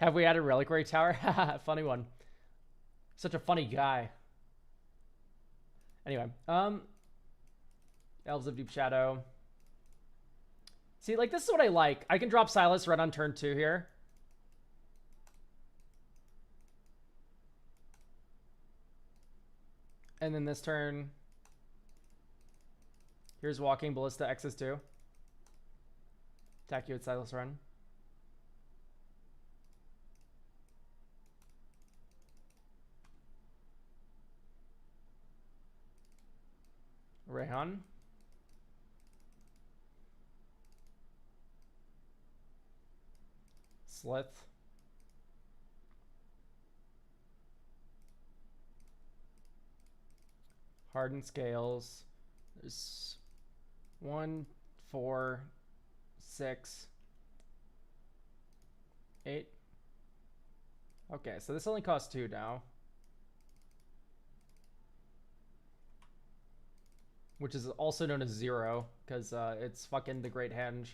Have we added Reliquary Tower? Funny one. Such a funny guy. Anyway, Elves of Deep Shadow. See, like, this is what I like. I can drop Silas right on turn 2 here. And then this turn, here's Walking Ballista X's2. Attack you with Silas Run. Rayhan. Slith. Hardened Scales. There's 1, 4, 6, 8. Okay, so this only costs 2 now. Which is also known as 0, because it's fucking the Great Henge.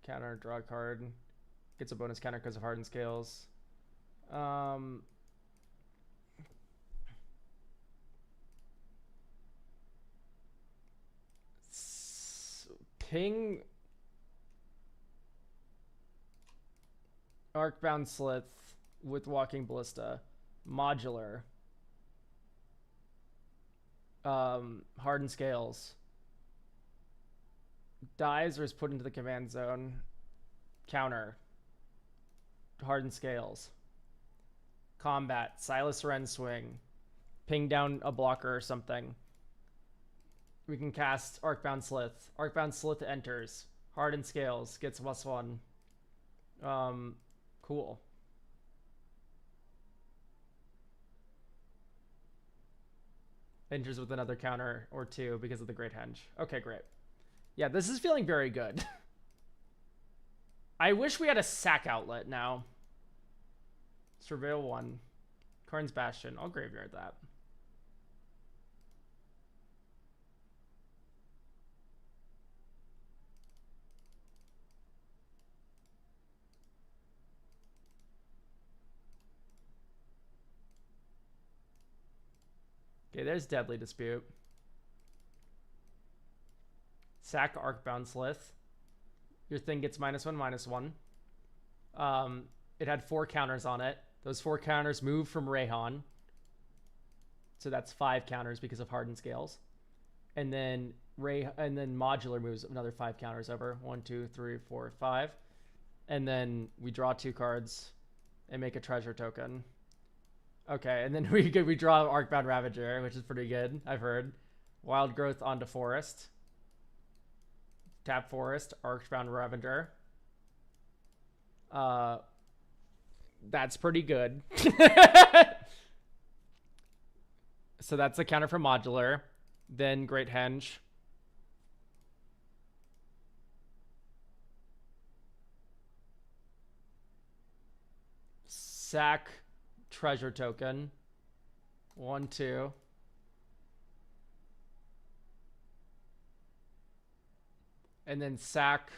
Counter, draw a card. Gets a bonus counter because of Hardened Scales. Ping Arcbound Slith with Walking Ballista. Modular. Hardened Scales. Dies or is put into the command zone. Counter. Hardened Scales. Combat. Silas Ren swing. Ping down a blocker or something. We can cast Arcbound Slith. Arcbound Slith enters. Hardened Scales gets +1. Cool. Enters with another counter or 2 because of the Great Henge. Okay, great. Yeah, this is feeling very good. I wish we had a sack outlet now. Surveil 1. Karn's Bastion. I'll graveyard that. Okay, there's Deadly Dispute. Sack Arcbound Slith. Your thing gets -1/-1. It had 4 counters on it. Those 4 counters move from Rayhan. So that's 5 counters because of Hardened Scales. And then Modular moves another 5 counters over. 1, 2, 3, 4, 5. And then we draw 2 cards and make a treasure token. Okay, and then we draw Arcbound Ravager, which is pretty good, I've heard. Wild Growth onto Forest. Tap Forest, Arcbound Ravager. That's pretty good. So that's a counter for Modular. Then Great Henge. Sack Treasure Token. 1, 2. And then sack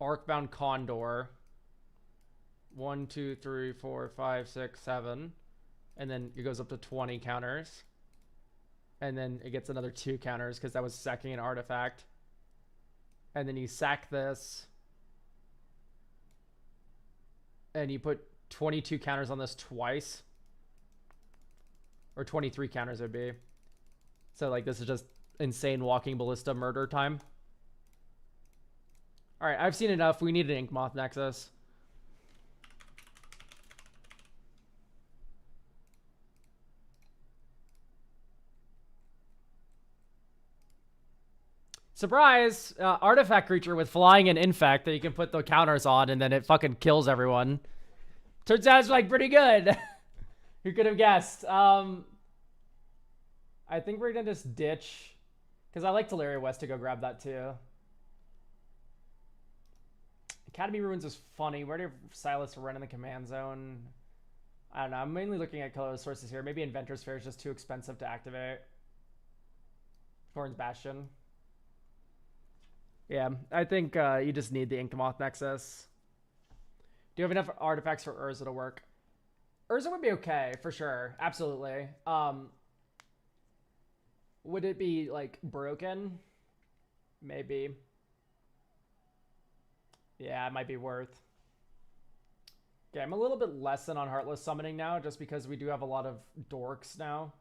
Arcbound Condor. 1, 2, 3, 4, 5, 6, 7. And then it goes up to 20 counters. And then it gets another 2 counters because that was sacking an artifact. And then you sack this. And you put 22 counters on this twice. Or 23 counters would be. So like this is just insane Walking Ballista murder time. Alright, I've seen enough. We need an Inkmoth Nexus. Surprise! Artifact creature with flying and infect that you can put the counters on and then it fucking kills everyone. Turns out it's like pretty good. Who could have guessed? I think we're gonna just ditch. Because I like Teleria West to go grab that too. Academy Ruins is funny. Where do Silas run in the command zone? I don't know. I'm mainly looking at color sources here. Maybe Inventor's Fair is just too expensive to activate. Karn's Bastion. Yeah, I think you just need the Inkmoth Nexus. Do you have enough artifacts for Urza to work? Urza would be okay, for sure. Absolutely. Would it be, like, broken? Maybe. Yeah, it might be worth. Okay, I'm a little bit less than on Heartless Summoning now, just because we do have a lot of dorks now.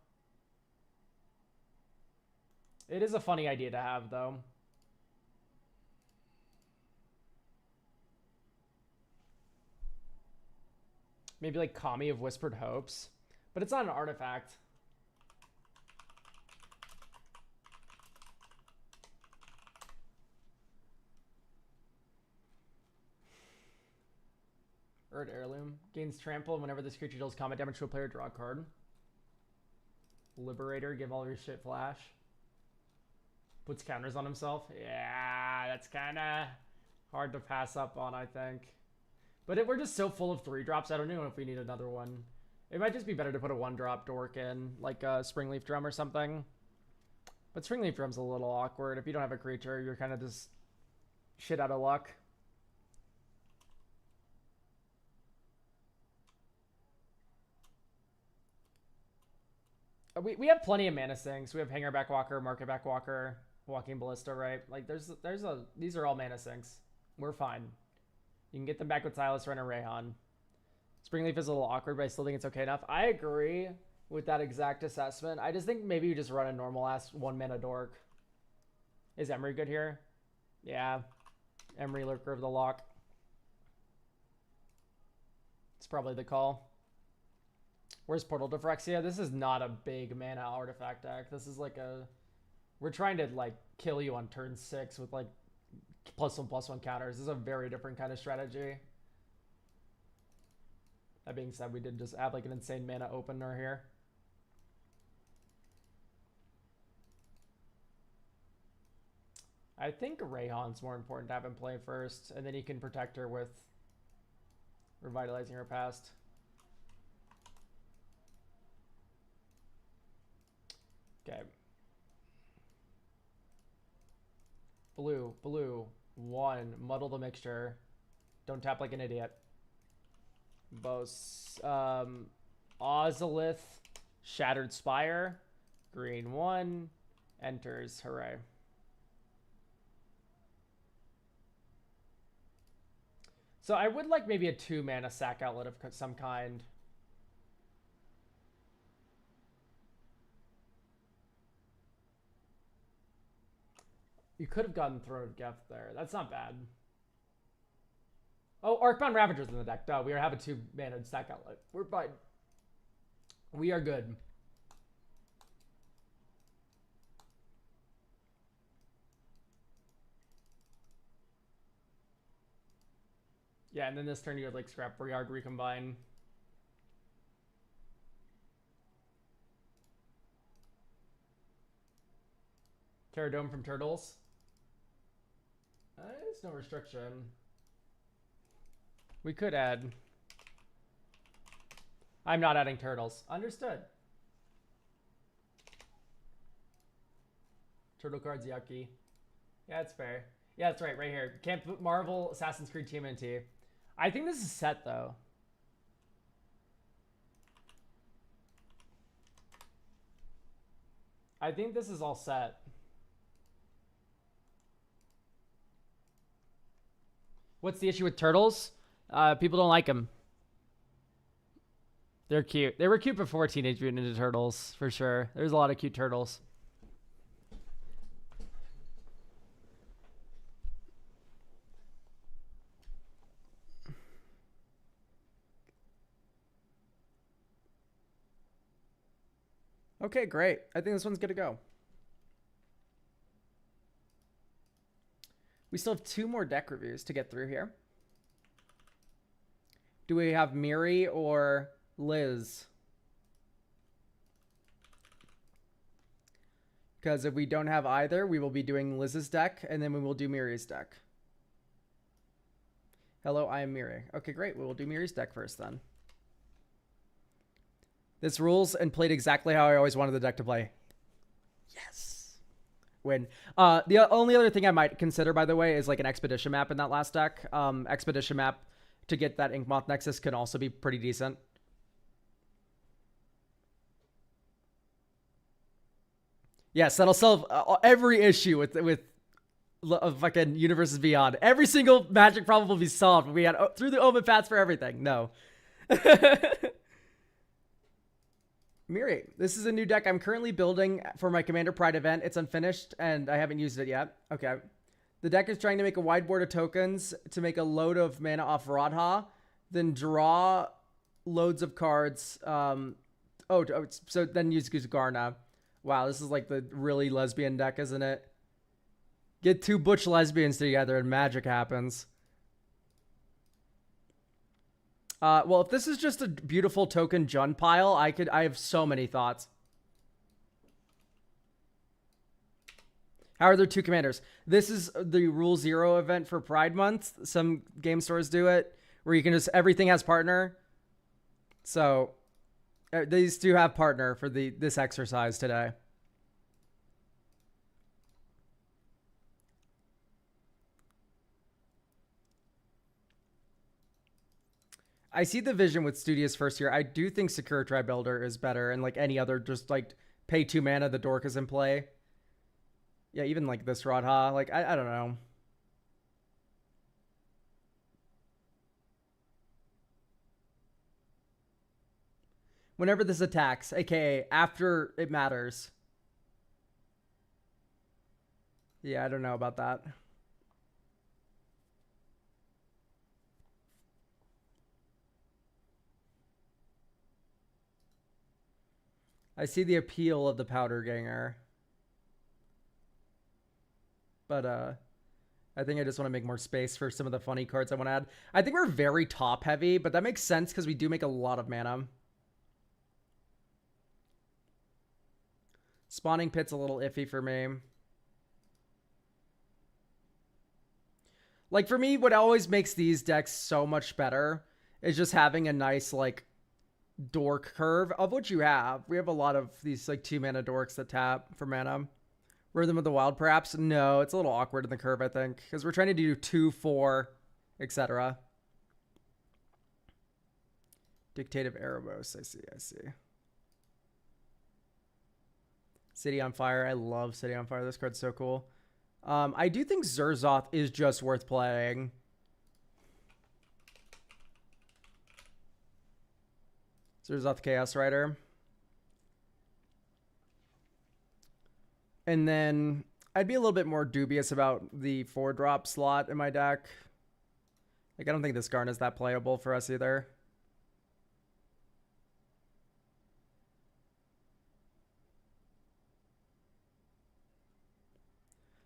It is a funny idea to have, though. Maybe like Kami of Whispered Hopes. But it's not an artifact. Erd Heirloom. Gains trample whenever this creature deals combat damage to a player, draw a card. Liberator, give all your shit flash. Puts counters on himself. Yeah, that's kind of hard to pass up on, I think. But we're just so full of 3-drops, I don't know if we need another one. It might just be better to put a 1-drop dork in, like a Springleaf Drum or something. But Springleaf Drum's a little awkward. If you don't have a creature, you're kind of just shit out of luck. We have plenty of mana sinks. We have Hangerback Walker, Marketback Walker, Walking Ballista, right? Like these are all mana sinks. We're fine. You can get them back with Silas, Ren, and Rayhan. Springleaf is a little awkward, but I still think it's okay enough. I agree with that exact assessment. I just think maybe you just run a normal ass 1-mana dork. Is Emery good here? Yeah. Emery, Lurker of the Lock. It's probably the call. Where's Portal to Phyrexia? This is not a big mana artifact deck. This is like a... We're trying to like kill you on turn 6 with like +1/+1 counters. This is a very different kind of strategy. That being said, we did just add like an insane mana opener here. I think Rayhan's more important to have him play first, and then he can protect her with Revitalizing Her Past. Okay. Blue, 1, muddle the mixture. Don't tap like an idiot. Ozolith, Shattered Spire, green 1, enters, hooray. So I would like maybe a 2-mana sack outlet of some kind. You could have gotten Throne of Geth there. That's not bad. Oh, Arcbound Ravager's in the deck. Duh, we have a 2-mana sack outlet. We're fine. We are good. Yeah, and then this turn you had like Scrap Yard Recombine. Terradome from Turtles. There's no restriction. We could add... I'm not adding Turtles. Understood. Turtle cards, yucky. Yeah, that's fair. Yeah, that's right here. Can't put Marvel, Assassin's Creed, TMNT. I think this is set, though. I think this is all set. What's the issue with Turtles? People don't like them. They're cute. They were cute before Teenage Mutant Ninja Turtles, for sure. There's a lot of cute turtles. Okay, great. I think this one's good to go. We still have 2 more deck reviews to get through here. Do we have Miri or Liz? Because if we don't have either, we will be doing Liz's deck, and then we will do Miri's deck. Hello, I am Miri. Okay, great. We will do Miri's deck first, then. This rules and played exactly how I always wanted the deck to play. Yes. Win. The only other thing I might consider, by the way, is like an Expedition map in that last deck. Expedition map to get that Inkmoth Nexus can also be pretty decent. Yes, that'll solve every issue with fucking Universes Beyond. Every single Magic problem will be solved. We had through the Omen Paths for everything. No. Miri, this is a new deck I'm currently building for my Commander Pride event. It's unfinished, and I haven't used it yet. Okay. The deck is trying to make a wide board of tokens to make a load of mana off Radha, then draw loads of cards. So then use Garna. Wow, this is like the really lesbian deck, isn't it? Get two butch lesbians together and magic happens. Well, if this is just a beautiful token Jund pile, I have so many thoughts. How are there two commanders? This is the Rule Zero event for Pride Month. Some game stores do it, where you can just, everything has partner. So, these do have partner for this exercise today. I see the vision with Studious first here. I do think Secure Tribe Builder is better, and like any other, just like pay 2 mana, the dork is in play. Yeah, even like this Radha, like I don't know. Whenever this attacks, aka after it matters. Yeah, I don't know about that. I see the appeal of the Powder Ganger. But I think I just want to make more space for some of the funny cards I want to add. I think we're very top heavy, but that makes sense because we do make a lot of mana. Spawning Pit's a little iffy for me. Like for me, what always makes these decks so much better is just having a nice like dork curve, of which you have. We have a lot of these like 2 mana dorks that tap for mana. Rhythm of the Wild, perhaps? No, it's a little awkward in the curve, I think, because we're trying to do 2, 4, etc. Dictative Erebos, I see. City on Fire, I love City on Fire. This card's so cool. I do think Zerzoth is just worth playing. Zerzoth Chaos Rider. And then I'd be a little bit more dubious about the 4-drop slot in my deck. Like, I don't think this Garn is that playable for us either.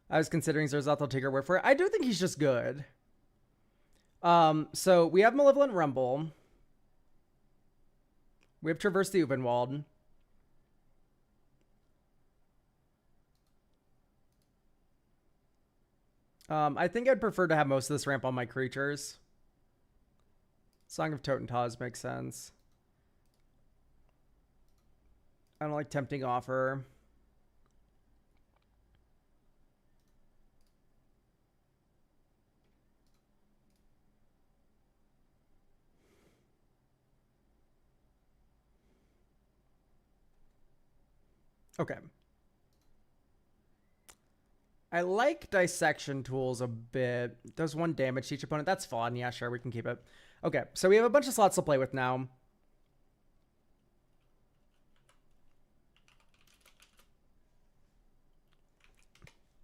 I was considering Zerzoth. I'll take her word for it. I do think he's just good. So we have Malevolent Rumble. We have Traverse the Ubenwald. I think I'd prefer to have most of this ramp on my creatures. Song of Totentaz makes sense. I don't like Tempting Offer. Okay. I like Dissection Tools a bit. Does 1 damage to each opponent. That's fun. Yeah, sure, we can keep it. Okay, so we have a bunch of slots to play with now.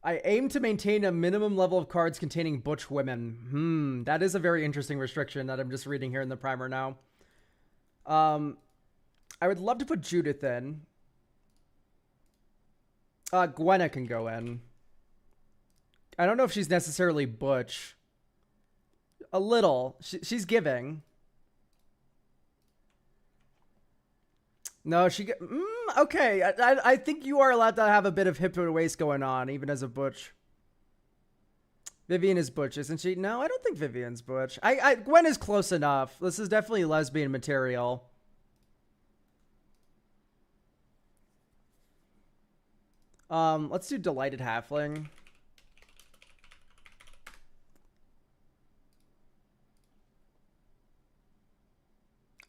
I aim to maintain a minimum level of cards containing butch women. That is a very interesting restriction that I'm just reading here in the primer now. I would love to put Judith in. Gwenna can go in. I don't know if she's necessarily butch. A little. She's giving. No, she... okay, I think you are allowed to have a bit of hip to waist going on, even as a butch. Vivian is butch, isn't she? No, I don't think Vivian's butch. Gwen is close enough. This is definitely lesbian material. Let's do Delighted Halfling.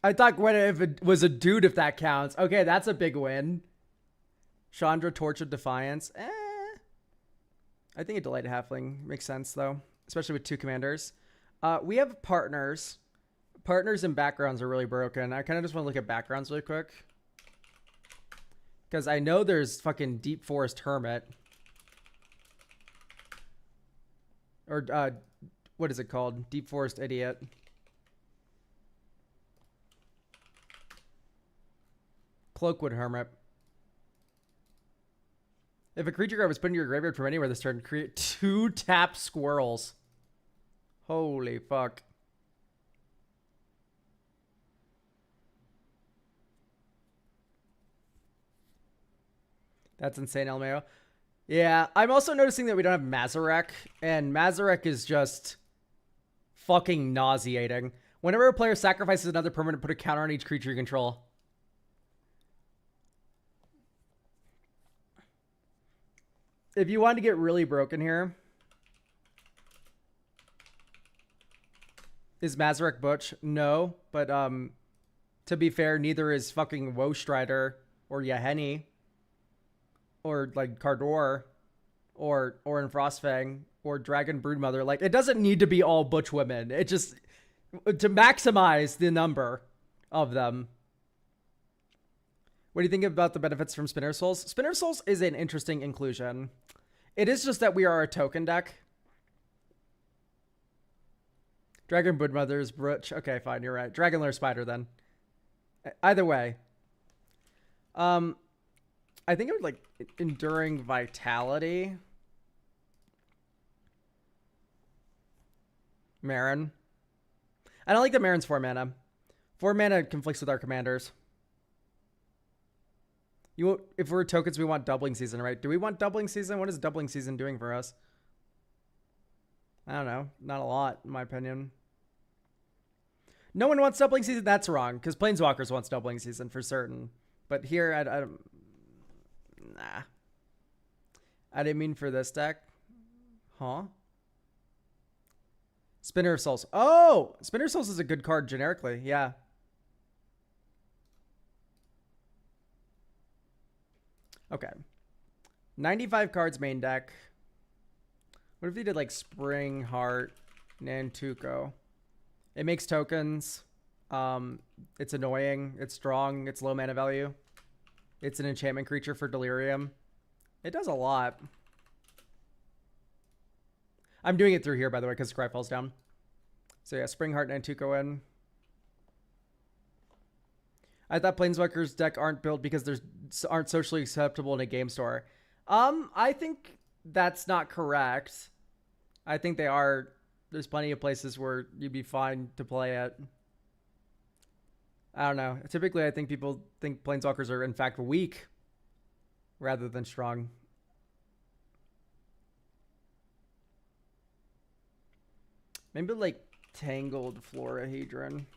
I thought Gwen if it was a dude, if that counts. Okay, that's a big win. Chandra, Torch of Defiance. I think a delayed halfling makes sense, though, especially with 2 commanders. We have partners. Partners and backgrounds are really broken. I kind of just want to look at backgrounds really quick. Because I know there's fucking Deep Forest Hermit. Or, what is it called? Deep Forest Idiot. Cloakwood Hermit. If a creature card was put in your graveyard from anywhere this turn, create 2 tap squirrels. Holy fuck. That's insane, Elmeo. Yeah, I'm also noticing that we don't have Mazarek, and Mazarek is just fucking nauseating. Whenever a player sacrifices another permanent, put a counter on each creature you control. If you want to get really broken here, is Mazarek Butch? No, but to be fair, neither is fucking Woestrider or Yahenni or like Cardor or in Frostfang or Dragon Broodmother. Like, it doesn't need to be all Butch women. It just to maximize the number of them. What do you think about the benefits from Spinner Souls? Spinner Souls is an interesting inclusion. It is just that we are a token deck. Dragon Broodmother's Brooch. Okay, fine, you're right. Dragon Lair Spider then. Either way. I think it would like Enduring Vitality. Marin. I don't like the Marin's 4 mana. 4 mana conflicts with our commanders. If we're tokens, we want Doubling Season, right? Do we want Doubling Season? What is Doubling Season doing for us? I don't know. Not a lot, in my opinion. No one wants Doubling Season? That's wrong, because Planeswalkers wants Doubling Season for certain. But here, I don't... Nah. I didn't mean for this deck. Huh? Spinner of Souls. Oh! Spinner of Souls is a good card generically, yeah. Okay. 95 cards main deck. What if they did like Spring Heart, Nantuko? It makes tokens. It's annoying. It's strong. It's low mana value. It's an enchantment creature for Delirium. It does a lot. I'm doing it through here, by the way, because Scry falls down. So yeah, Spring Heart, Nantuko in. I thought Planeswalkers deck aren't built because they aren't socially acceptable in a game store. I think that's not correct. I think they are. There's plenty of places where you'd be fine to play it. I don't know. Typically, I think people think Planeswalkers are in fact weak rather than strong. Maybe like Tangled Florahedron.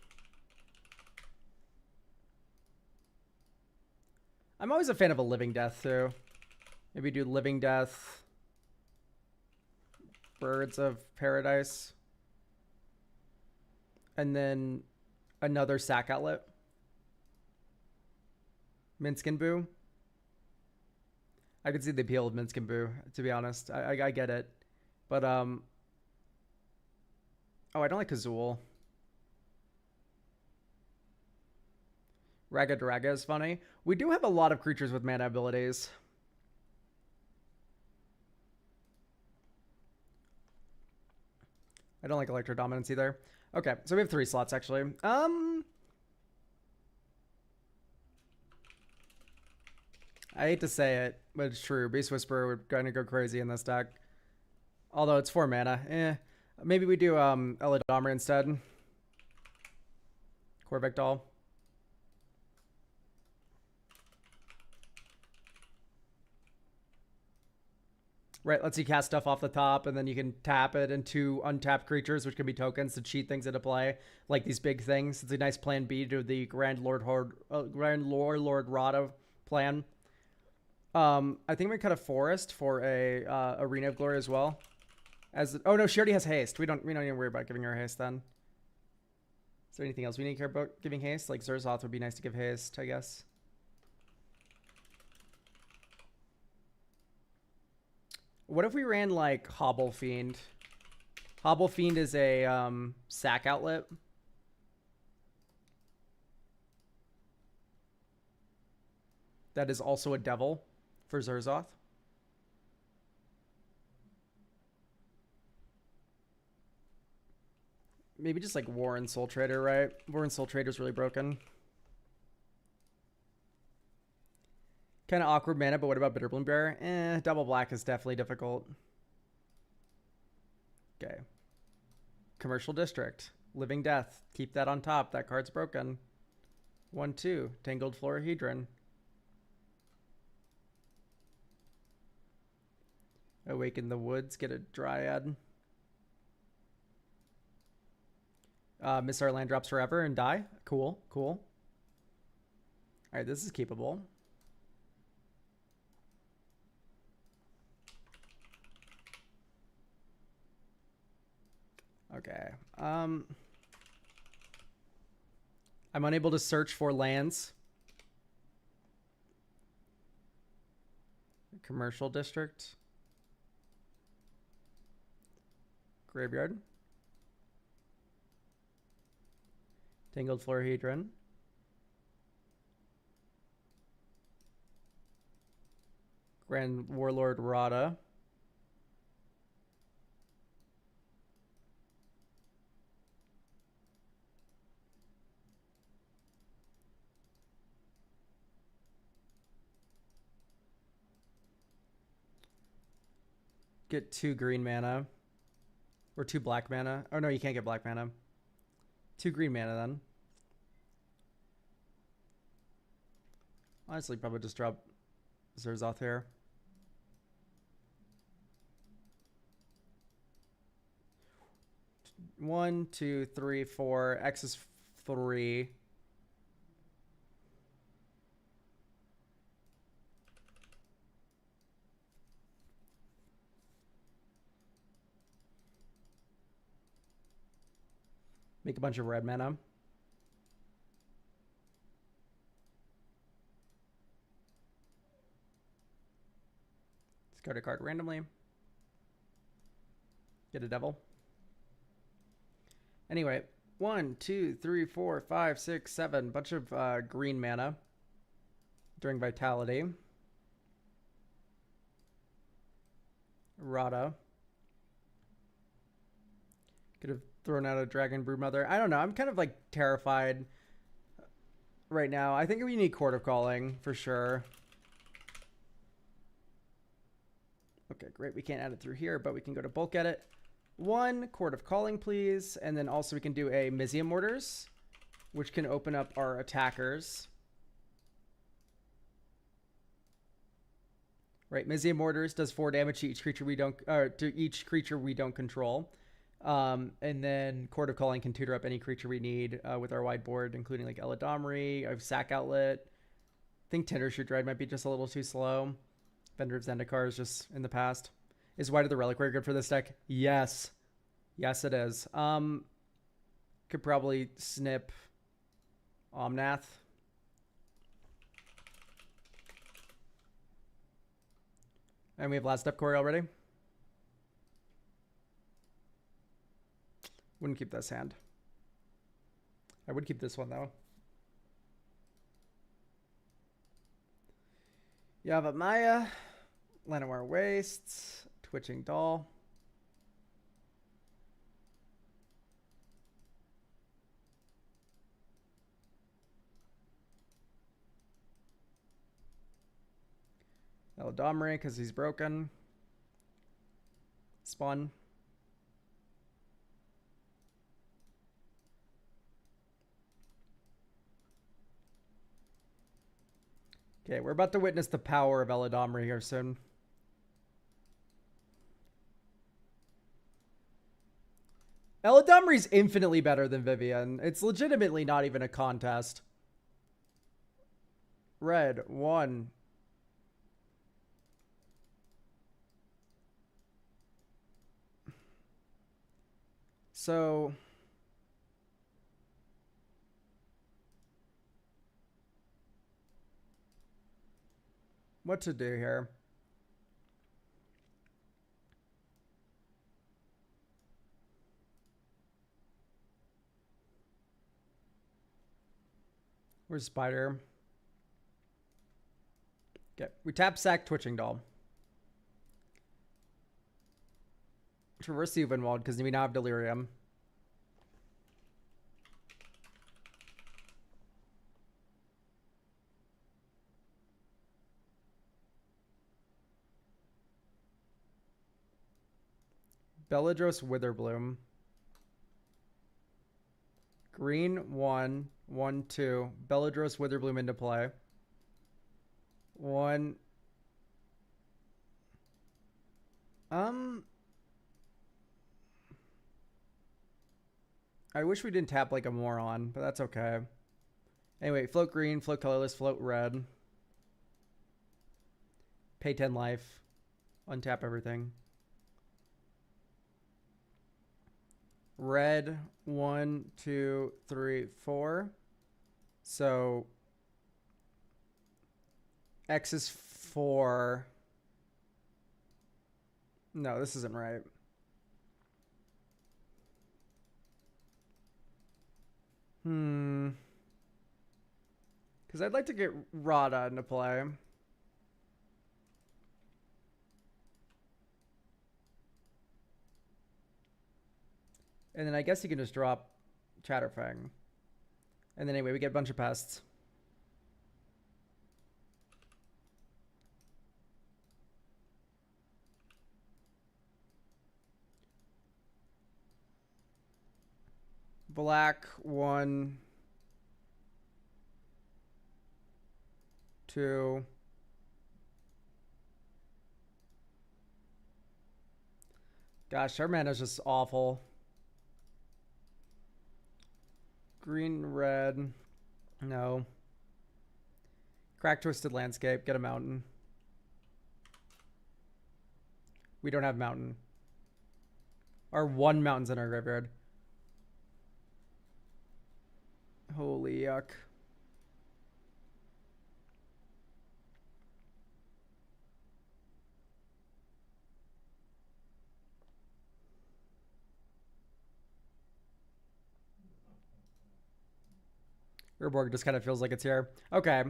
I'm always a fan of a Living Death, too. Maybe do Living Death. Birds of Paradise. And then another sack outlet. Minskin Boo. I could see the appeal of Minskin Boo, to be honest. I get it. But, oh, I don't like Azul. Raga Draga is funny. We do have a lot of creatures with mana abilities. I don't like Electro Dominance either. Okay, so we have 3 slots actually. I hate to say it, but it's true. Beast Whisperer would kind of go crazy in this deck. Although it's 4 mana. Maybe we do Eladamri instead. Korvek Doll. Right, lets you cast stuff off the top, and then you can tap it into untapped creatures, which can be tokens to cheat things into play, like these big things. It's a nice plan B to the Grand Lord Rada plan. I think we cut a Forest for a Arena of Glory as well. Oh no, she already has haste. We don't need to worry about giving her haste then. there anything else we need to care about giving haste? Like Zerzoth would be nice to give haste, I guess. What if we ran like Hobble Fiend? Hobble Fiend is a sack outlet. That is also a devil for Zerzoth. Maybe just like Warren Soul Trader, right? Warren Soul Trader is really broken. Kind of awkward mana, but what about Bitterbloom Bearer? Double black is definitely difficult. Okay. Commercial District. Living Death. Keep that on top. That card's broken. 1-2. Tangled Florahedron. Awaken the Woods. Get a Dryad. Miss our land drops forever and die. Cool. Cool. Alright, this is keepable. Okay. I'm unable to search for lands. Commercial District. Graveyard. Tangled Florahedron. Grand Warlord Rada. Get 2 green mana. Or 2 black mana. Oh no, you can't get black mana. 2 green mana then. Honestly, probably just drop Zerzoth here. One, two, three, four. X is 3. Make a bunch of red mana. Discard a card randomly. Get a devil. Anyway, 1, 2, 3, 4, 5, 6, 7. Bunch of green mana during Vitality. Rada. Could have thrown out a Dragon Broodmother. I don't know. I'm kind of like terrified right now. I think we need Court of Calling for sure. Okay, great. We can't add it through here, but we can go to bulk edit. 1 Court of Calling, please. And then also we can do a Mizzium Mortars, which can open up our attackers. Right, Mizzium Mortars does 4 damage to each creature we don't control. And then Court of Calling can tutor up any creature we need with our wide board, including like Eladamri, I have Sack Outlet. I think Tindershoot Dread might be just a little too slow. Vendor of Zendikar is just in the past. Is White of the Reliquary good for this deck? Yes. Yes, it is. Could probably snip Omnath. And we have Last Step Core already. Wouldn't keep this hand. I would keep this one, though. Yavimaya, Llanowar Wastes, Twitching Doll. Eladamri, because he's broken. Spawn. Okay, we're about to witness the power of Eladamri here soon. Eladamri's infinitely better than Vivien. It's legitimately not even a contest. Red, 1. So what to do here. Where's Spider? Okay, we tap sack Twitching Doll. Traverse the Uvenwald because we now have Delirium. Belladros Witherbloom. Green 1, 1, 2. Belladros Witherbloom into play. 1. I wish we didn't tap like a moron, but that's okay. Anyway, float green, float colorless, float red. Pay 10 life. Untap everything. Red, 1, 2, 3, 4. So X is 4. No, this isn't right. Because I'd like to get Rada into play. And then I guess you can just drop Chatterfang. And then anyway, we get a bunch of pests. Black 1, 2. Gosh, our mana's just awful. Green, red. No. Crack Twisted Landscape. Get a mountain. We don't have mountain. Our one mountain's in our graveyard. Holy yuck. Urborg just kind of feels like it's here. Okay.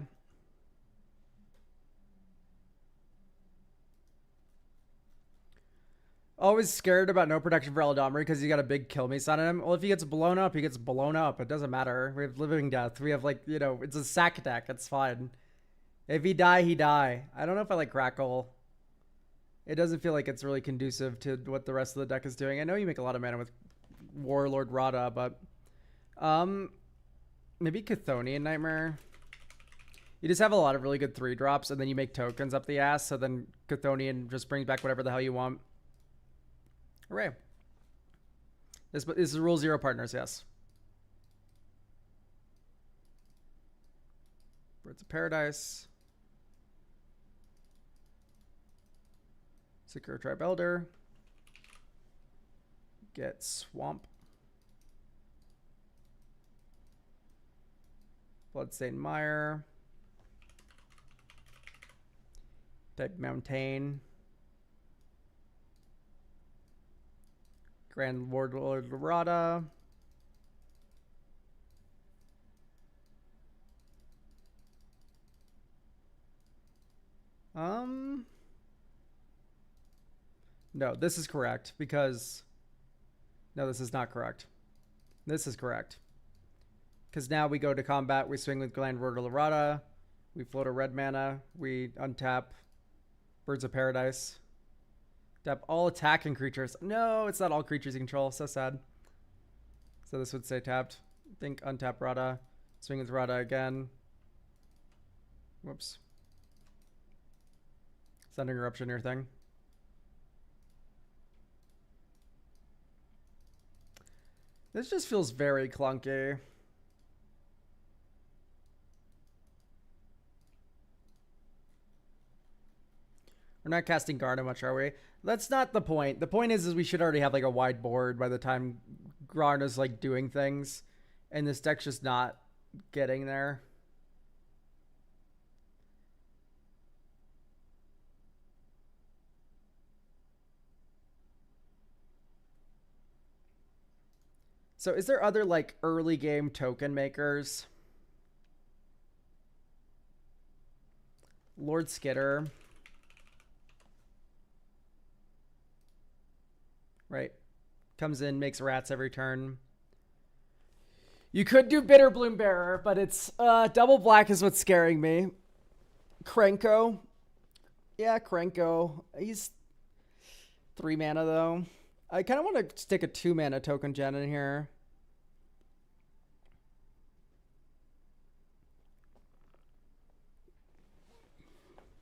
Always scared about no protection for Eladamri because he got a big kill me on him. Well, if he gets blown up, he gets blown up. It doesn't matter. We have living death. We have like, you know, it's a sack attack. It's fine. If he die, he die. I don't know if I like Crackle. It doesn't feel like it's really conducive to what the rest of the deck is doing. I know you make a lot of mana with Warlord Rada, but maybe Chthonian Nightmare. You just have a lot of really good 3-drops, and then you make tokens up the ass, so then Chthonian just brings back whatever the hell you want. Hooray. This is Rule 0 partners, yes. Birds of Paradise. Secure Tribe Elder. Get Swamp. Bloodstained Mire. Type Mountain. Grand Warlord Rada. No, this is correct because no, this is not correct. This is correct. Because now we go to combat, we swing with Grand Warlord Rada, we float a red mana, we untap Birds of Paradise. Tap all attacking creatures. No, it's not all creatures you control. So sad. So this would say tapped. Think untap Rada. Swing with Rada again. Whoops. Sending Eruption your thing. This just feels very clunky. We're not casting Garna much, are we? That's not the point. The point is we should already have like a wide board by the time Garna's like doing things. And this deck's just not getting there. So is there other like early game token makers? Lord Skitter. Right. Comes in, makes rats every turn. You could do Bitter Bloom Bearer, but it's double black is what's scaring me. Krenko. Yeah, Krenko. He's 3 mana though. I kind of want to stick a 2 mana token gen in here.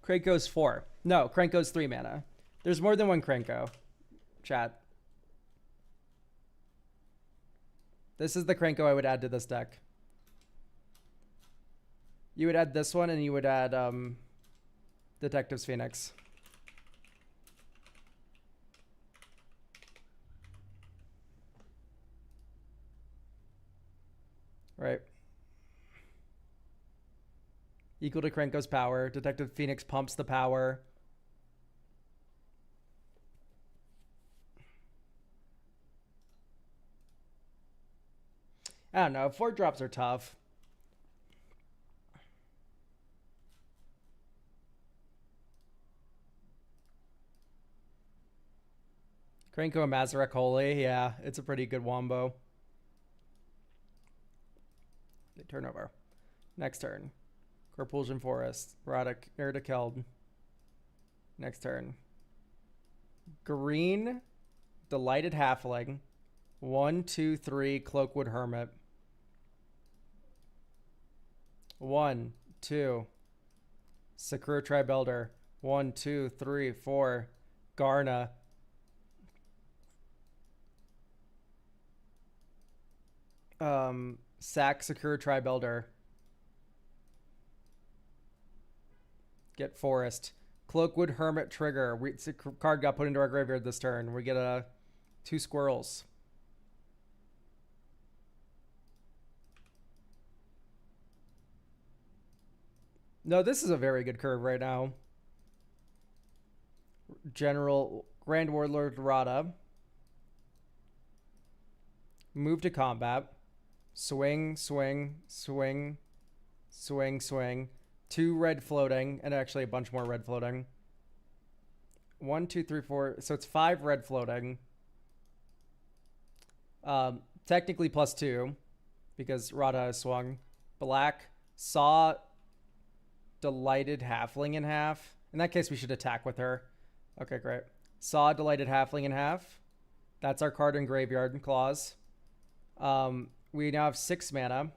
Krenko's 4. No, Krenko's 3 mana. There's more than one Krenko. Chat. This is the Krenko I would add to this deck. You would add this one, and you would add Detective's Phoenix. Right. Equal to Krenko's power. Detective Phoenix pumps the power. I don't know. 4 drops are tough. Krenko and Mazarek Holy. Yeah, it's a pretty good wombo. They turn over. Next turn. Corpulsion Forest. Erdekeld. Next turn. Green. Delighted Halfling. 1, 2, 3. Cloakwood Hermit. 1, 2. Sakura Tribe Elder. 1, 2, 3, 4. Garna. Sack Sakura Tribe Elder. Get Forest. Cloakwood Hermit trigger. It's a card got put into our graveyard this turn. We get 2 squirrels. No, this is a very good curve right now. General Grand Warlord Rada. Move to combat. Swing, swing, swing, swing, swing. 2 red floating, and actually a bunch more red floating. 1, 2, 3, 4. So it's 5 red floating. Technically +2 because Rada has swung. Black saw Delighted Halfling in half. In that case, we should attack with her. Okay, great. Saw Delighted Halfling in half. That's our card in Graveyard Clause. We now have 6 mana.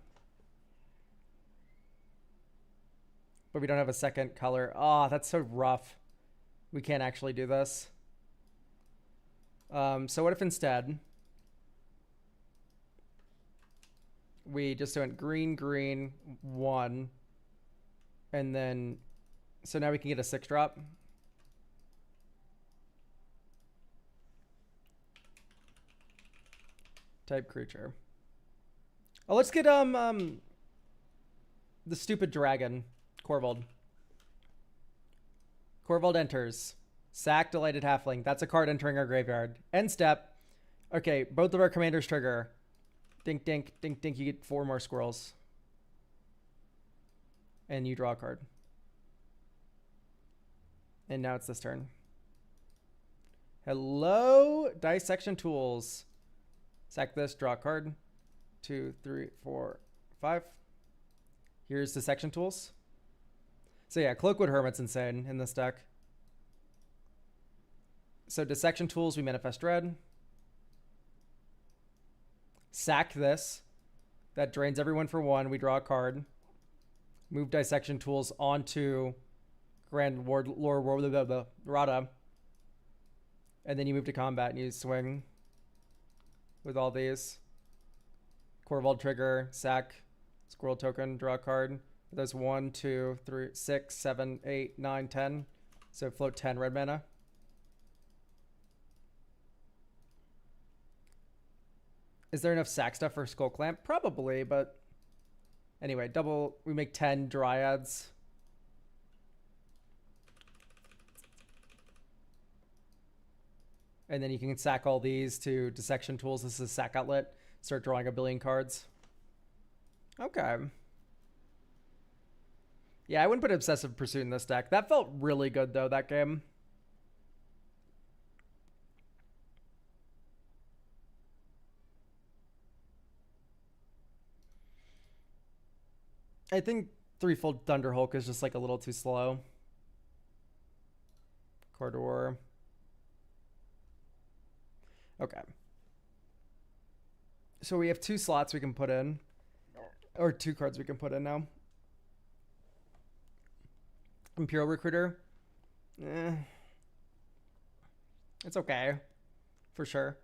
But we don't have a second color. Oh, that's so rough. We can't actually do this. So what if instead we just went green, green, 1. And then, so now we can get a 6-drop. Type creature. Oh, let's get the stupid dragon, Korvold. Korvold enters. Sack Delighted Halfling. That's a card entering our graveyard. End step. Okay, both of our commanders trigger. Dink, dink, dink, dink. You get 4 more squirrels. And you draw a card. And now it's this turn. Hello, Dissection Tools. Sack this, draw a card. 2, 3, 4, 5. Here's Dissection Tools. So yeah, Cloakwood Hermit's insane in this deck. So Dissection Tools, we manifest red. Sack this. That drains everyone for 1. We draw a card. Move Dissection Tools onto Grand Lord Rada. And then you move to combat and you swing with all these. Korvold trigger, sack, squirrel token, draw a card. There's 1, 2, 3, 6, 7, 8, 9, 10. So float 10 red mana. Is there enough sack stuff for Skull Clamp? Probably, but anyway, we make 10 dryads. And then you can sack all these to Dissection Tools. This is a sack outlet. start drawing a billion cards. Okay. Yeah, I wouldn't put Obsessive Pursuit in this deck. That felt really good, though, that game. I think Threefold Thunderhulk is just like a little too slow. Corridor. Okay. So we have 2 slots we can put in. Or 2 cards we can put in now. Imperial Recruiter. It's okay. For sure.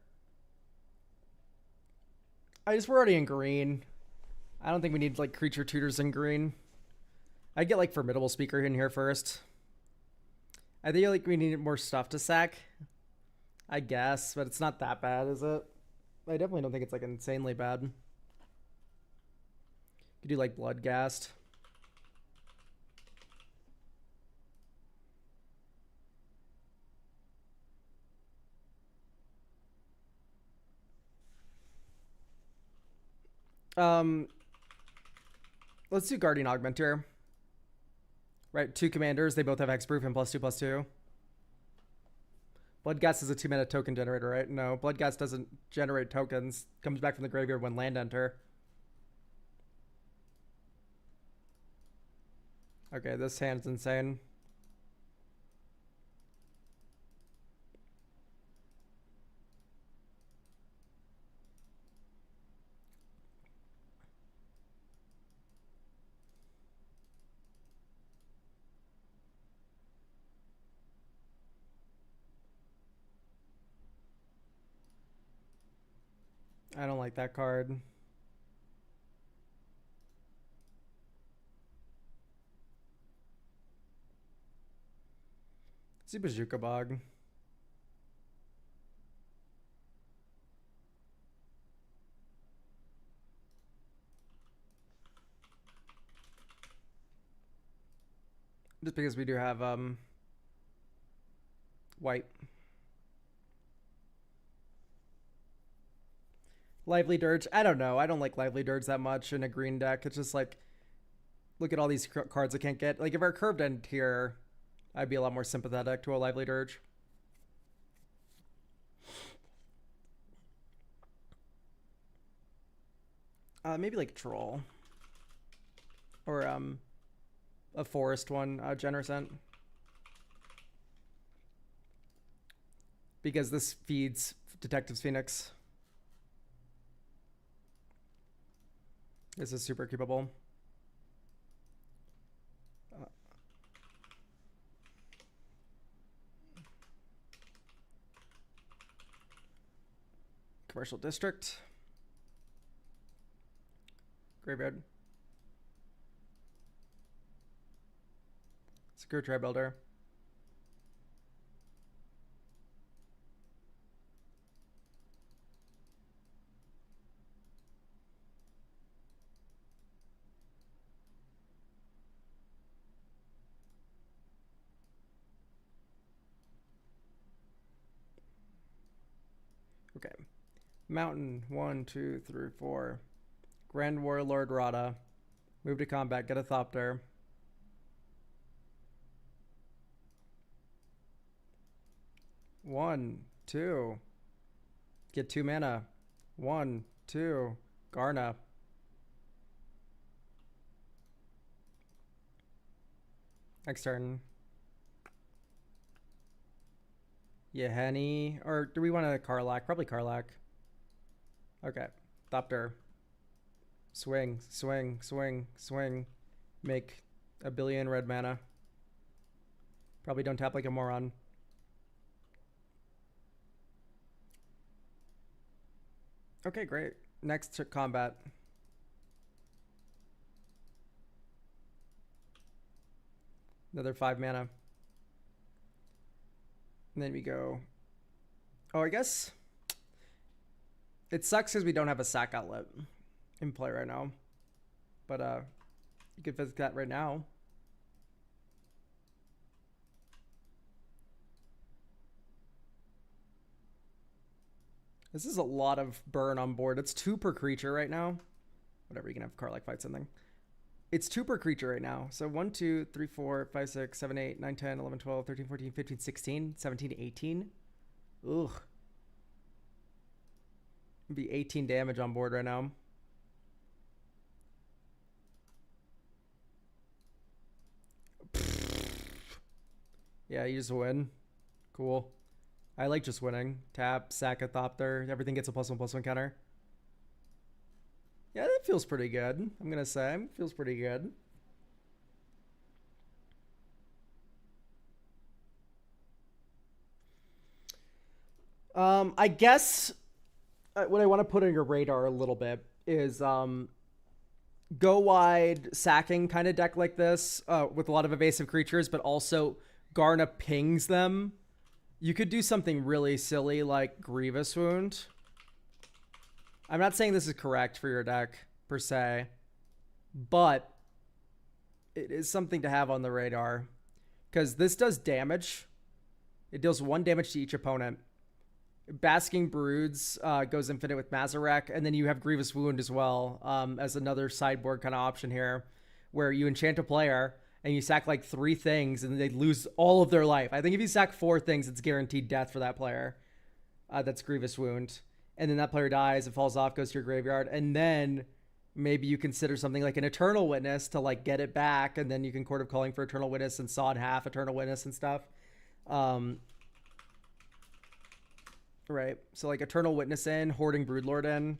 We're already in green. I don't think we need like creature tutors in green. I'd get like Formidable Speaker in here first. I think like we need more stuff to sack. I guess, but it's not that bad, is it? I definitely don't think it's like insanely bad. You could do like Bloodghast. Let's do Guardian Augmenter. Right, 2 commanders. They both have hexproof and +2/+2. Bloodghast is a 2-mana token generator, right? No, Bloodghast doesn't generate tokens. Comes back from the graveyard when land enter. Okay, this hand's insane. I don't like that card. Let's do Bazooka Bog. Just because we do have white. Lively Dirge. I don't know. I don't like Lively Dirge that much in a green deck. It's just like, look at all these cards I can't get. Like if our curved end here, I'd be a lot more sympathetic to a Lively Dirge. Maybe like Troll. Or a forest one, Generosent. Because this feeds Detectives Phoenix. This is super keepable. Commercial District. Graveyard. Secure Tri Builder. Okay. Mountain, 1, 2, 3, 4. Grand Warlord Rada. Move to combat, get a Thopter. One, 2. Get 2 mana. 1, 2. Garna. Next turn. Yahenni. Or do we want a Karlach? Probably Karlach. Okay. Thopter. Swing, swing, swing, swing. Make a billion red mana. Probably don't tap like a moron. Okay, great. Next to combat. Another 5 mana. And then we go. Oh, I guess it sucks because we don't have a sack outlet in play right now. But you could visit that right now. This is a lot of burn on board. It's 2 per creature right now. Whatever, you can have Karlach fight something. It's 2 per creature right now. So 1, 2, 3, 4, 5, 6, 7, 8, 9, 10, 11, 12, 13, 14, 15, 16, 17, 18. Ugh. It'd be 18 damage on board right now. Yeah, you just win. Cool. I like just winning. Tap, sack a Thopter. Everything gets a +1/+1 counter. Yeah, that feels pretty good. I'm going to say. It feels pretty good. I guess what I want to put on your radar a little bit is go wide sacking kind of deck like this with a lot of evasive creatures, but also Garna pings them. You could do something really silly like Grievous Wound. I'm not saying this is correct for your deck, per se, but it is something to have on the radar. Because this does damage. It deals 1 damage to each opponent. Basking Broods goes infinite with Mazarek, and then you have Grievous Wound as well as another sideboard kind of option here, where you enchant a player, and you sack like 3 things, and they lose all of their life. I think if you sack 4 things, it's guaranteed death for that player. That's Grievous Wound. And then that player dies, it falls off, goes to your graveyard, and then maybe you consider something like an Eternal Witness to like get it back, and then you can Court of Calling for Eternal Witness and saw in half Eternal Witness and stuff. Right, so like Eternal Witness in, Hoarding Broodlord in.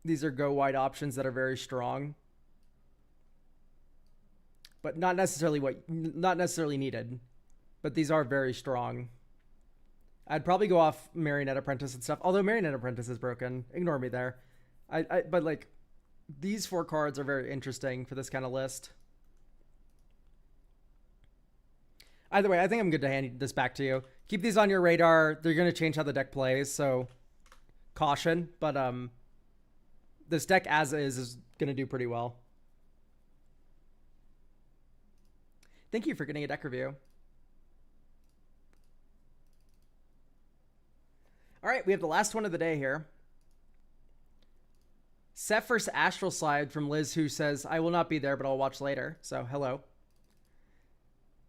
These are go wide options that are very strong, but not necessarily needed. But these are very strong. I'd probably go off Marionette Apprentice and stuff. Although Marionette Apprentice is broken. Ignore me there. But like, these 4 cards are very interesting for this kind of list. Either way, I think I'm good to hand this back to you. Keep these on your radar. They're going to change how the deck plays, so caution. But this deck as is going to do pretty well. Thank you for getting a deck review. All right, we have the last one of the day here. Sephir's Astral Slide from Liz, who says, I will not be there, but I'll watch later. So, hello.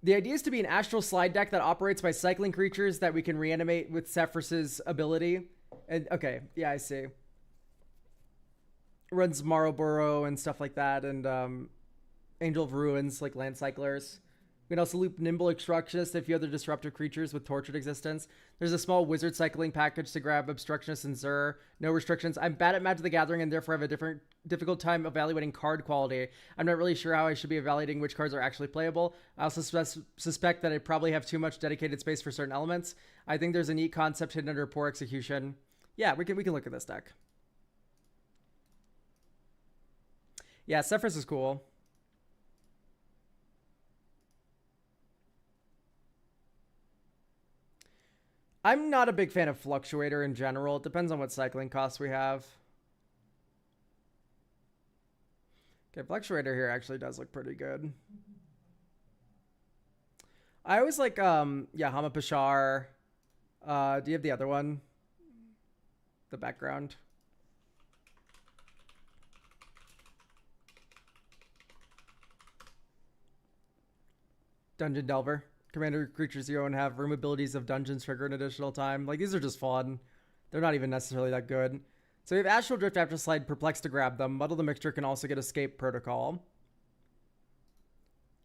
The idea is to be an Astral Slide deck that operates by cycling creatures that we can reanimate with Sephir's ability. And okay, yeah, I see. Runs Marlborough and stuff like that, and Angel of Ruins, like land cyclers. We can also loop Nimble Obstructionist if you other disruptive creatures with Tortured Existence. There's a small wizard cycling package to grab Obstructionist and Zur. No restrictions. I'm bad at Magic the Gathering and therefore have a difficult time evaluating card quality. I'm not really sure how I should be evaluating which cards are actually playable. I also suspect that I probably have too much dedicated space for certain elements. I think there's a neat concept hidden under poor execution. Yeah, we can look at this deck. Yeah, Sephir's is cool. I'm not a big fan of Fluctuator in general. It depends on what cycling costs we have. Okay, Fluctuator here actually does look pretty good. I always like, yeah, Hama Pashar. Do you have the other one? The background. Dungeon Delver. Commander creatures you own have room abilities of dungeons trigger an additional time. Like, these are just fun. They're not even necessarily that good. So we have Astral Drift after slide, Perplex to grab them. Muddle the Mixture can also get Escape Protocol.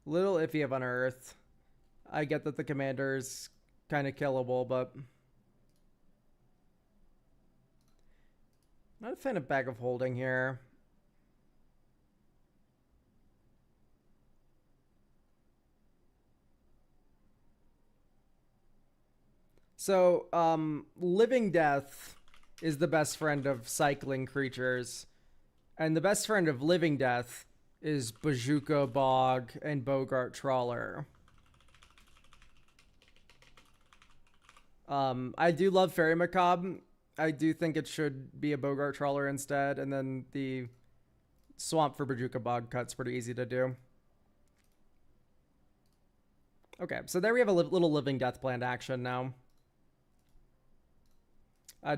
Little iffy of Unearth. I get that the commander's kind of killable, but not a fan of Bag of Holding here. So, Living Death is the best friend of cycling creatures. And the best friend of Living Death is Bojuka Bog and Bogart Trawler. I do love Fairy Macabre. I do think it should be a Bogart Trawler instead. And then the Swamp for Bojuka Bog cut's pretty easy to do. Okay, so there we have a little Living Death planned action now.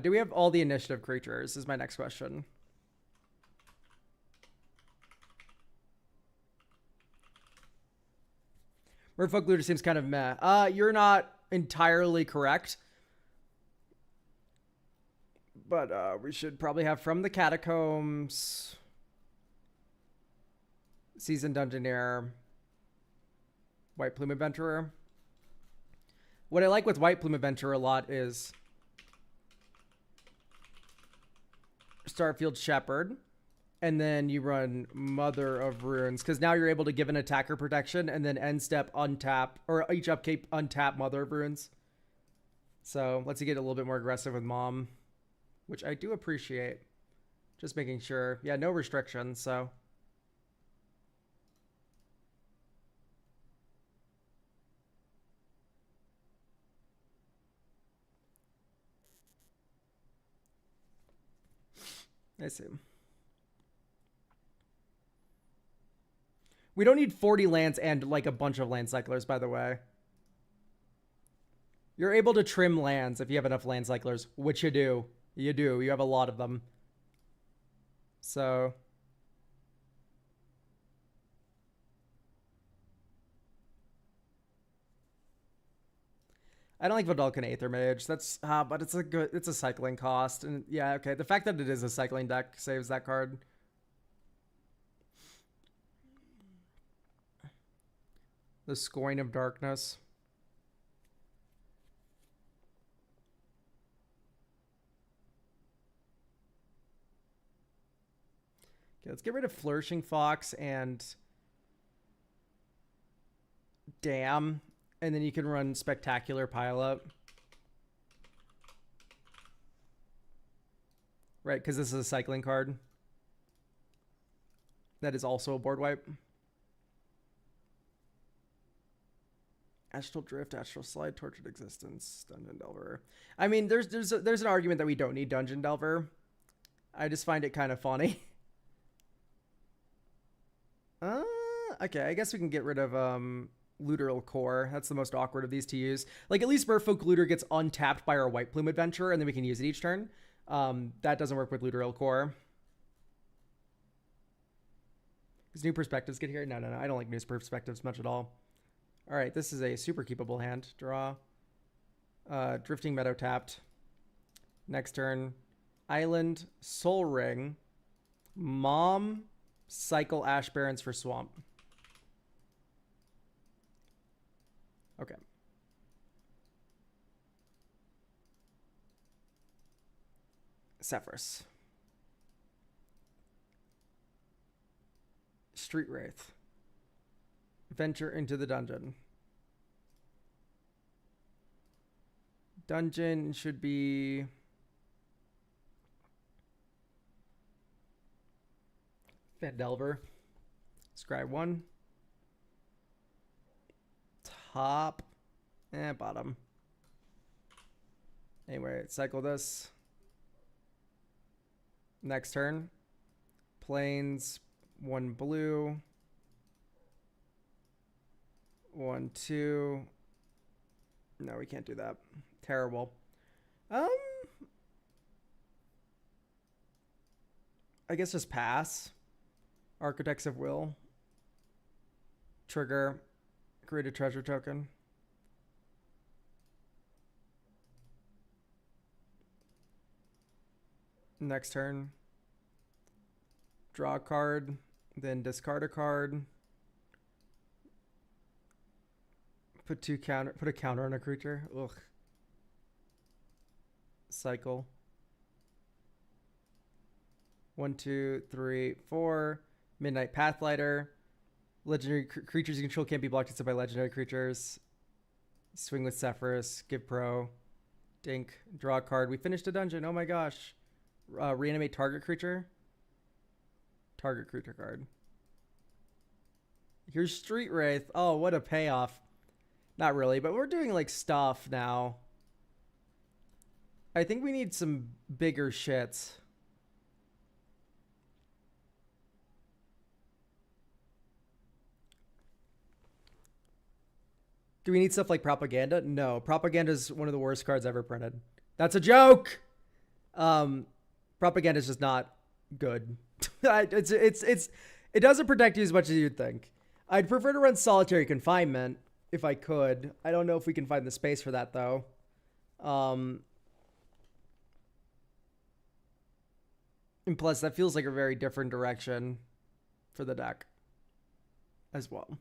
Do we have all the initiative creatures is my next question. Merfolk Looter seems kind of meh. You're not entirely correct. But we should probably have From the Catacombs, Seasoned Dungeoneer, White Plume Adventurer. What I like with White Plume Adventurer a lot is Starfield Shepherd, and then you run Mother of Runes, because now you're able to give an attacker protection and then end step untap, or each upkeep untap Mother of Runes. So lets you get a little bit more aggressive with Mom, which I do appreciate. Just making sure. Yeah, no restrictions, so. I see. We don't need 40 lands and like a bunch of land cyclers, by the way. You're able to trim lands if you have enough land cyclers, which you do. You do. You have a lot of them. So. I don't like Vedalken Aether Mage. That's but it's a cycling cost. And yeah, okay. The fact that it is a cycling deck saves that card. The Scoring of Darkness. Okay, let's get rid of Flourishing Fox and Dam. And then you can run Spectacular Pileup. Right, because this is a cycling card. That is also a board wipe. Astral Drift, Astral Slide, Tortured Existence, Dungeon Delver. I mean, there's an argument that we don't need Dungeon Delver. I just find it kind of funny. Okay, I guess we can get rid of Looteral Core. That's the most awkward of these to use. Like, at least Merfolk Looter gets untapped by our White Plume Adventurer, and then we can use it each turn. That doesn't work with Looteral Core. Does New Perspectives get here? No. I don't like New Perspectives much at all. All right, this is a super keepable hand. Draw. Drifting Meadow tapped. Next turn. Island, Soul Ring, Mom, cycle Ash Barrens for Swamp. Okay. Sephirus. Street Wraith. Venture into the dungeon. Dungeon should be Phandelver. Scribe 1. Top. Bottom. Anyway, cycle this. Next turn. Plains. 1 blue. 1, 2. No, we can't do that. Terrible. I guess just pass. Architects of Will. Trigger. Create a treasure token. Next turn. Draw a card. Then discard a card. Put a counter on a creature. Ugh. Cycle. 1, 2, 3, 4. Midnight Pathlighter. Legendary creatures you control can't be blocked except by legendary creatures. Swing with Sephirus. Give pro. Dink. Draw a card. We finished a dungeon. Oh my gosh. Reanimate target creature. Target creature card. Here's Street Wraith. Oh, what a payoff. Not really, but we're doing like stuff now. I think we need some bigger shits. Do we need stuff like Propaganda? No. Propaganda is one of the worst cards ever printed. That's a joke. Propaganda is just not good. It doesn't protect you as much as you'd think. I'd prefer to run Solitary Confinement if I could. I don't know if we can find the space for that though. And plus, that feels like a very different direction for the deck as well.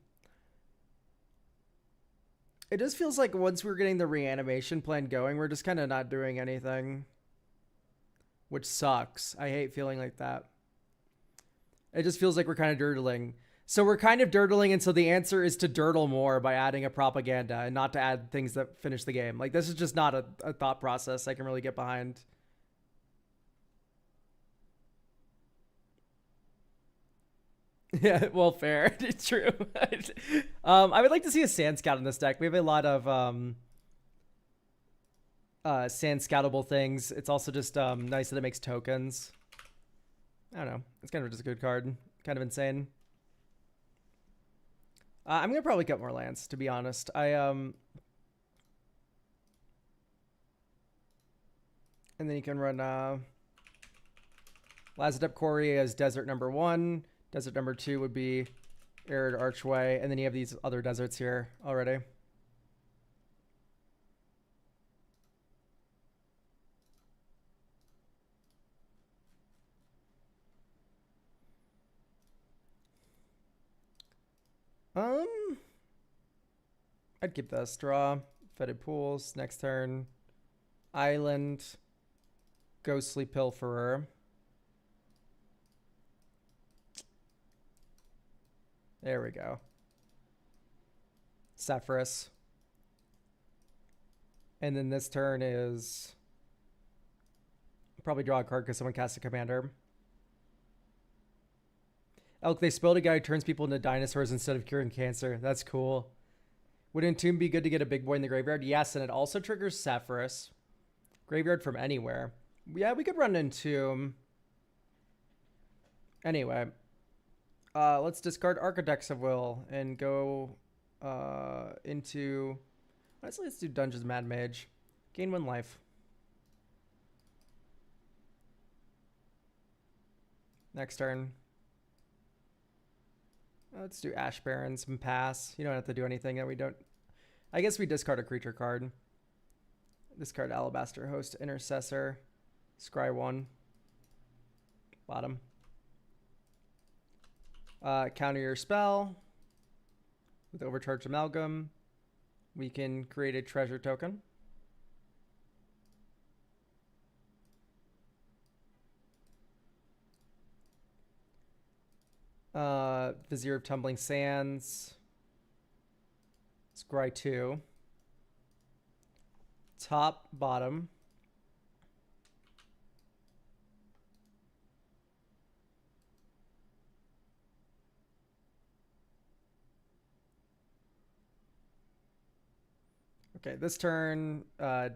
It just feels like once we're getting the reanimation plan going, we're just kind of not doing anything, which sucks. I hate feeling like that. It just feels like we're kind of dirtling. So we're kind of dirtling, and so the answer is to dirtle more by adding a Propaganda and not to add things that finish the game. Like, this is just not a thought process I can really get behind. Yeah, well, fair. It's true. I would like to see a Sand Scout in this deck. We have a lot of Sand Scoutable things. It's also just nice that it makes tokens. I don't know. It's kind of just a good card. Kind of insane. I'm going to probably cut more lands, to be honest. And then you can run Lazadep Quarry as desert number 1. Desert number 2 would be Arid Archway. And then you have these other deserts here already. I'd keep this. Draw, Fetid Pools, next turn. Island, Ghostly Pilferer. There we go. Sephiroth. And then this turn is probably draw a card because someone casts a commander. Elk, they spelled a guy who turns people into dinosaurs instead of curing cancer. That's cool. Would Entomb be good to get a big boy in the graveyard? Yes, and it also triggers Sephiroth. Graveyard from anywhere. Yeah, we could run Entomb. Anyway. Let's discard Architects of Will and go into... Honestly, let's do Dungeons Mad Mage. Gain 1 life. Next turn. Let's do Ash Barrens and pass. You don't have to do anything that we don't... I guess we discard a creature card. Discard Alabaster Host, Intercessor. Scry 1. Bottom. Counter your spell. With Overcharged Amalgam. We can create a treasure token. Vizier of Tumbling Sands. Scry 2. Top, bottom. Okay, this turn, I'd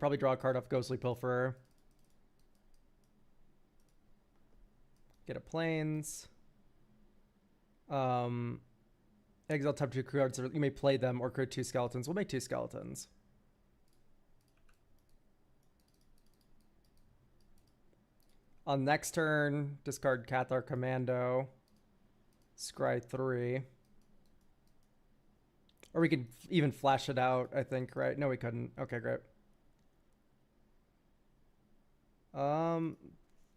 probably draw a card off Ghostly Pilferer. Get a Plains. Exile top 2 cards. You may play them or create 2 skeletons. We'll make 2 skeletons. On next turn, discard Cathar Commando. Scry 3. Or we could even flash it out, I think, right? No, we couldn't. Okay, great.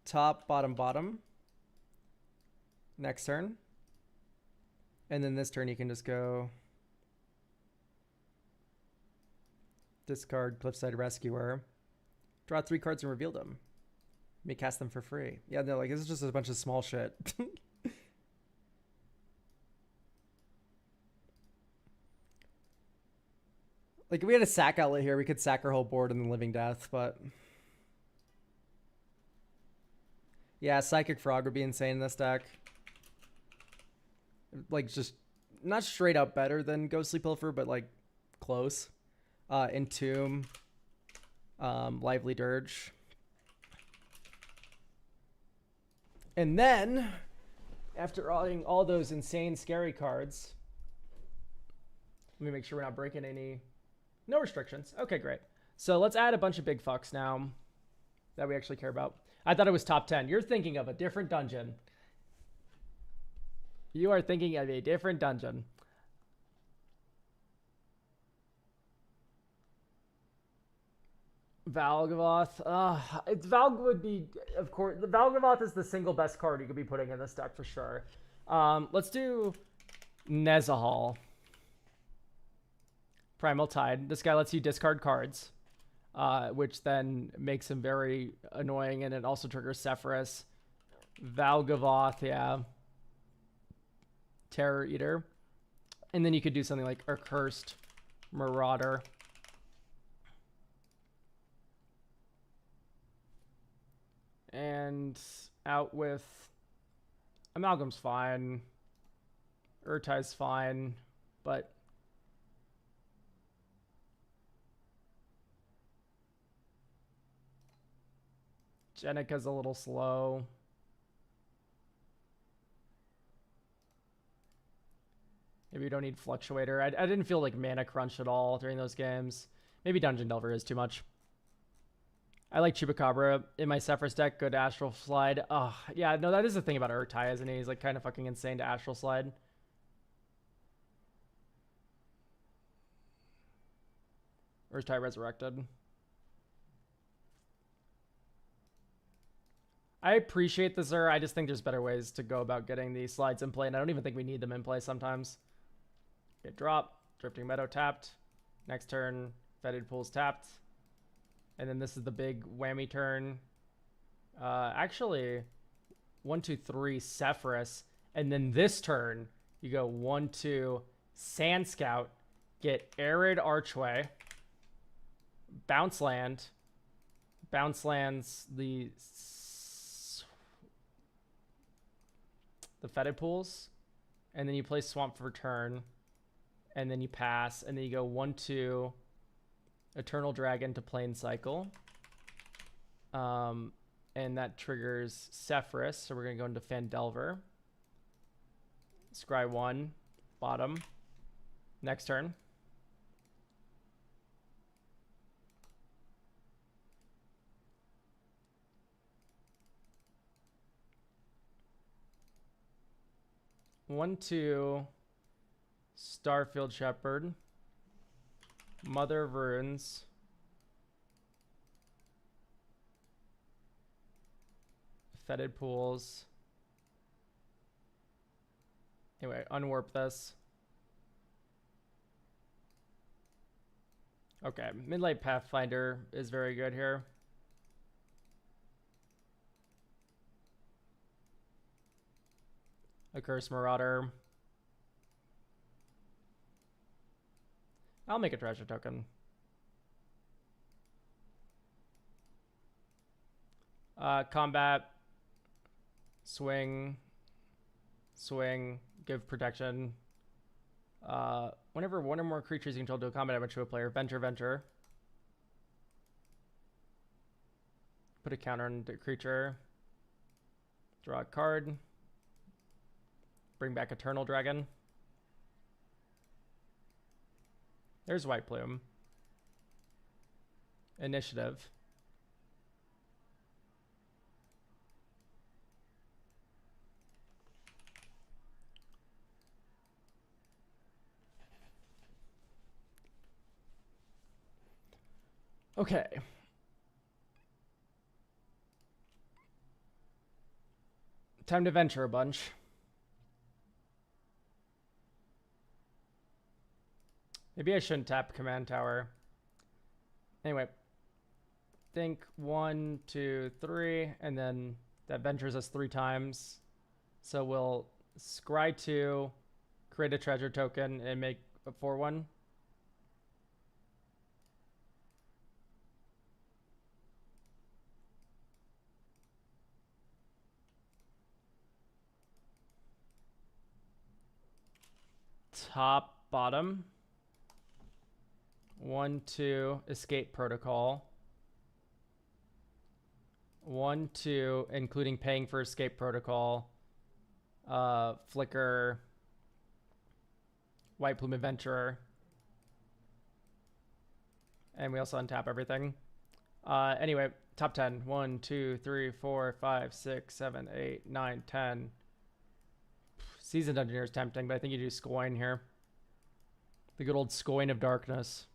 Top, bottom, bottom. Next turn. And then this turn you can just go discard Cliffside Rescuer. Draw 3 cards and reveal them. You may cast them for free. Yeah, no, like this is just a bunch of small shit. Like, if we had a sack outlet here, we could sack our whole board in the Living Death, but... Yeah, Psychic Frog would be insane in this deck. Like, just... Not straight up better than Ghostly Pilfer, but, like, close. Entomb. Lively Dirge. And then, after adding all those insane, scary cards... Let me make sure we're not breaking any. No restrictions. Okay, great. So let's add a bunch of big fucks now that we actually care about. I thought it was top 10. You're thinking of a different dungeon. You are thinking of a different dungeon. Valgavoth. Valg would be, of course, the Valgavoth is the single best card you could be putting in this deck for sure. Let's do Nezahal. Primal Tide. This guy lets you discard cards, which then makes him very annoying, and it also triggers Sephiroth. Valgavoth, yeah. Terror Eater. And then you could do something like Accursed Marauder. And out with Amalgam's fine. Urtai's fine, but Jenika's a little slow. Maybe you don't need Fluctuator. I didn't feel like mana crunch at all during those games. Maybe Dungeon Delver is too much. I like Chupacabra in my Sephiroth deck. Good Astral Slide. Oh, yeah, no, that is the thing about Urtai, isn't he? He's like kind of fucking insane to Astral Slide. Urtai Resurrected. I appreciate the Zur. I just think there's better ways to go about getting these slides in play, and I don't even think we need them in play sometimes. Get drop. Drifting Meadow tapped. Next turn, Fetid Pools tapped. And then this is the big whammy turn. Actually, 1, 2, 3, Sephiroth. And then this turn, you go 1, 2, Sand Scout. Get Arid Archway. Bounce Land. Bounce Lands the Fetid Pools. And then you play Swamp for turn. And then you pass. And then you go 1, 2... Eternal Dragon to Plane Cycle. And that triggers Sephiroth. So we're going to go into Phandelver. Scry 1. Bottom. Next turn. One, two. Starfield Shepherd. Mother of Runes. Fetid Pools. Anyway, unwarp this. Okay, Midlight Pathfinder is very good here. Accursed Marauder. I'll make a treasure token. Combat. Swing. Swing. Give protection. Whenever one or more creatures you control do a combat damage to a player, Venture. Put a counter on the creature. Draw a card. Bring back Eternal Dragon. There's White Plume. Initiative. Okay. Time to venture a bunch. Maybe I shouldn't tap Command Tower. Anyway. Think 1, 2, 3, and then that ventures us 3 times. So we'll scry 2, create a treasure token, and make a 4/1. Top, bottom. 1, 2, Escape Protocol. 1, 2, including paying for Escape Protocol. Flicker. White Plume Adventurer. And we also untap everything. Anyway, top 10. 1, 2, 3, 4, 5, 6, 7, 8, 9, 10. Seasoned Engineer is tempting, but I think you do Scoin here. The good old Scoin of Darkness.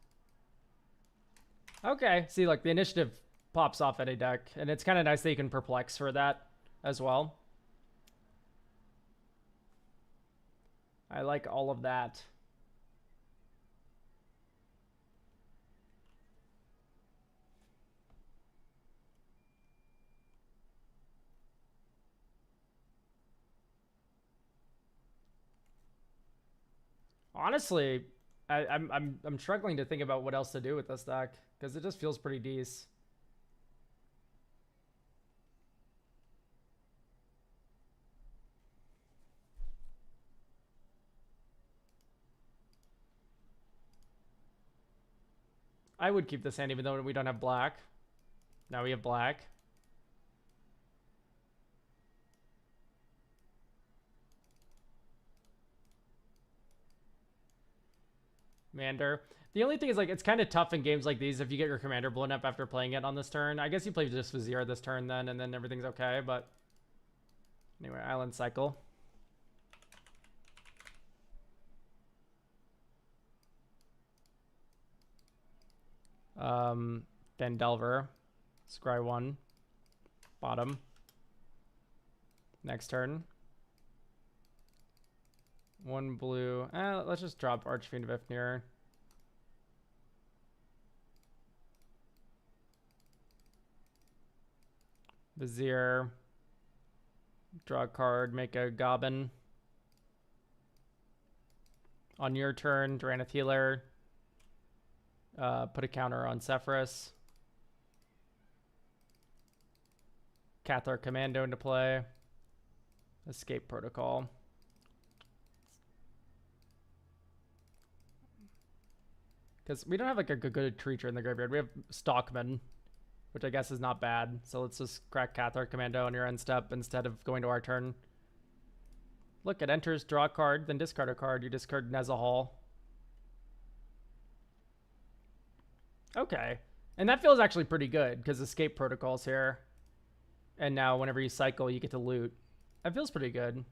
Okay, see, like, the initiative pops off any deck, and it's kind of nice that you can Perplex for that as well. I like all of that. Honestly, I'm struggling to think about what else to do with this deck because it just feels pretty decent. I would keep this hand even though we don't have black. Now we have black. Commander. The only thing is, like, it's kind of tough in games like these if you get your commander blown up after playing it on this turn. I guess you play just Vizier this turn then, and then everything's okay, but... Anyway, Island Cycle. Then Delver. Scry 1. Bottom. Next turn. 1 blue. Let's just drop Archfiend Vifnir. Vizier. Draw a card, make a Goblin. On your turn, Drannith Healer. Put a counter on Sephiroth. Cathar Commando into play. Escape Protocol. Because we don't have like a good creature in the graveyard. We have Stockman, which I guess is not bad. So let's just crack Cathar Commando on your end step instead of going to our turn. Look, it enters, draw a card, then discard a card. You discard Nezahal. Okay. And that feels actually pretty good because Escape Protocol's here. And now whenever you cycle, you get to loot. That feels pretty good.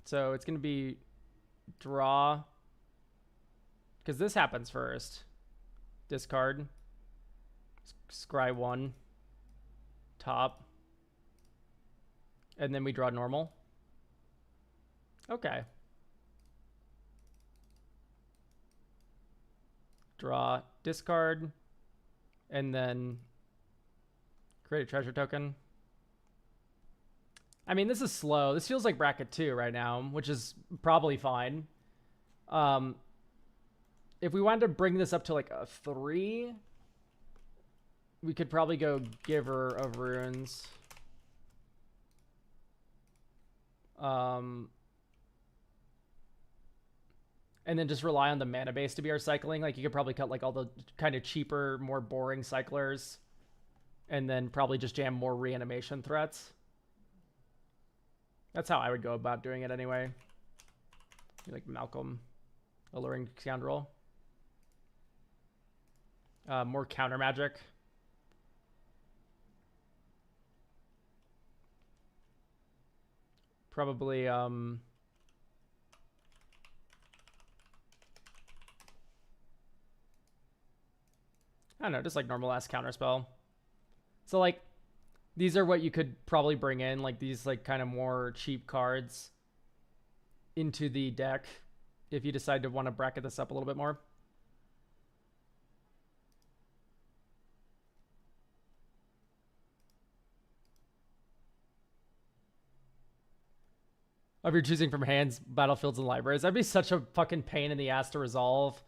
So it's going to be draw. Because this happens first. Discard. Scry 1. Top. And then we draw normal. Okay. Draw, discard, and then create a treasure token. I mean, this is slow. This feels like bracket 2 right now, which is probably fine. If we wanted to bring this up to like a 3, we could probably go Giver of Runes. And then just rely on the mana base to be our cycling. Like, you could probably cut like all the kind of cheaper, more boring cyclers. And then probably just jam more reanimation threats. That's how I would go about doing it anyway. Like Malcolm, Alluring Scoundrel. More counter magic. Probably, I don't know, just like normal ass counterspell. So like, these are what you could probably bring in, like these like kind of more cheap cards into the deck if you decide to want to bracket this up a little bit more. If you're choosing from hands, battlefields, and libraries, that'd be such a fucking pain in the ass to resolve.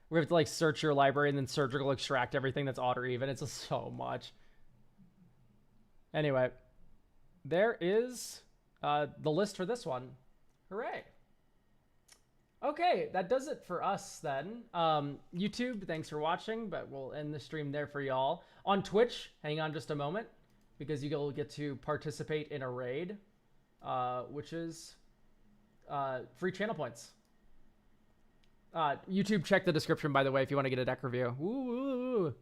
We have to like search your library and then surgical extract everything that's odd or even. It's just so much. Anyway, there is the list for this one. Hooray. Okay, that does it for us then. YouTube, thanks for watching, but we'll end the stream there for y'all. On Twitch, hang on just a moment, because you'll get to participate in a raid, which is free channel points. YouTube, check the description, by the way, if you want to get a deck review. Woo!